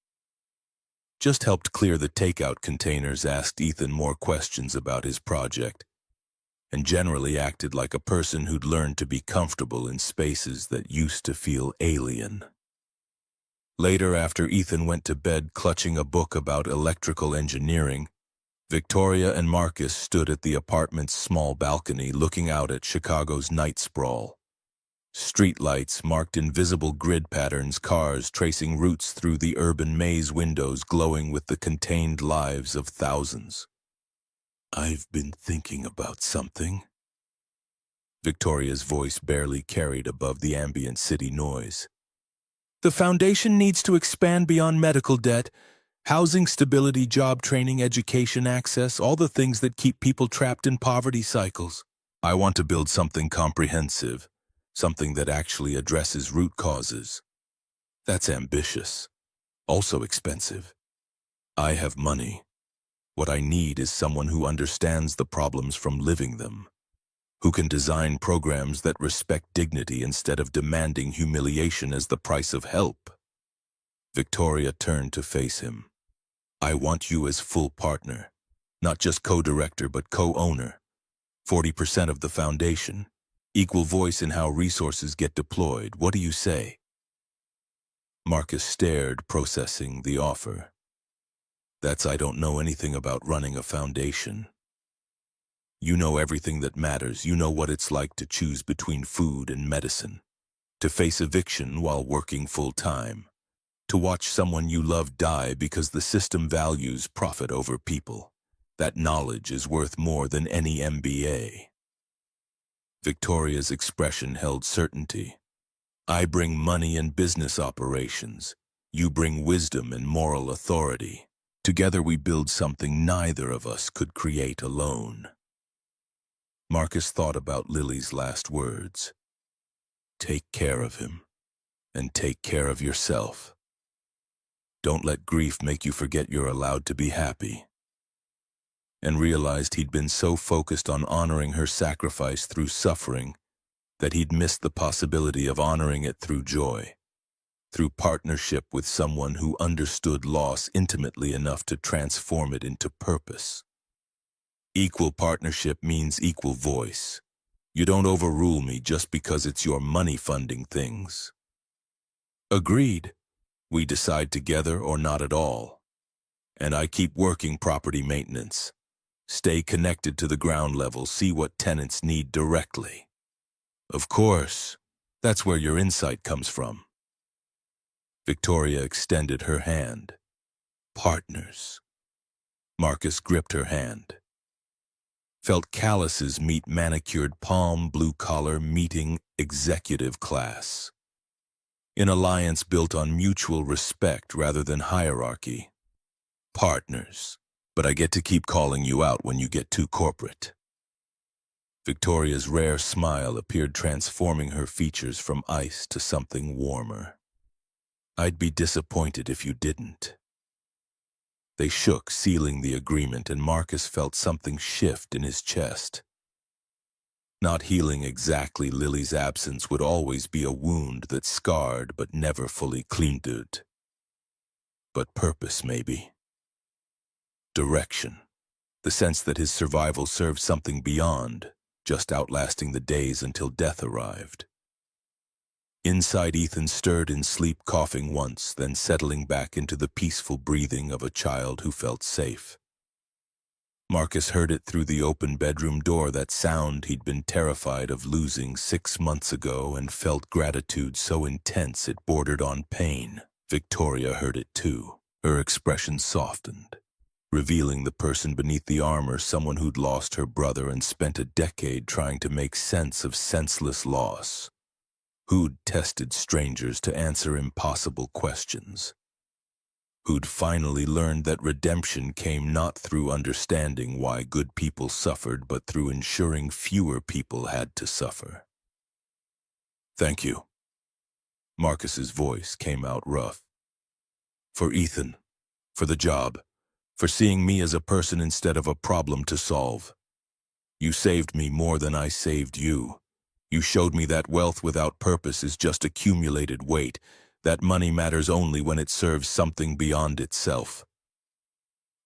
Just helped clear the takeout containers, asked Ethan more questions about his project, and generally acted like a person who'd learned to be comfortable in spaces that used to feel alien. Later, after Ethan went to bed clutching a book about electrical engineering, Victoria and Marcus stood at the apartment's small balcony looking out at Chicago's night sprawl. Streetlights marked invisible grid patterns, cars tracing routes through the urban maze, windows glowing with the contained lives of thousands. "I've been thinking about something." Victoria's voice barely carried above the ambient city noise. "The foundation needs to expand beyond medical debt, housing stability, job training, education access, all the things that keep people trapped in poverty cycles. I want to build something comprehensive, something that actually addresses root causes. That's ambitious, also expensive. I have money. What I need is someone who understands the problems from living them, who can design programs that respect dignity instead of demanding humiliation as the price of help." Victoria turned to face him. "I want you as full partner, not just co-director but co-owner. 40% of the foundation, equal voice in how resources get deployed. What do you say?" Marcus stared, processing the offer. I don't know anything about running a foundation. You know everything that matters. You know what it's like to choose between food and medicine, to face eviction while working full-time, to watch someone you love die because the system values profit over people. That knowledge is worth more than any MBA. Victoria's expression held certainty. "I bring money and business operations. You bring wisdom and moral authority. Together we build something neither of us could create alone." Marcus thought about Lily's last words. "Take care of him, and take care of yourself. Don't let grief make you forget you're allowed to be happy." And realized he'd been so focused on honoring her sacrifice through suffering that he'd missed the possibility of honoring it through joy, through partnership with someone who understood loss intimately enough to transform it into purpose. Equal partnership means equal voice. You don't overrule me just because it's your money funding things. Agreed. We decide together or not at all. And I keep working property maintenance. Stay connected to the ground level, see what tenants need directly. Of course, that's where your insight comes from. Victoria extended her hand. Partners. Marcus gripped her hand. Felt calluses meet manicured palm, blue-collar meeting executive class. An alliance built on mutual respect rather than hierarchy. Partners. But I get to keep calling you out when you get too corporate. Victoria's rare smile appeared, transforming her features from ice to something warmer. I'd be disappointed if you didn't. They shook, sealing the agreement, and Marcus felt something shift in his chest. Not healing exactly, Lily's absence would always be a wound that scarred but never fully cleaned it. But purpose, maybe. Direction. The sense that his survival served something beyond, just outlasting the days until death arrived. Inside, Ethan stirred in sleep, coughing once, then settling back into the peaceful breathing of a child who felt safe. Marcus heard it through the open bedroom door, that sound he'd been terrified of losing 6 months ago, and felt gratitude so intense it bordered on pain. Victoria heard it too. Her expression softened, revealing the person beneath the armor, someone who'd lost her brother and spent a decade trying to make sense of senseless loss. Who'd tested strangers to answer impossible questions. Who'd finally learned that redemption came not through understanding why good people suffered, but through ensuring fewer people had to suffer. Thank you. Marcus's voice came out rough. For Ethan, for the job, for seeing me as a person instead of a problem to solve. You saved me more than I saved you. You showed me that wealth without purpose is just accumulated weight, that money matters only when it serves something beyond itself.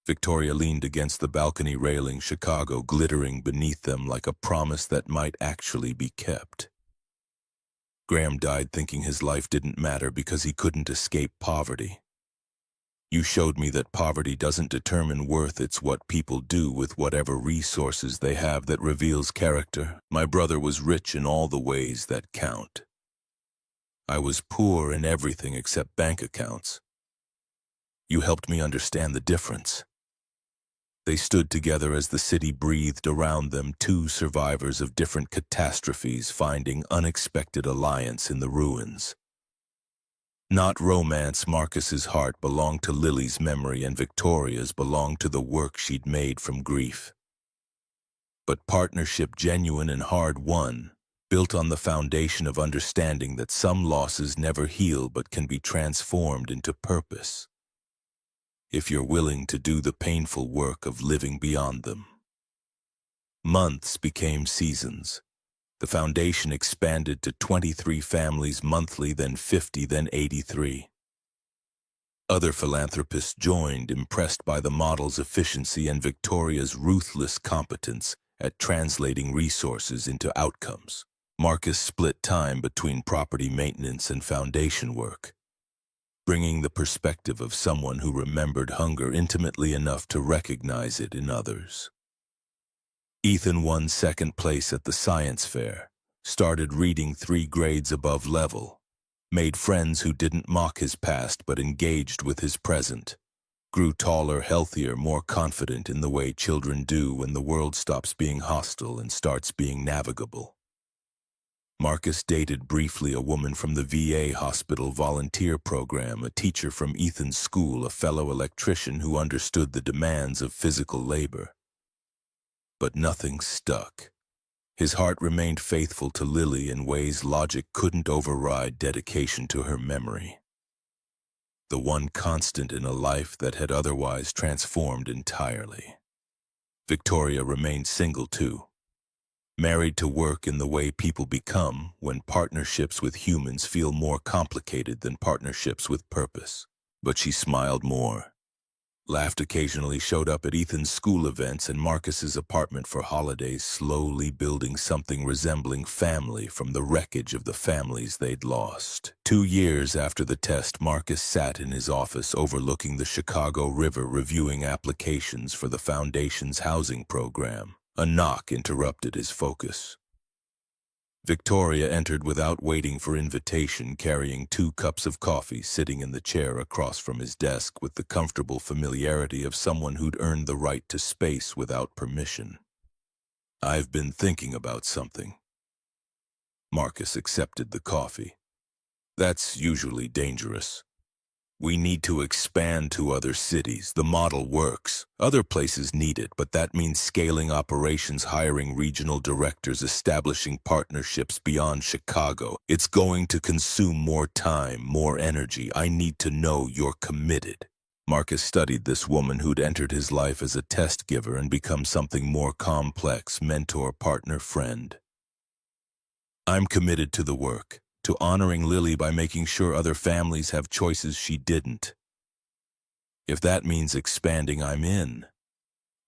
Victoria leaned against the balcony railing, Chicago glittering beneath them like a promise that might actually be kept. Graham died thinking his life didn't matter because he couldn't escape poverty. You showed me that poverty doesn't determine worth, it's what people do with whatever resources they have that reveals character. My brother was rich in all the ways that count. I was poor in everything except bank accounts. You helped me understand the difference. They stood together as the city breathed around them, two survivors of different catastrophes finding unexpected alliance in the ruins. Not romance, Marcus's heart belonged to Lily's memory and Victoria's belonged to the work she'd made from grief. But partnership, genuine and hard-won, built on the foundation of understanding that some losses never heal but can be transformed into purpose, if you're willing to do the painful work of living beyond them. Months became seasons. The foundation expanded to 23 families monthly, then 50, then 83. Other philanthropists joined, impressed by the model's efficiency and Victoria's ruthless competence at translating resources into outcomes. Marcus split time between property maintenance and foundation work, bringing the perspective of someone who remembered hunger intimately enough to recognize it in others. Ethan won second place at the science fair, started reading 3 grades above level, made friends who didn't mock his past but engaged with his present, grew taller, healthier, more confident in the way children do when the world stops being hostile and starts being navigable. Marcus dated briefly a woman from the VA hospital volunteer program, a teacher from Ethan's school, a fellow electrician who understood the demands of physical labor. But nothing stuck. His heart remained faithful to Lily in ways logic couldn't override dedication to her memory. The one constant in a life that had otherwise transformed entirely. Victoria remained single too. Married to work in the way people become when partnerships with humans feel more complicated than partnerships with purpose. But she smiled more, laughed occasionally, showed up at Ethan's school events and Marcus's apartment for holidays, slowly building something resembling family from the wreckage of the families they'd lost. 2 years after the test, Marcus sat in his office overlooking the Chicago River reviewing applications for the Foundation's housing program. A knock interrupted his focus. Victoria entered without waiting for invitation, carrying 2 cups of coffee, sitting in the chair across from his desk with the comfortable familiarity of someone who'd earned the right to space without permission. "I've been thinking about something." Marcus accepted the coffee. "That's usually dangerous. We need to expand to other cities. The model works. Other places need it, but that means scaling operations, hiring regional directors, establishing partnerships beyond Chicago. It's going to consume more time, more energy. I need to know you're committed." Marcus studied this woman who'd entered his life as a test giver and become something more complex, mentor, partner, friend. "I'm committed to the work, to honoring Lily by making sure other families have choices she didn't. If that means expanding, I'm in.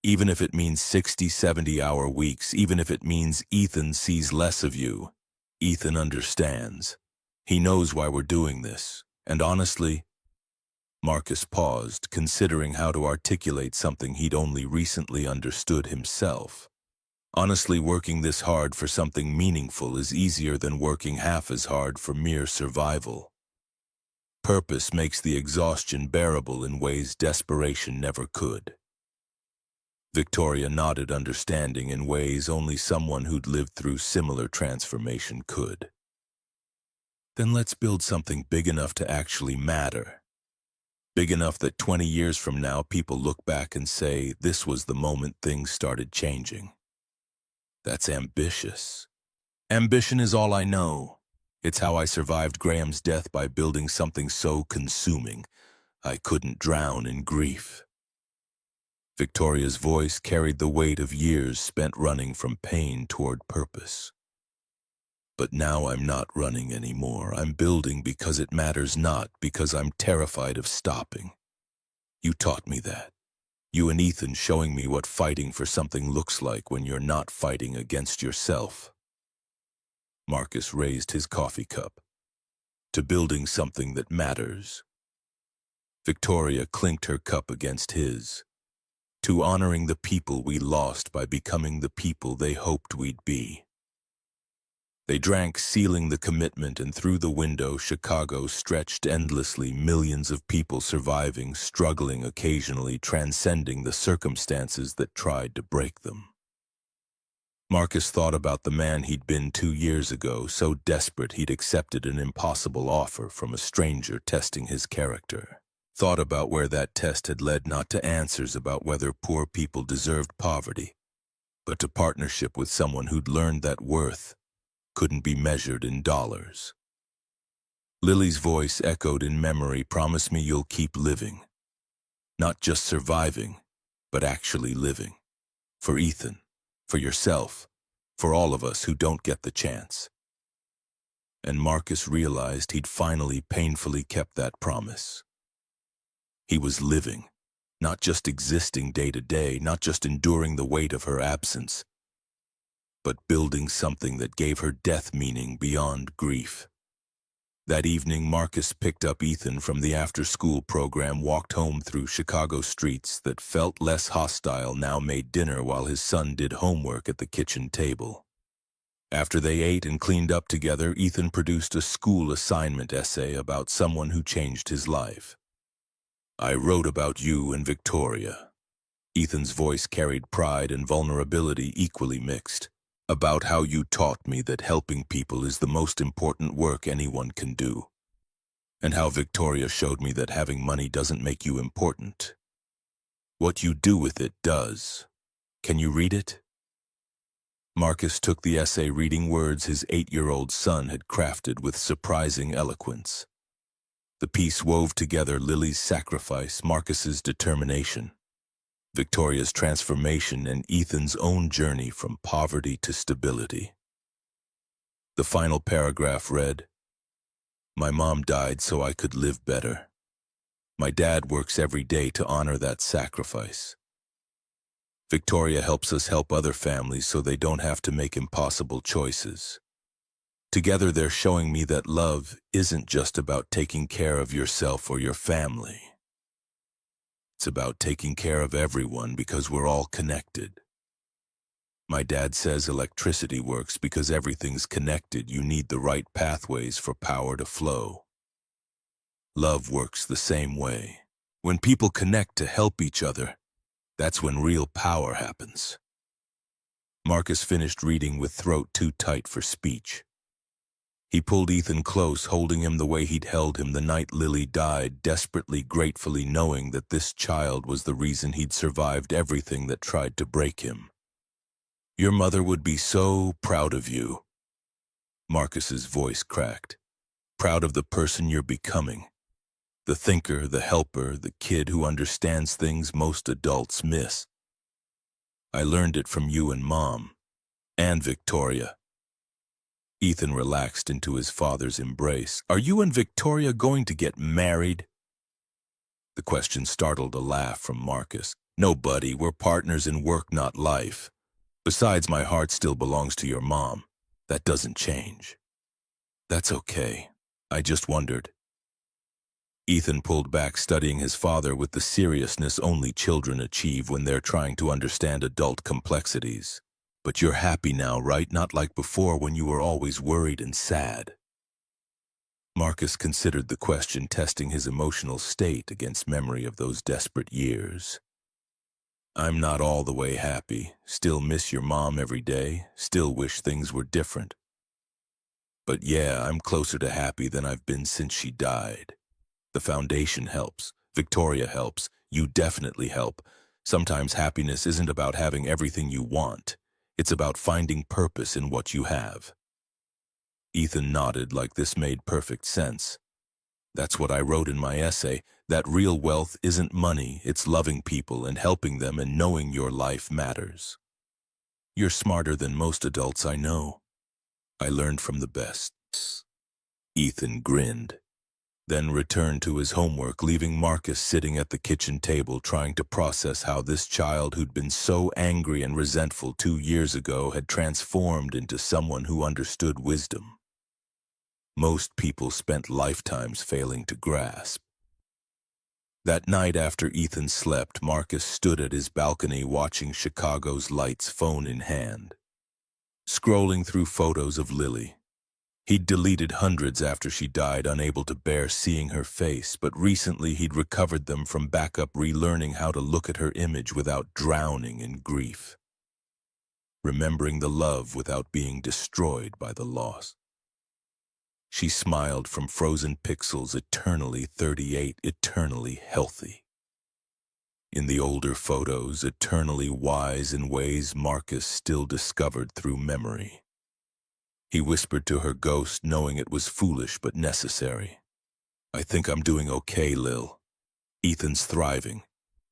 Even if it means 60, 70-hour weeks, even if it means Ethan sees less of you. Ethan understands. He knows why we're doing this. And honestly," Marcus paused, considering how to articulate something he'd only recently understood himself. "Honestly, working this hard for something meaningful is easier than working half as hard for mere survival. Purpose makes the exhaustion bearable in ways desperation never could." Victoria nodded, understanding in ways only someone who'd lived through similar transformation could. "Then let's build something big enough to actually matter. Big enough that 20 years from now people look back and say, this was the moment things started changing." That's ambitious. Ambition is all I know. It's how I survived Graham's death, by building something so consuming I couldn't drown in grief. Victoria's voice carried the weight of years spent running from pain toward purpose. But now I'm not running anymore. I'm building because it matters, not because I'm terrified of stopping. You taught me that. You and Ethan showing me what fighting for something looks like when you're not fighting against yourself. Marcus raised his coffee cup. To building something that matters. Victoria clinked her cup against his. To honoring the people we lost by becoming the people they hoped we'd be. They drank, sealing the commitment, and through the window Chicago stretched endlessly, millions of people surviving, struggling, occasionally transcending the circumstances that tried to break them. Marcus thought about the man he'd been 2 years ago, so desperate he'd accepted an impossible offer from a stranger testing his character. Thought about where that test had led, not to answers about whether poor people deserved poverty, but to partnership with someone who'd learned that worth couldn't be measured in dollars. Lily's voice echoed in memory, "Promise me you'll keep living. Not just surviving, but actually living. For Ethan, for yourself, for all of us who don't get the chance." And Marcus realized he'd finally painfully kept that promise. He was living, not just existing day to day, not just enduring the weight of her absence, but building something that gave her death meaning beyond grief. That evening, Marcus picked up Ethan from the after-school program, walked home through Chicago streets that felt less hostile, now made dinner while his son did homework at the kitchen table. After they ate and cleaned up together, Ethan produced a school assignment essay about someone who changed his life. "I wrote about you and Victoria." Ethan's voice carried pride and vulnerability, equally mixed. "About how you taught me that helping people is the most important work anyone can do. And how Victoria showed me that having money doesn't make you important. What you do with it does. Can you read it?" Marcus took the essay, reading words his 8-year-old son had crafted with surprising eloquence. The piece wove together Lily's sacrifice, Marcus's determination, Victoria's transformation, and Ethan's own journey from poverty to stability. The final paragraph read, "My mom died so I could live better. My dad works every day to honor that sacrifice. Victoria helps us help other families so they don't have to make impossible choices. Together they're showing me that love isn't just about taking care of yourself or your family. It's about taking care of everyone because we're all connected. My dad says electricity works because everything's connected. You need the right pathways for power to flow. Love works the same way. When people connect to help each other, that's when real power happens." Marcus finished reading with throat too tight for speech. He pulled Ethan close, holding him the way he'd held him the night Lily died, desperately, gratefully knowing that this child was the reason he'd survived everything that tried to break him. "Your mother would be so proud of you." Marcus's voice cracked. "Proud of the person you're becoming. The thinker, the helper, the kid who understands things most adults miss. I learned it from you and Mom. And Victoria." Ethan relaxed into his father's embrace. "Are you and Victoria going to get married?" The question startled a laugh from Marcus. "No, buddy, we're partners in work, not life. Besides, my heart still belongs to your mom. That doesn't change." "That's okay. I just wondered." Ethan pulled back, studying his father with the seriousness only children achieve when they're trying to understand adult complexities. "But you're happy now, right? Not like before when you were always worried and sad." Marcus considered the question, testing his emotional state against memory of those desperate years. "I'm not all the way happy. Still miss your mom every day. Still wish things were different. But yeah, I'm closer to happy than I've been since she died. The foundation helps. Victoria helps. You definitely help. Sometimes happiness isn't about having everything you want. It's about finding purpose in what you have." Ethan nodded like this made perfect sense. That's what I wrote in my essay, that real wealth isn't money, it's loving people and helping them and knowing your life matters. You're smarter than most adults I know. I learned from the best. Ethan grinned, then returned to his homework, leaving Marcus sitting at the kitchen table trying to process how this child who'd been so angry and resentful 2 years ago had transformed into someone who understood wisdom. Most people spent lifetimes failing to grasp. That night after Ethan slept, Marcus stood at his balcony watching Chicago's lights, phone in hand, scrolling through photos of Lily. He'd deleted hundreds after she died, unable to bear seeing her face, but recently he'd recovered them from backup, relearning how to look at her image without drowning in grief, remembering the love without being destroyed by the loss. She smiled from frozen pixels, eternally 38, eternally healthy. In the older photos, eternally wise in ways Marcus still discovered through memory. He whispered to her ghost, knowing it was foolish but necessary. I think I'm doing okay, Lil. Ethan's thriving.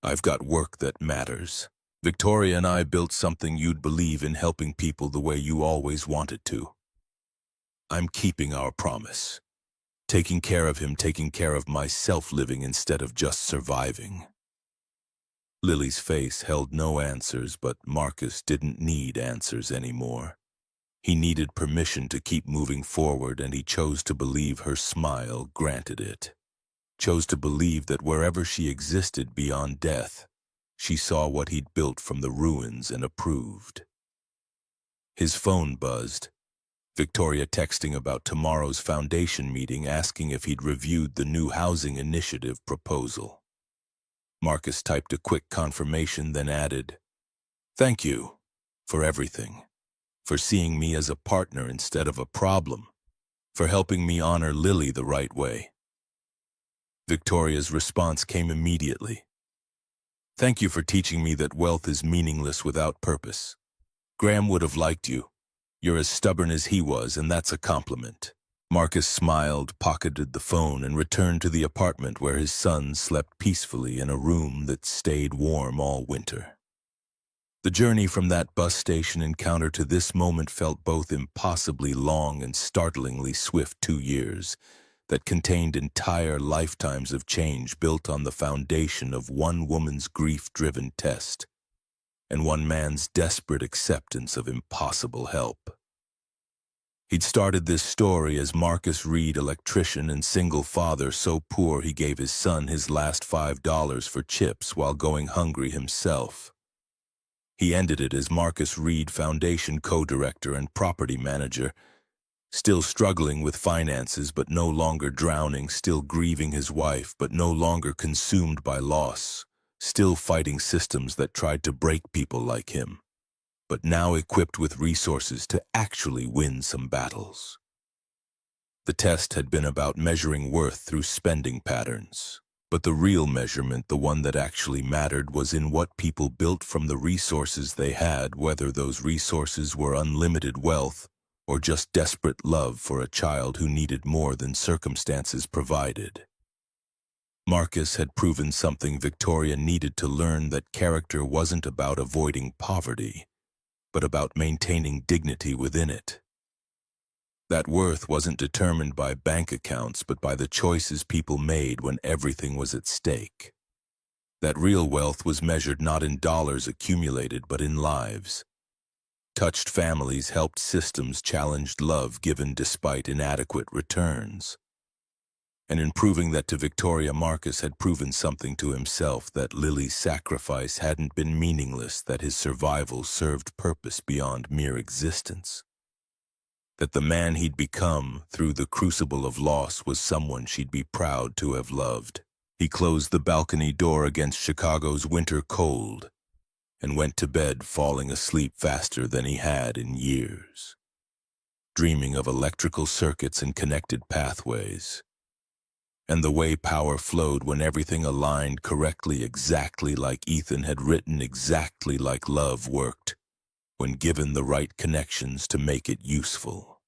I've got work that matters. Victoria and I built something you'd believe in, helping people the way you always wanted to. I'm keeping our promise. Taking care of him, taking care of myself, living instead of just surviving. Lily's face held no answers, but Marcus didn't need answers anymore. He needed permission to keep moving forward, and he chose to believe her smile granted it. Chose to believe that wherever she existed beyond death, she saw what he'd built from the ruins and approved. His phone buzzed. Victoria texting about tomorrow's foundation meeting, asking if he'd reviewed the new housing initiative proposal. Marcus typed a quick confirmation, then added, "Thank you for everything. For seeing me as a partner instead of a problem, for helping me honor Lily the right way." Victoria's response came immediately. "Thank you for teaching me that wealth is meaningless without purpose. Graham would have liked you. You're as stubborn as he was, and that's a compliment." Marcus smiled, pocketed the phone, and returned to the apartment where his son slept peacefully in a room that stayed warm all winter. The journey from that bus station encounter to this moment felt both impossibly long and startlingly swift. 2 years that contained entire lifetimes of change built on the foundation of one woman's grief-driven test and one man's desperate acceptance of impossible help. He'd started this story as Marcus Reed, electrician and single father, so poor he gave his son his last $5 for chips while going hungry himself. He ended it as Marcus Reed Foundation co-director and property manager, still struggling with finances but no longer drowning, still grieving his wife but no longer consumed by loss, still fighting systems that tried to break people like him, but now equipped with resources to actually win some battles. The test had been about measuring worth through spending patterns. But the real measurement, the one that actually mattered, was in what people built from the resources they had, whether those resources were unlimited wealth or just desperate love for a child who needed more than circumstances provided. Marcus had proven something Victoria needed to learn, that character wasn't about avoiding poverty, but about maintaining dignity within it. That worth wasn't determined by bank accounts, but by the choices people made when everything was at stake. That real wealth was measured not in dollars accumulated, but in lives. Touched families, helped systems, challenged love given despite inadequate returns. And in proving that to Victoria, Marcus had proven something to himself, that Lily's sacrifice hadn't been meaningless, that his survival served purpose beyond mere existence. That the man he'd become through the crucible of loss was someone she'd be proud to have loved. He closed the balcony door against Chicago's winter cold and went to bed, falling asleep faster than he had in years, dreaming of electrical circuits and connected pathways, and the way power flowed when everything aligned correctly, exactly like Ethan had written, exactly like love worked when given the right connections to make it useful.